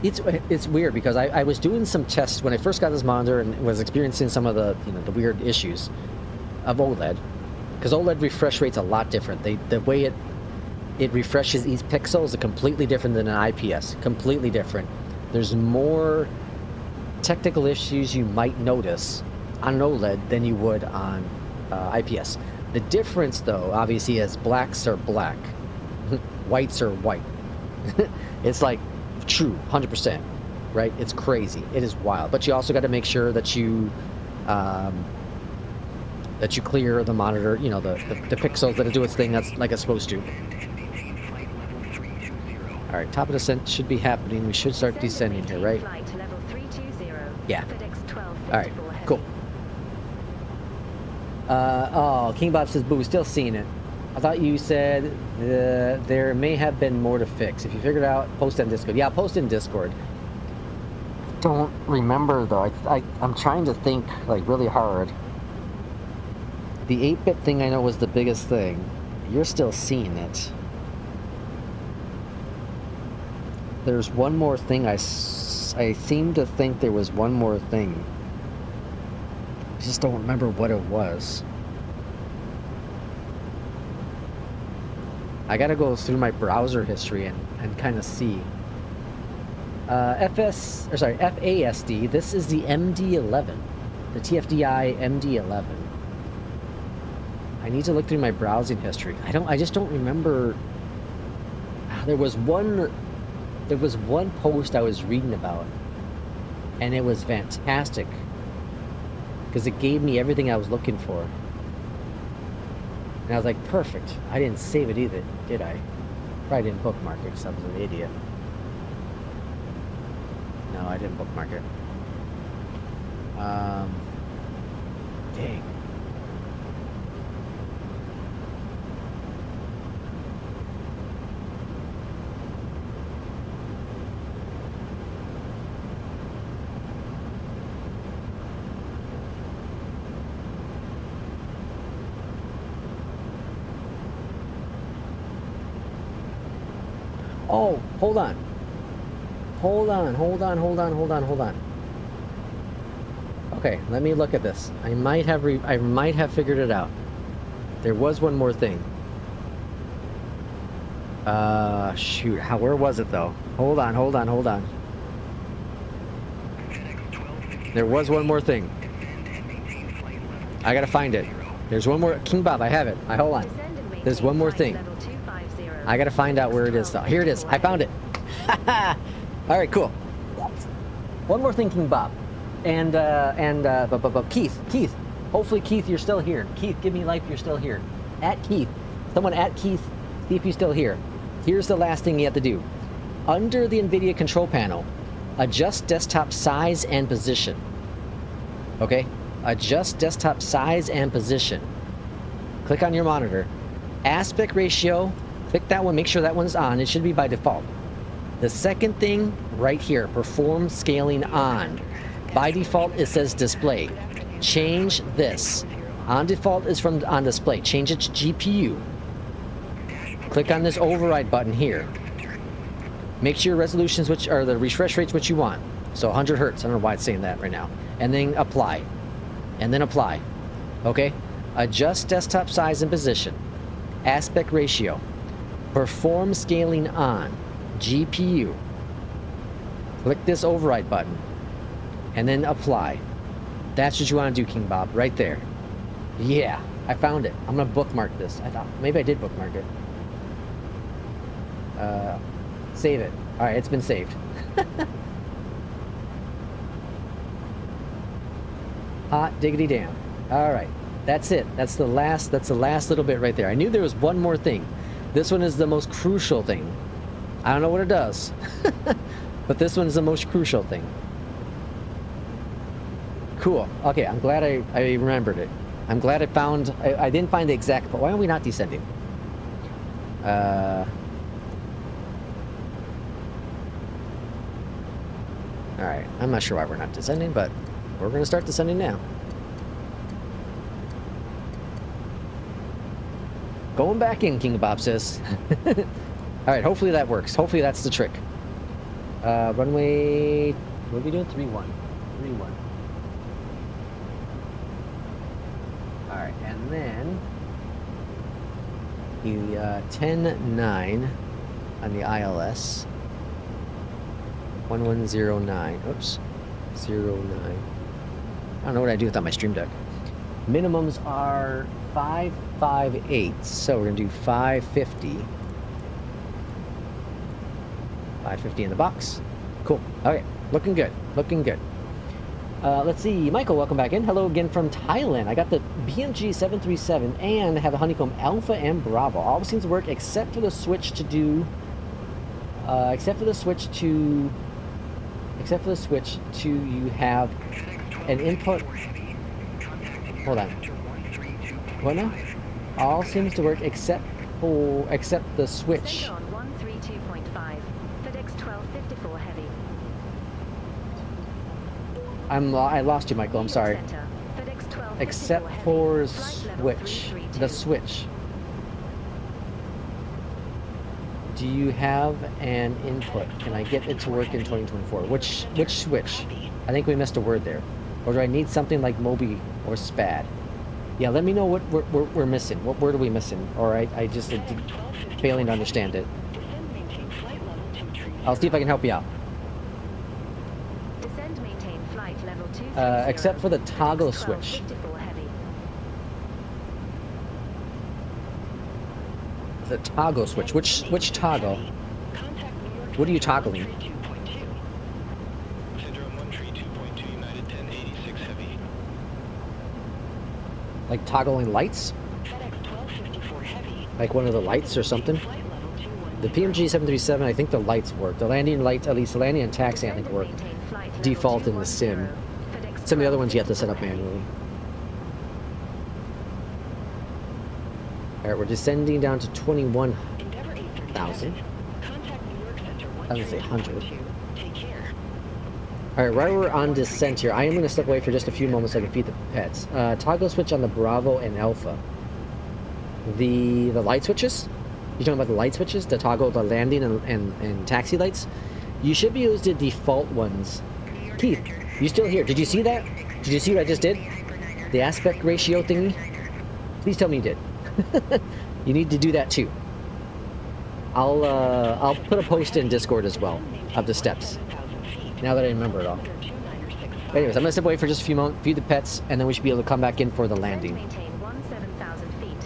it's weird because I was doing some tests when I first got this monitor and was experiencing some of the the weird issues of OLED, because OLED refresh rate's a lot different. The way it refreshes each pixel is completely different than an IPS. Completely different. There's more technical issues you might notice on an OLED than you would on IPS. The difference, though, obviously, is blacks are black, whites are white. It's like true, 100%, right? It's crazy. It is wild. But you also got to make sure that you that you clear the monitor, you know, the pixels, that it do its thing that's like it's supposed to. All right, top of descent should be happening. We should start descending here, right? Flight to level 320. Yeah. FedEx 1254 All right, heavy. cool. Oh, King Bob says, boo, still seeing it. I thought you said there may have been more to fix. If you figured it out, post in Discord. Yeah, post in Discord. Don't remember, though. I'm trying to think, like, really hard. The 8-bit thing I know was the biggest thing. You're still seeing it. There's one more thing. I seem to think there was one more thing. I just don't remember what it was. I gotta go through my browser history and kind of see. FASD, this is the MD-11. The TFDI MD-11. I need to look through my browsing history. I just don't remember. There was one post I was reading about, and it was fantastic because it gave me everything I was looking for. And I was like, perfect. I didn't save it either, did I? Probably didn't bookmark it because I was an idiot. No, I didn't bookmark it. Dang. Oh, hold on. Hold on. Okay, let me look at this. I might have figured it out. There was one more thing. Shoot. Where was it though? Hold on. There was one more thing. I gotta find it. There's one more. King Bob, I have it. Hold on. There's one more thing. I gotta find out where it is though. Here it is. I found it. All right, cool. One more thing, King Bob, and Keith. Hopefully, Keith, you're still here. Keith, give me life. You're still here. At Keith, someone at Keith, see if you're still here. Here's the last thing you have to do. Under the NVIDIA control panel, adjust desktop size and position. Okay, adjust desktop size and position. Click on your monitor. Aspect ratio. Click that one. Make sure that one's on. It should be by default. The second thing right here, perform scaling on. By default, it says display. Change this. On default is from on display. Change it to GPU. Click on this override button here. Make sure your resolutions, which are the refresh rates, what you want. So 100 hertz. I don't know why it's saying that right now. And then apply. And then apply. Okay? Adjust desktop size and position. Aspect ratio. Perform scaling on. GPU. Click this override button and then apply. That's what you want to do, King Bob, right there. Yeah, I found it. I'm gonna bookmark this. I thought maybe I did bookmark it. Save it. All right, it's been saved. Hot diggity damn. All right, that's it. That's the last little bit right there. I knew there was one more thing. This one is the most crucial thing. I don't know what it does, but this one's the most crucial thing. Cool. Okay, I'm glad I remembered it. I'm glad I found... I didn't find the exact... But why are we not descending? Alright, I'm not sure why we're not descending, but we're going to start descending now. Going back in, King Bob says. Alright, hopefully that works. Hopefully that's the trick. Runway... What are we doing? 3-1. 3-1. Alright, and then... the 10-9 on the ILS. 1109. Oops. 09. I don't know what I do without my Stream Deck. Minimums are 558. So we're going to do 550. 550 in the box. Cool. Okay. Looking good. Looking good. Let's see. Michael, welcome back in. Hello again from Thailand. I got the BMG 737 and have a Honeycomb Alpha and Bravo. All seems to work except for the switch to do... except for the switch to you have an input. Hold on. What now? All seems to work except the switch. Send on 132.5. FedEx 1254 heavy. I lost you, Michael. I'm sorry. Center, FedEx 1254 Except heavy. for Flight level switch. 332. The switch. Do you have an input? Can I get it to work in 2024? Which switch? I think we missed a word there. Or do I need something like Mobi or SPAD? Yeah, let me know what we're missing. What word are we missing? Or I just failing to understand it. I'll see if I can help you out. Descend, maintain flight level 230. Except for the toggle FedEx switch. 1254 heavy. The toggle switch. Which toggle? What are you toggling? Like toggling lights? Like one of the lights or something? The PMG 737, I think the lights work. The landing lights, at least the landing and taxi, I think work. Default in the sim. Some of the other ones you have to set up manually. Alright, we're descending down to 21,000. I was gonna say 100. Alright, right we're on descent here. I am going to step away for just a few moments so I can feed the pets. Toggle switch on the Bravo and Alpha. The light switches? You're talking about the light switches? To toggle the landing and taxi lights? You should be able to default ones. Keith, you still here? Did you see that? Did you see what I just did? The aspect ratio thingy? Please tell me you did. You need to do that too. I'll put a post in Discord as well of the steps. Now that I remember it all. But anyways, I'm gonna step away for just a few moments, feed the pets, and then we should be able to come back in for the landing. Maintain 17,000 feet.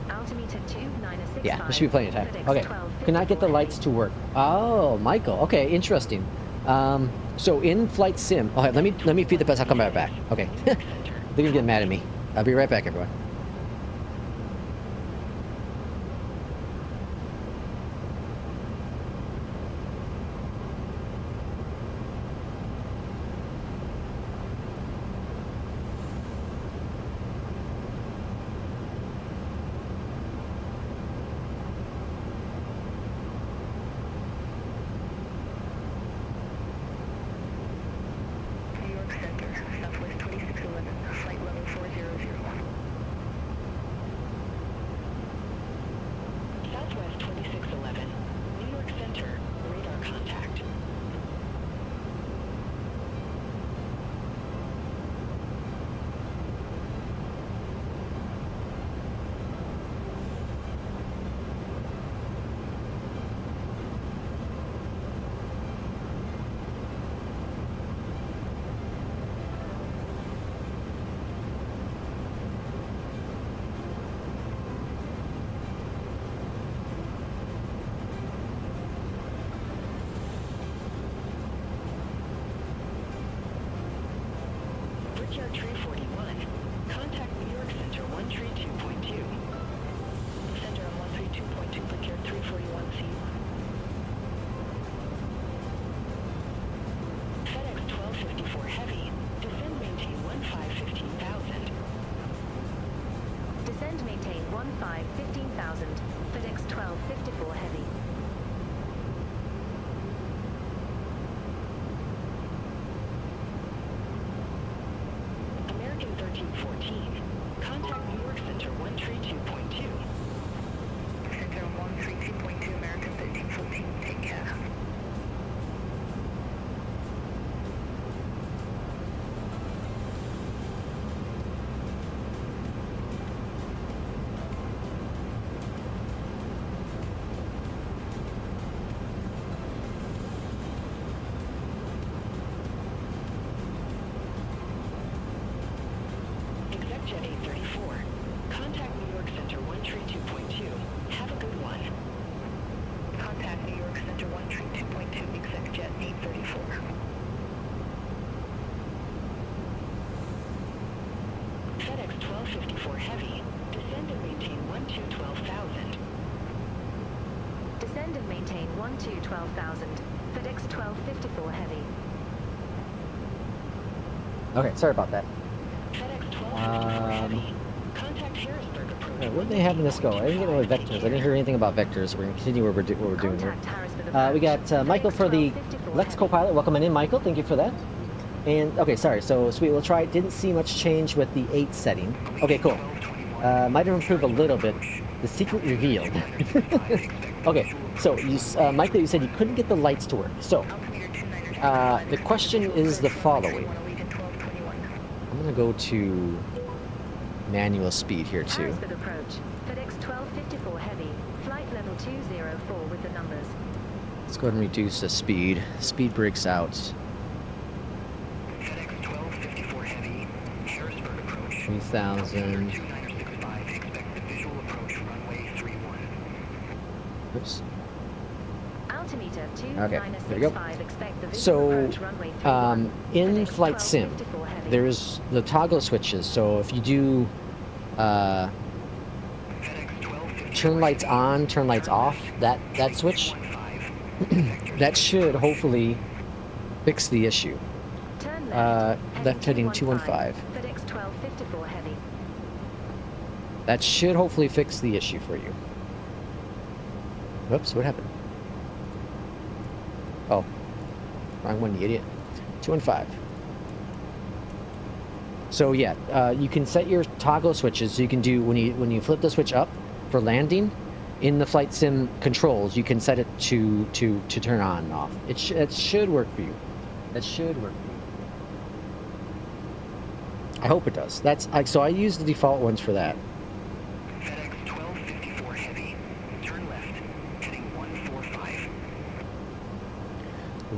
Altimeter 2965. Yeah, there should be plenty of time. FedEx Okay, 1254 cannot get the lights to work. Oh, Michael. Okay, interesting. So in flight sim. Okay, let me feed the pets. I'll come right back. Okay, they're gonna get mad at me. I'll be right back, everyone. New York Center, Southwest 2611, flight level 400. Southwest 2611, New York Center, radar contact. Brickyard Tree 41. Contact New York Center 132.2. Center on 132.2, Brickyard 341, see you. FedEx 1254 heavy. Descend, maintain 15,000. Descend, maintain 15,000. FedEx 1254 heavy. American 1314. Contact New York Center 132.2. Center on 132.2, American 1314. Take care. EJET 834. Contact New York Center 132.2. Have a good one. Contact New York Center 132.2, EJET 834. 12,000. FedEx 1254 Heavy. Okay, sorry about that. FedEx 1254 Heavy. Contact Harrisburg approach. Alright, where are they having this go? I didn't get any vectors. I didn't hear anything about vectors. We're going to continue what we're doing here. Contact Harrisburg approach. We got Michael for the Lex Copilot. Welcome in, Michael. Thank you for that. And, okay, sorry. So, sweet. We'll try. Didn't see much change with the 8 setting. Okay, cool. Might have improved a little bit. The secret revealed. Okay, so, Michael, you said you couldn't get the lights to work. So, the question is the following. I'm going to go to manual speed here, too. Harrisburg approach. FedEx 1254 Heavy. Flight level 204 with the numbers. Let's go ahead and reduce the speed. Speed breaks out. FedEx 1254 Heavy, Harrisburg approach. 3,000. 2965, expect the visual approach runway 31. Oops. Altimeter Okay, there we go. 2965, expect the visual So, approach runway 31. in FedEx Flight Sim, 1254 Heavy. there's the toggle switches. So if you do FedEx 1254 turn lights on, turn lights off, that switch, that should hopefully fix the issue. Turn Left heading 215. FedEx 1254 Heavy. That should hopefully fix the issue for you. Whoops, what happened? Oh, wrong one, you idiot. 215. So yeah, you can set your toggle switches. So you can do when you flip the switch up for landing in the Flight Sim controls, you can set it to turn on and off. It should work for you. That should work for you. I hope it does. So I use the default ones for that. FedEx 1254 Heavy, turn left, heading 145.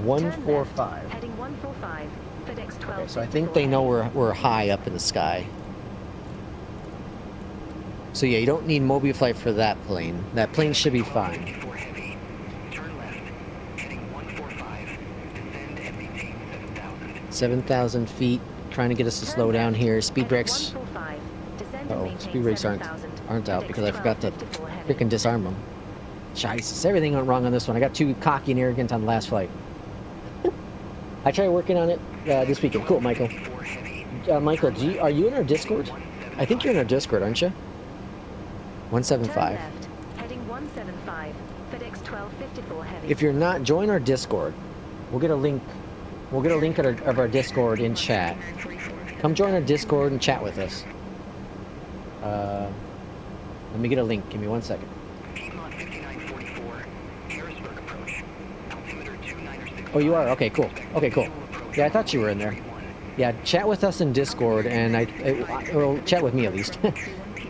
145. Heading 145. FedEx 1254 Okay, so I think they know we're high up in the sky. So yeah, you don't need Mobiflight for that plane. That plane should be fine. 1254 Heavy, turn left, heading 145, descend and maintain 7,000. 7,000 feet. Trying to get us to slow down here. Speed brakes. Uh-oh, speed brakes aren't out because I forgot to freaking disarm them. Jesus, everything went wrong on this one. I got too cocky and arrogant on the last flight. I tried working on it this weekend. Cool, Michael. Michael, are you in our Discord? I think you're in our Discord, aren't you? 175. Heading 175. FedEx 1254 Heavy. If you're not, join our Discord. We'll get a link. We'll get a link of our Discord in chat. Come join our Discord and chat with us. Let me get a link. Give me 1 second. Piedmont 5944, Harrisburg approach, altimeter 2906. Oh, you are? Okay, cool. Okay, cool. Yeah, I thought you were in there. Yeah, chat with us in Discord, and or chat with me at least.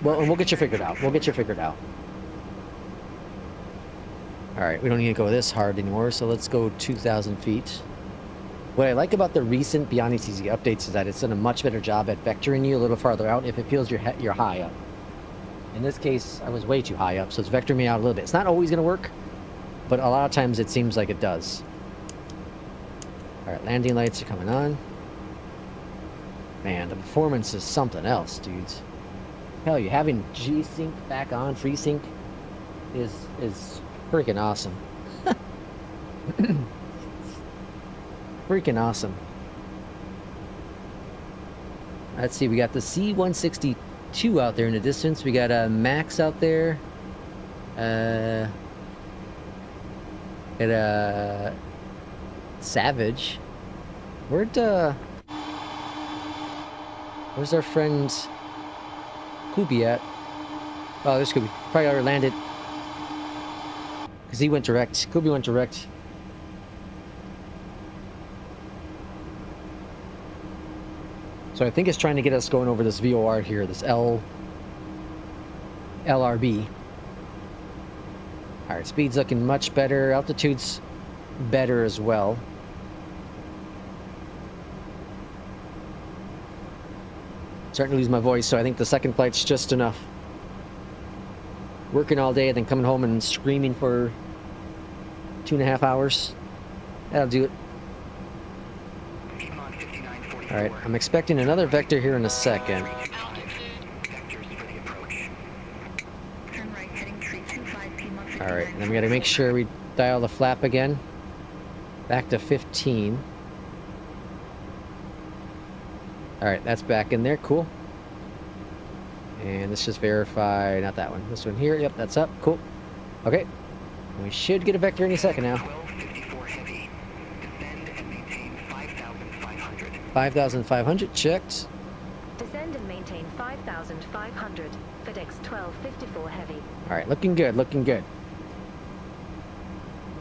Well, and we'll get you figured out. We'll get you figured out. All right, we don't need to go this hard anymore, so let's go 2,000 feet. What I like about the recent Beyondatc updates is that it's done a much better job at vectoring you a little farther out if it feels you're high up. In this case, I was way too high up, so it's vectoring me out a little bit. It's not always going to work, but a lot of times it seems like it does. All right, landing lights are coming on. Man, the performance is something else, dudes. Hell, you having G-Sync back on, FreeSync, is freaking awesome. Freaking awesome. Let's see, we got the C-162 out there in the distance. We got a Max out there. Got a Savage. Where's our friend Kubi at? Oh, there's Kubi. Probably already landed. Because he went direct. Kubi went direct. So I think it's trying to get us going over this VOR here, this LRB. Alright, speed's looking much better. Altitude's better as well. Starting to lose my voice, so I think the second flight's just enough. Working all day and then coming home and screaming for 2.5 hours. That'll do it. Alright, I'm expecting another vector here in a second. Alright, then we gotta make sure we dial the flap again. Back to 15. Alright, that's back in there. Cool. And let's just verify, not that one. This one here. Yep, that's up. Cool. Okay. We should get a vector any second now. 1254 heavy. Descend and maintain 5,500. 5,500 checked. Descend and maintain 5,500. FedEx 1254 heavy. Alright, looking good, looking good.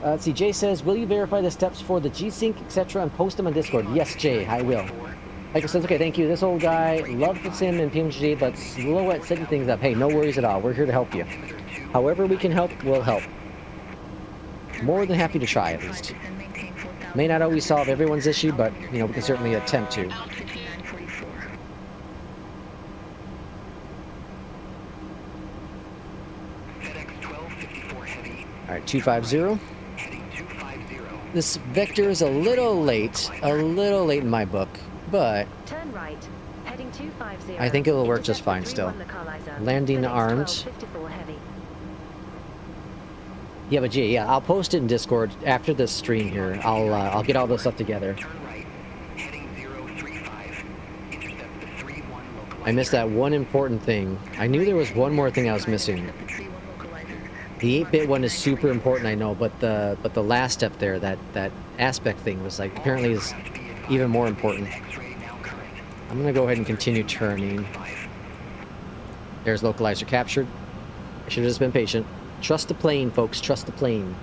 Let's see, Jay says, will you verify the steps for the G-Sync, etc., and post them on Discord? Yes, Jay, I will. Michael says, okay, thank you. This old guy loves the sim and PMDG, but slow at setting things up. Hey, no worries at all. We're here to help you. However we can help, we'll help. More than happy to try, at least. May not always solve everyone's issue, but, you know, we can certainly attempt to. Altitude. FedEx 1254 heavy. Alright, 250. Heading 250. This vector is a little late in my book, but Turn right. Heading 250. I think it'll work just fine still. Landing armed. 1254 heavy. Yeah, but gee, yeah, I'll post it in Discord after this stream here. I'll get all this stuff together. Turn right. Heading 035. Intercept the 3-1 localizer. I missed that one important thing. I knew there was one more thing I was missing. The 8-bit one is super important, I know, but the last step there, that aspect thing was like apparently is even more important. X-ray now current. I'm gonna go ahead and continue turning. There's localizer captured. I should have just been patient. Trust the plane, folks. Trust the plane.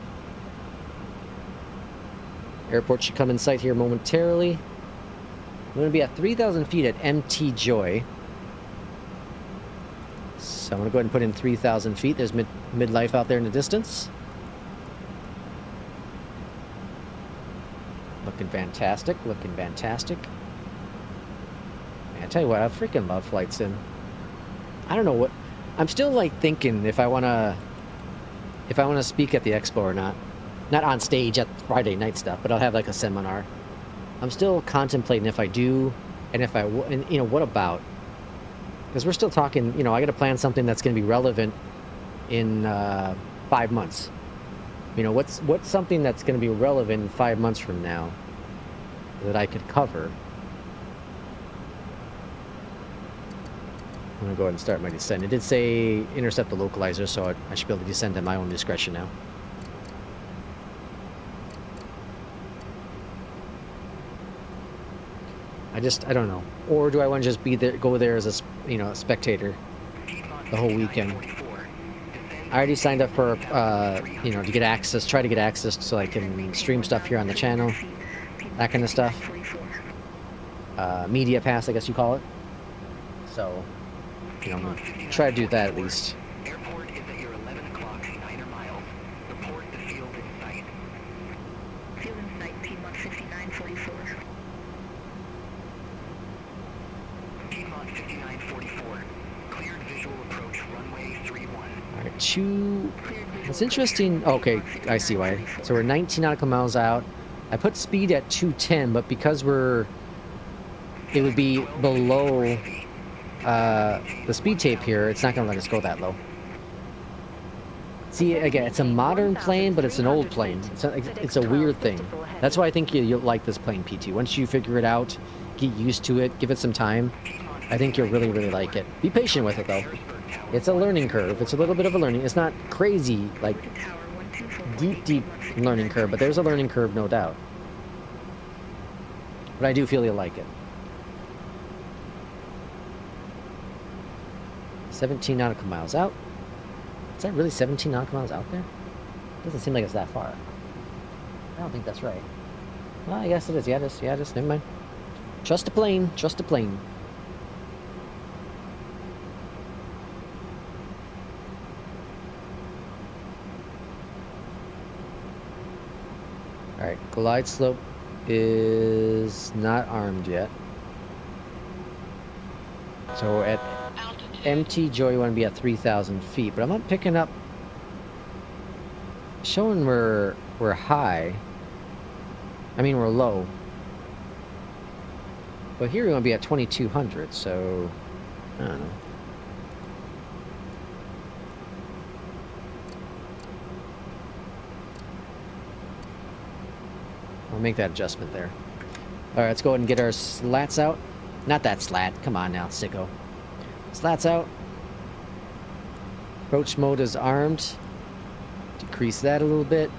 Airport should come in sight here momentarily. I'm going to be at 3,000 feet at MT Joy. So I'm going to go ahead and put in 3,000 feet. There's midlife out there in the distance. Looking fantastic. Looking fantastic. Man, I tell you what, I freaking love flight sim. I don't know what... I'm still like thinking if I want to speak at the expo or not. Not on stage at Friday night stuff, but I'll have like a seminar. I'm still contemplating if I do, and if and you know, what about? Because we're still talking, you know, I got to plan something that's going to be relevant in 5 months. You know, what's something that's going to be relevant in 5 months from now that I could cover? I'm going to go ahead and start my descent. It did say intercept the localizer, so I should be able to descend at my own discretion now. I don't know. Or do I want to just be there, go there as a, you know, a spectator the whole weekend? I already signed up for, you know, to get access, try to get access so I can stream stuff here on the channel. That kind of stuff. Media pass, I guess you call it. So... you know, I'm gonna try to do that at least. Airport is at your 11 o'clock 9 miles. Report the field in sight. Field in sight, Piedmont 5944. Piedmont 5944. Cleared visual approach runway 31. Alright, it's interesting. Okay, I see why. So we're 19 nautical miles out. I put speed at 210, but because it would be below the speed tape here, it's not going to let us go that low. See, again, it's a modern plane, but it's an old plane. It's a weird thing. That's why I think you'll like this plane, PT. Once you figure it out, get used to it, give it some time, I think you'll really, really like it. Be patient with it, though. It's a learning curve. It's a little bit of a learning. It's not crazy, like, deep learning curve, but there's a learning curve, no doubt. But I do feel you'll like it. 17 nautical miles out. Is that really 17 nautical miles out there? Doesn't seem like it's that far. I don't think that's right. Well, I guess it is. Yeah, it is. Never mind. Trust the plane. Trust the plane. Alright, glide slope is not armed yet. So at MT Joy, you want to be at 3,000 feet, but I'm not picking up. Showing we're high. I mean, we're low. But here we want to be at 2,200, so I don't know. I'll make that adjustment there. Alright, let's go ahead and get our slats out. Not that slat. Come on now, sicko. Slats out. Approach mode is armed. Decrease that a little bit.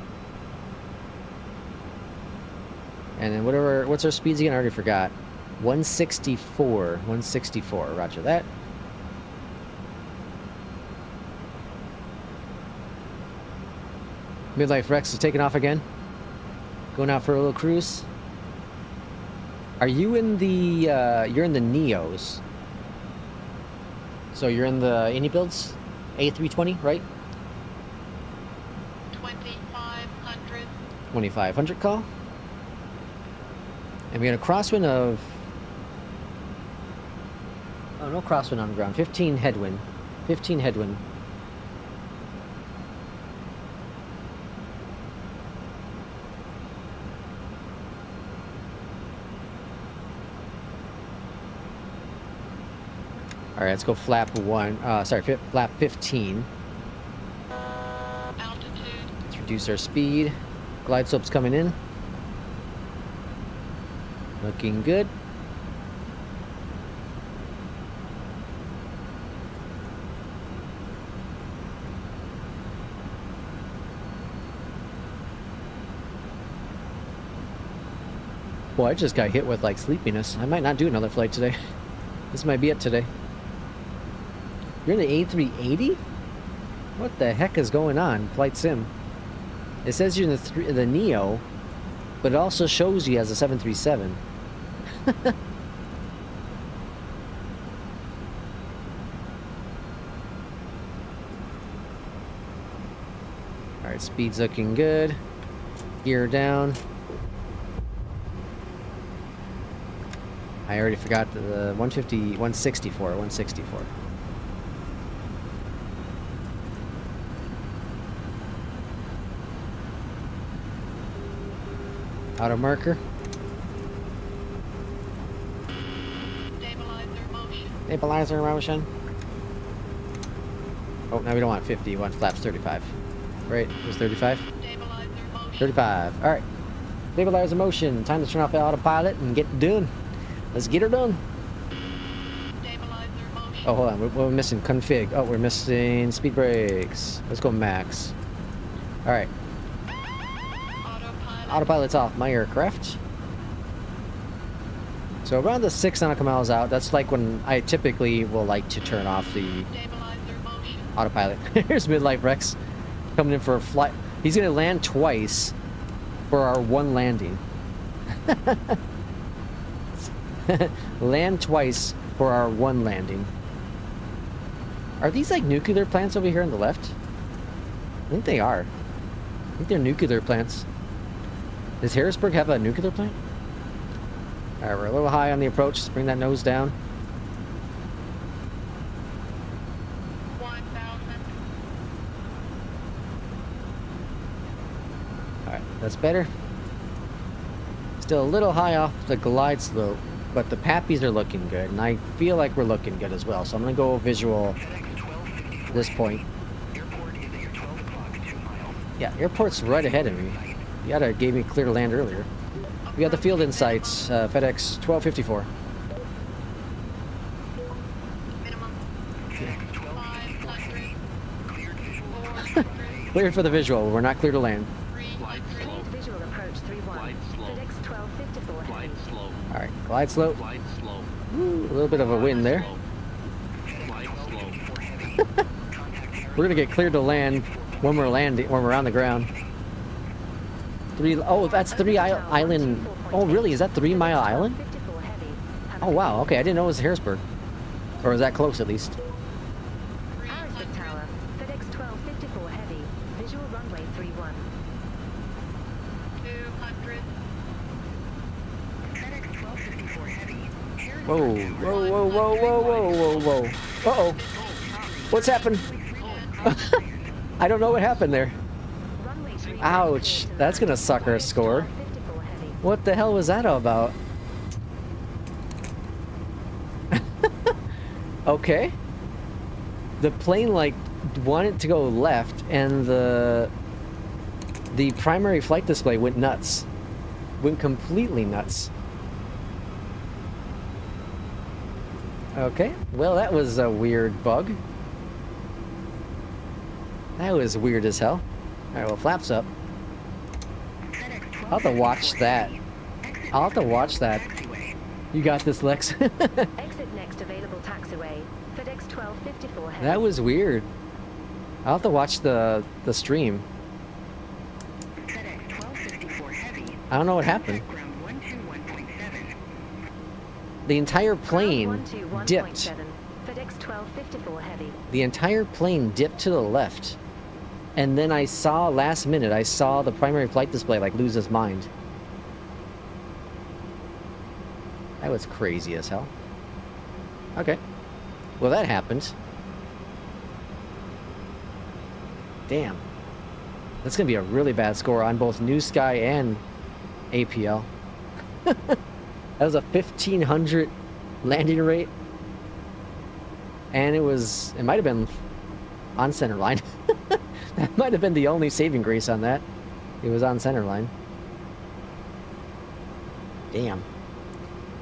And then what's our speeds again? I already forgot. 164. 164. Roger that. Midlife Rex is taking off again. Going out for a little cruise. Are you in the, you're in the Neos. So you're in the any builds? A320, right? 2500. 2500 call. And we got a crosswind of... Oh, no crosswind on the ground. 15 headwind. 15 headwind. Alright, let's go flap 15. Altitude. Let's reduce our speed. Glide slope's coming in. Looking good. Boy, I just got hit with like sleepiness. I might not do another flight today. This might be it today. You're in the A380? What the heck is going on, Flight Sim? It says you're in the Neo, but it also shows you as a 737. Alright, speed's looking good. Gear down. I already forgot the 164. Auto marker. Stabilizer motion. Stabilizer motion. Oh, now we don't want 50. We want flaps 35. Right? It was 35? Stabilizer motion. 35. Alright. Stabilizer motion. Time to turn off the autopilot and get done. Let's get her done. Stabilizer motion. Oh, hold on. We're missing config. Oh, we're missing speed brakes. Let's go max. Alright. Autopilot. Autopilot's off my aircraft. So around the 6 nautical miles out, that's like when I typically will like to turn off the Stabilizer motion. autopilot. Here's Midlife Rex coming in for a flight. He's going to land twice for our one landing. Land twice for our one landing. Are these like nuclear plants over here on the left? I think they are. I think they're nuclear plants. Does Harrisburg have a nuclear plant? Alright, we're a little high on the approach. Let's bring that nose down. 1000. Alright, that's better. Still a little high off the glide slope, but the pappies are looking good, and I feel like we're looking good as well. So I'm going to go visual at this point. Airport is at your 12 o'clock 2 miles. Yeah, airport's right ahead of me. You gave me clear to land earlier. We got the field insights, FedEx 1254. Minimum. FedEx 500. cleared visual. 400. Cleared for the visual, we're not clear to land. 300. Cleared visual approach 31. FedEx 1254 heavy. slope. Alright, glide slope. Glide slope. Ooh, a little bit of a wind there. Glide slope. We're gonna get cleared to land when we're on the ground. That's 3 Island. Oh, really? Is that 3 Mile Island? 54 heavy. Oh, wow. Okay, I didn't know it was Harrisburg. Or was that close, at least? Harrisburg Tower. FedEx 1254 heavy. Visual runway 31. 200. FedEx 1254 heavy. Whoa, whoa, whoa, whoa, whoa, whoa, whoa, whoa. Uh-oh. What's happened? I don't know what happened there. Runway 31. Ouch. That's gonna suck our score. 1254 heavy. What the hell was that all about? Okay. The plane, like, wanted to go left, and the primary flight display went nuts. went completely nuts. Okay, well that was a weird bug. That was weird as hell. Alright, well, flaps up. I'll have to watch that. I'll have to watch that. You got this, Lex. Exit next available taxiway. FedEx 1254 heavy. That was weird. I'll have to watch the stream. FedEx 1254 Heavy. I don't know what happened. Ground 121.7. The entire plane Ground 121.7. dipped. FedEx 1254 heavy. The entire plane dipped to the left. And then I saw, last minute, I saw the primary flight display like lose its mind. That was crazy as hell. Okay. Well, that happened. Damn. That's gonna be a really bad score on both NewSky and APL. That was a 1500 landing rate. And it might have been on center line. That might have been the only saving grace on that. It was on center line. Damn.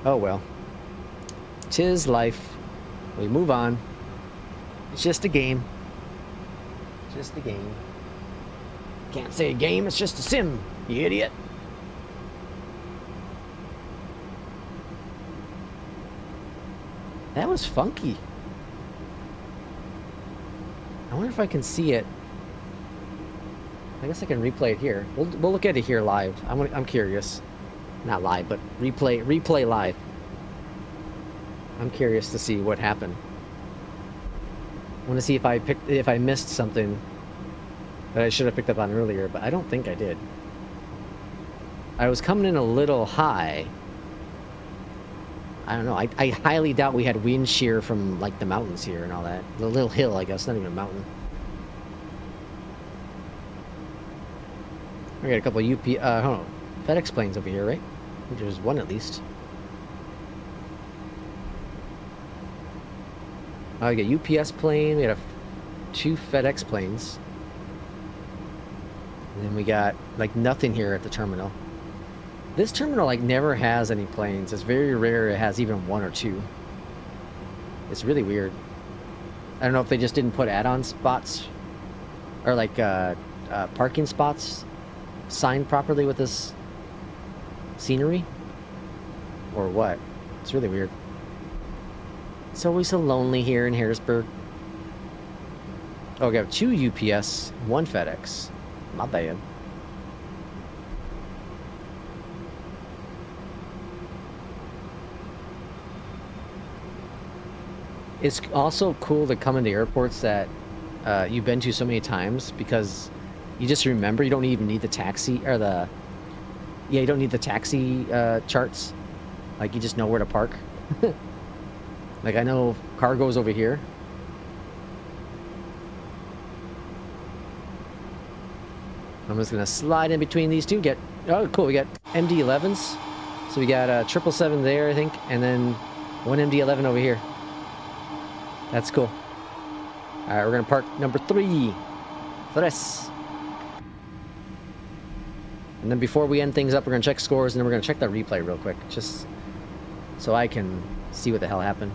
Oh well. 'Tis life. We move on. It's just a game. Just a game. Can't say a game, it's just a sim, you idiot. That was funky. I wonder if I can see it. I guess I can replay it here. We'll look at it here live. I'm curious. Not live, but replay live. I'm curious to see what happened. I want to see if I missed something that I should have picked up on earlier, but I don't think I did. I was coming in a little high. I don't know. I highly doubt we had wind shear from like the mountains here and all that. The little hill, I guess, not even a mountain. We got a couple of hold on, FedEx planes over here, right? There's one at least. Oh, we got UPS plane. We got two FedEx planes. And then we got like nothing here at the terminal. This terminal like never has any planes. It's very rare it has even one or two. It's really weird. I don't know if they just didn't put add-on spots or like parking spots signed properly with this scenery or what. It's really weird. It's always so lonely here in Harrisburg. Oh, we got two UPS, one FedEx. My bad. It's also cool to come into airports that you've been to so many times because you just remember. You don't even need the taxi or the... Yeah, you don't need the taxi charts. Like, you just know where to park. Like, I know cargo's over here. I'm just gonna slide in between these two. Oh, cool. We got MD-11s. So we got 777 there, I think, and then one MD-11 over here. That's cool. All right, we're gonna park number 3. Tres. And then before we end things up, we're gonna check scores, and then we're gonna check that replay real quick, just so I can see what the hell happened.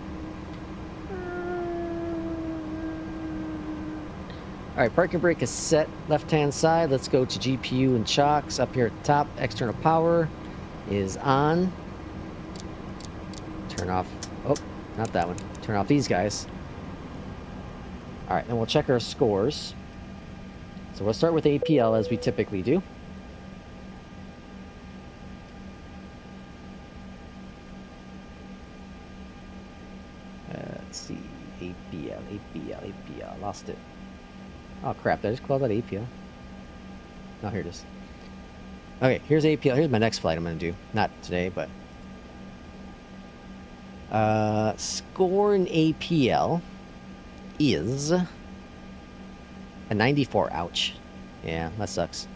Alright, parking brake is set left-hand side. Let's go to GPU and chocks. Up here at the top, external power is on. Turn off... Oh, not that one. Turn off these guys. Alright, then we'll check our scores. So we'll start with APL as we typically do. Let's see. APL. Lost it. Oh crap, did I just close out APL? Oh, here it is. Okay, here's APL. Here's my next flight I'm going to do. Not today, but... score in APL is... a 94. Ouch. Yeah, that sucks.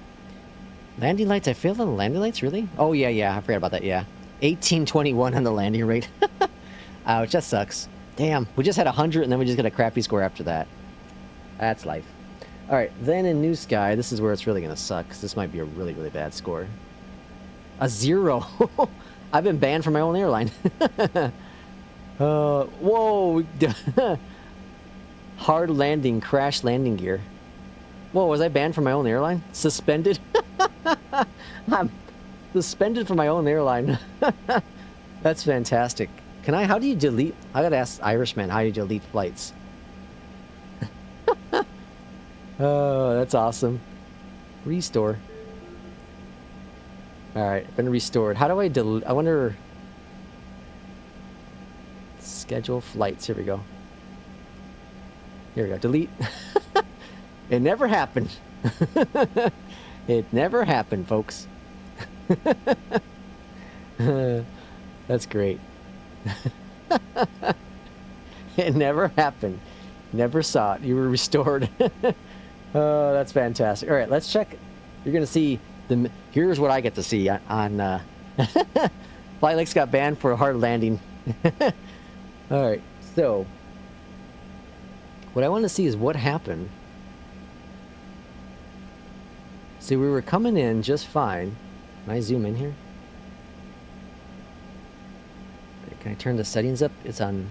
Landing lights, I failed on the landing lights? Really? Oh, yeah, I forgot about that, yeah. 1821 on the landing rate. Ouch, that sucks. Damn, we just had 100 and then we just got a crappy score after that. That's life. Alright, then in NewSky, this is where it's really going to suck, because this might be a really, really bad score. A 0. I've been banned from my own airline. Whoa. Hard landing, crash landing gear. Whoa, was I banned from my own airline? Suspended? I'm suspended from my own airline. That's fantastic. How do you delete? I gotta ask Irishman, how do you delete flights? Oh, that's awesome. Restore. Alright, been restored. How do I delete? I wonder. Schedule flights. Here we go. Here we go. Delete. It never happened. It never happened, folks. That's great. It never happened. Never saw it. You were restored. Oh, that's fantastic. All right, let's check. You're going to see the... Here's what I get to see on... FlyLakes got banned for a hard landing. All right, so... What I want to see is what happened. See, we were coming in just fine. Can I zoom in here? Can I turn the settings up? It's on...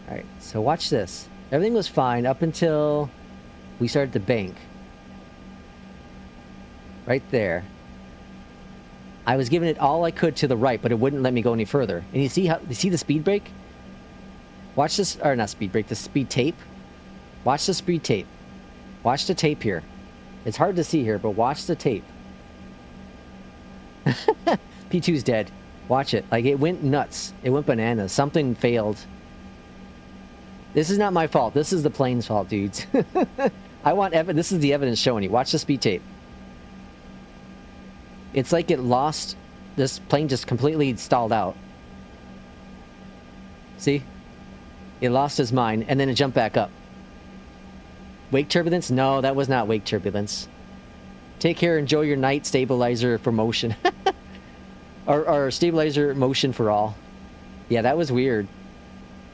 Alright, so watch this. Everything was fine up until we started to bank. Right there. I was giving it all I could to the right, but it wouldn't let me go any further. And you see the speed brake? Watch this, or not speed brake, the speed tape. Watch the speed tape. Watch the tape here. It's hard to see here, but watch the tape. P2's dead. Watch it. Like, it went nuts. It went bananas. Something failed. This is not my fault. This is the plane's fault, dudes. I want this is the evidence showing you. Watch the speed tape. It's like it lost... This plane just completely stalled out. See? It lost his mind, and then it jumped back up. Wake turbulence? No, that was not wake turbulence. Take care, enjoy your night, stabilizer for motion. or stabilizer motion for all. Yeah, that was weird.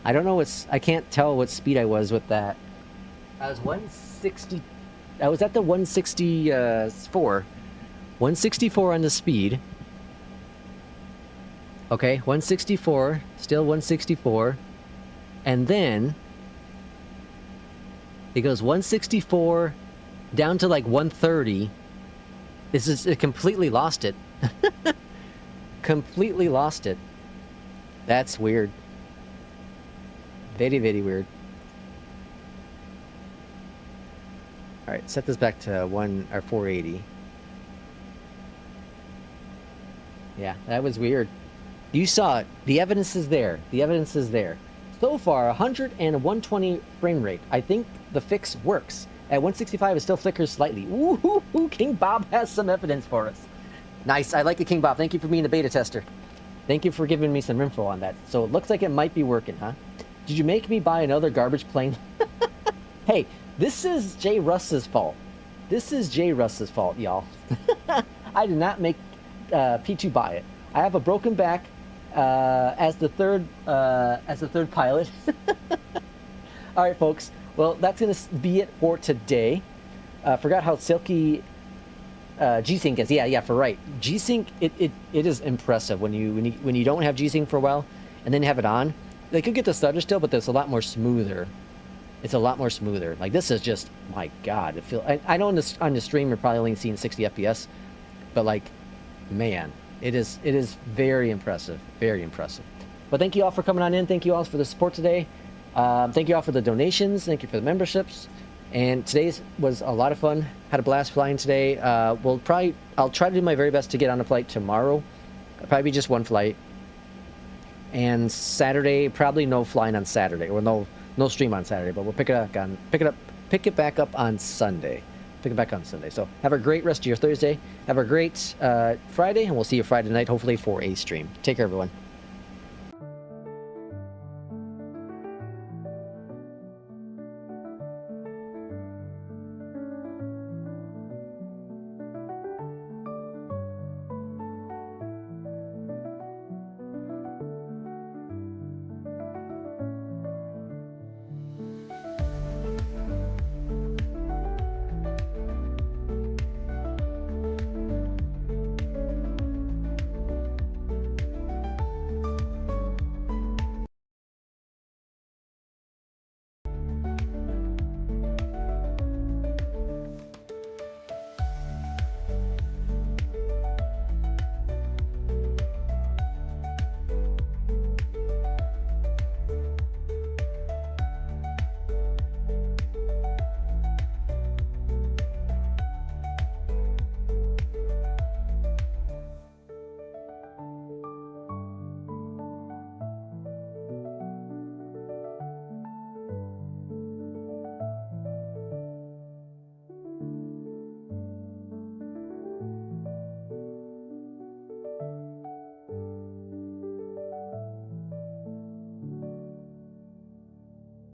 I don't know what's... I can't tell what speed I was with that. I was 160... I was at the 164. 164 on the speed. Okay, 164. Still 164. And then... It goes 164 down to like 130. It completely lost it. Completely lost it. That's weird. Very, very weird. Alright, set this back to 480. Yeah, that was weird. You saw it. The evidence is there. The evidence is there. So far, 100 and a 120 frame rate. I think the fix works. At 165, it still flickers slightly. Ooh, King Bob has some evidence for us. Nice. I like it, King Bob. Thank you for being a beta tester. Thank you for giving me some info on that. So it looks like it might be working, huh? Did you make me buy another garbage plane? Hey, this is Jay Russ's fault. This is Jay Russ's fault, y'all. I did not make P2 buy it. I have a broken back as the third pilot. All right, folks. Well, that's gonna be it for today. Forgot how silky G-Sync is. Yeah, for right. G-Sync, it is impressive when you don't have G-Sync for a while and then have it on. They could get the stutter still, but it's a lot more smoother. It's a lot more smoother. Like, this is just, my God. It feels. I know on the stream you're probably only seeing 60 FPS, but like, man, it is very impressive. Very impressive. But thank you all for coming on in. Thank you all for the support today. Thank you all for the donations. Thank you for the memberships. And today's was a lot of fun. Had a blast flying today. I'll try to do my very best to get on a flight tomorrow. Probably be just one flight. And Saturday, probably no flying on Saturday, or no stream on Saturday. But we'll pick it back up on Sunday. Pick it back on Sunday. So have a great rest of your Thursday. Have a great Friday, and we'll see you Friday night, hopefully for a stream. Take care, everyone.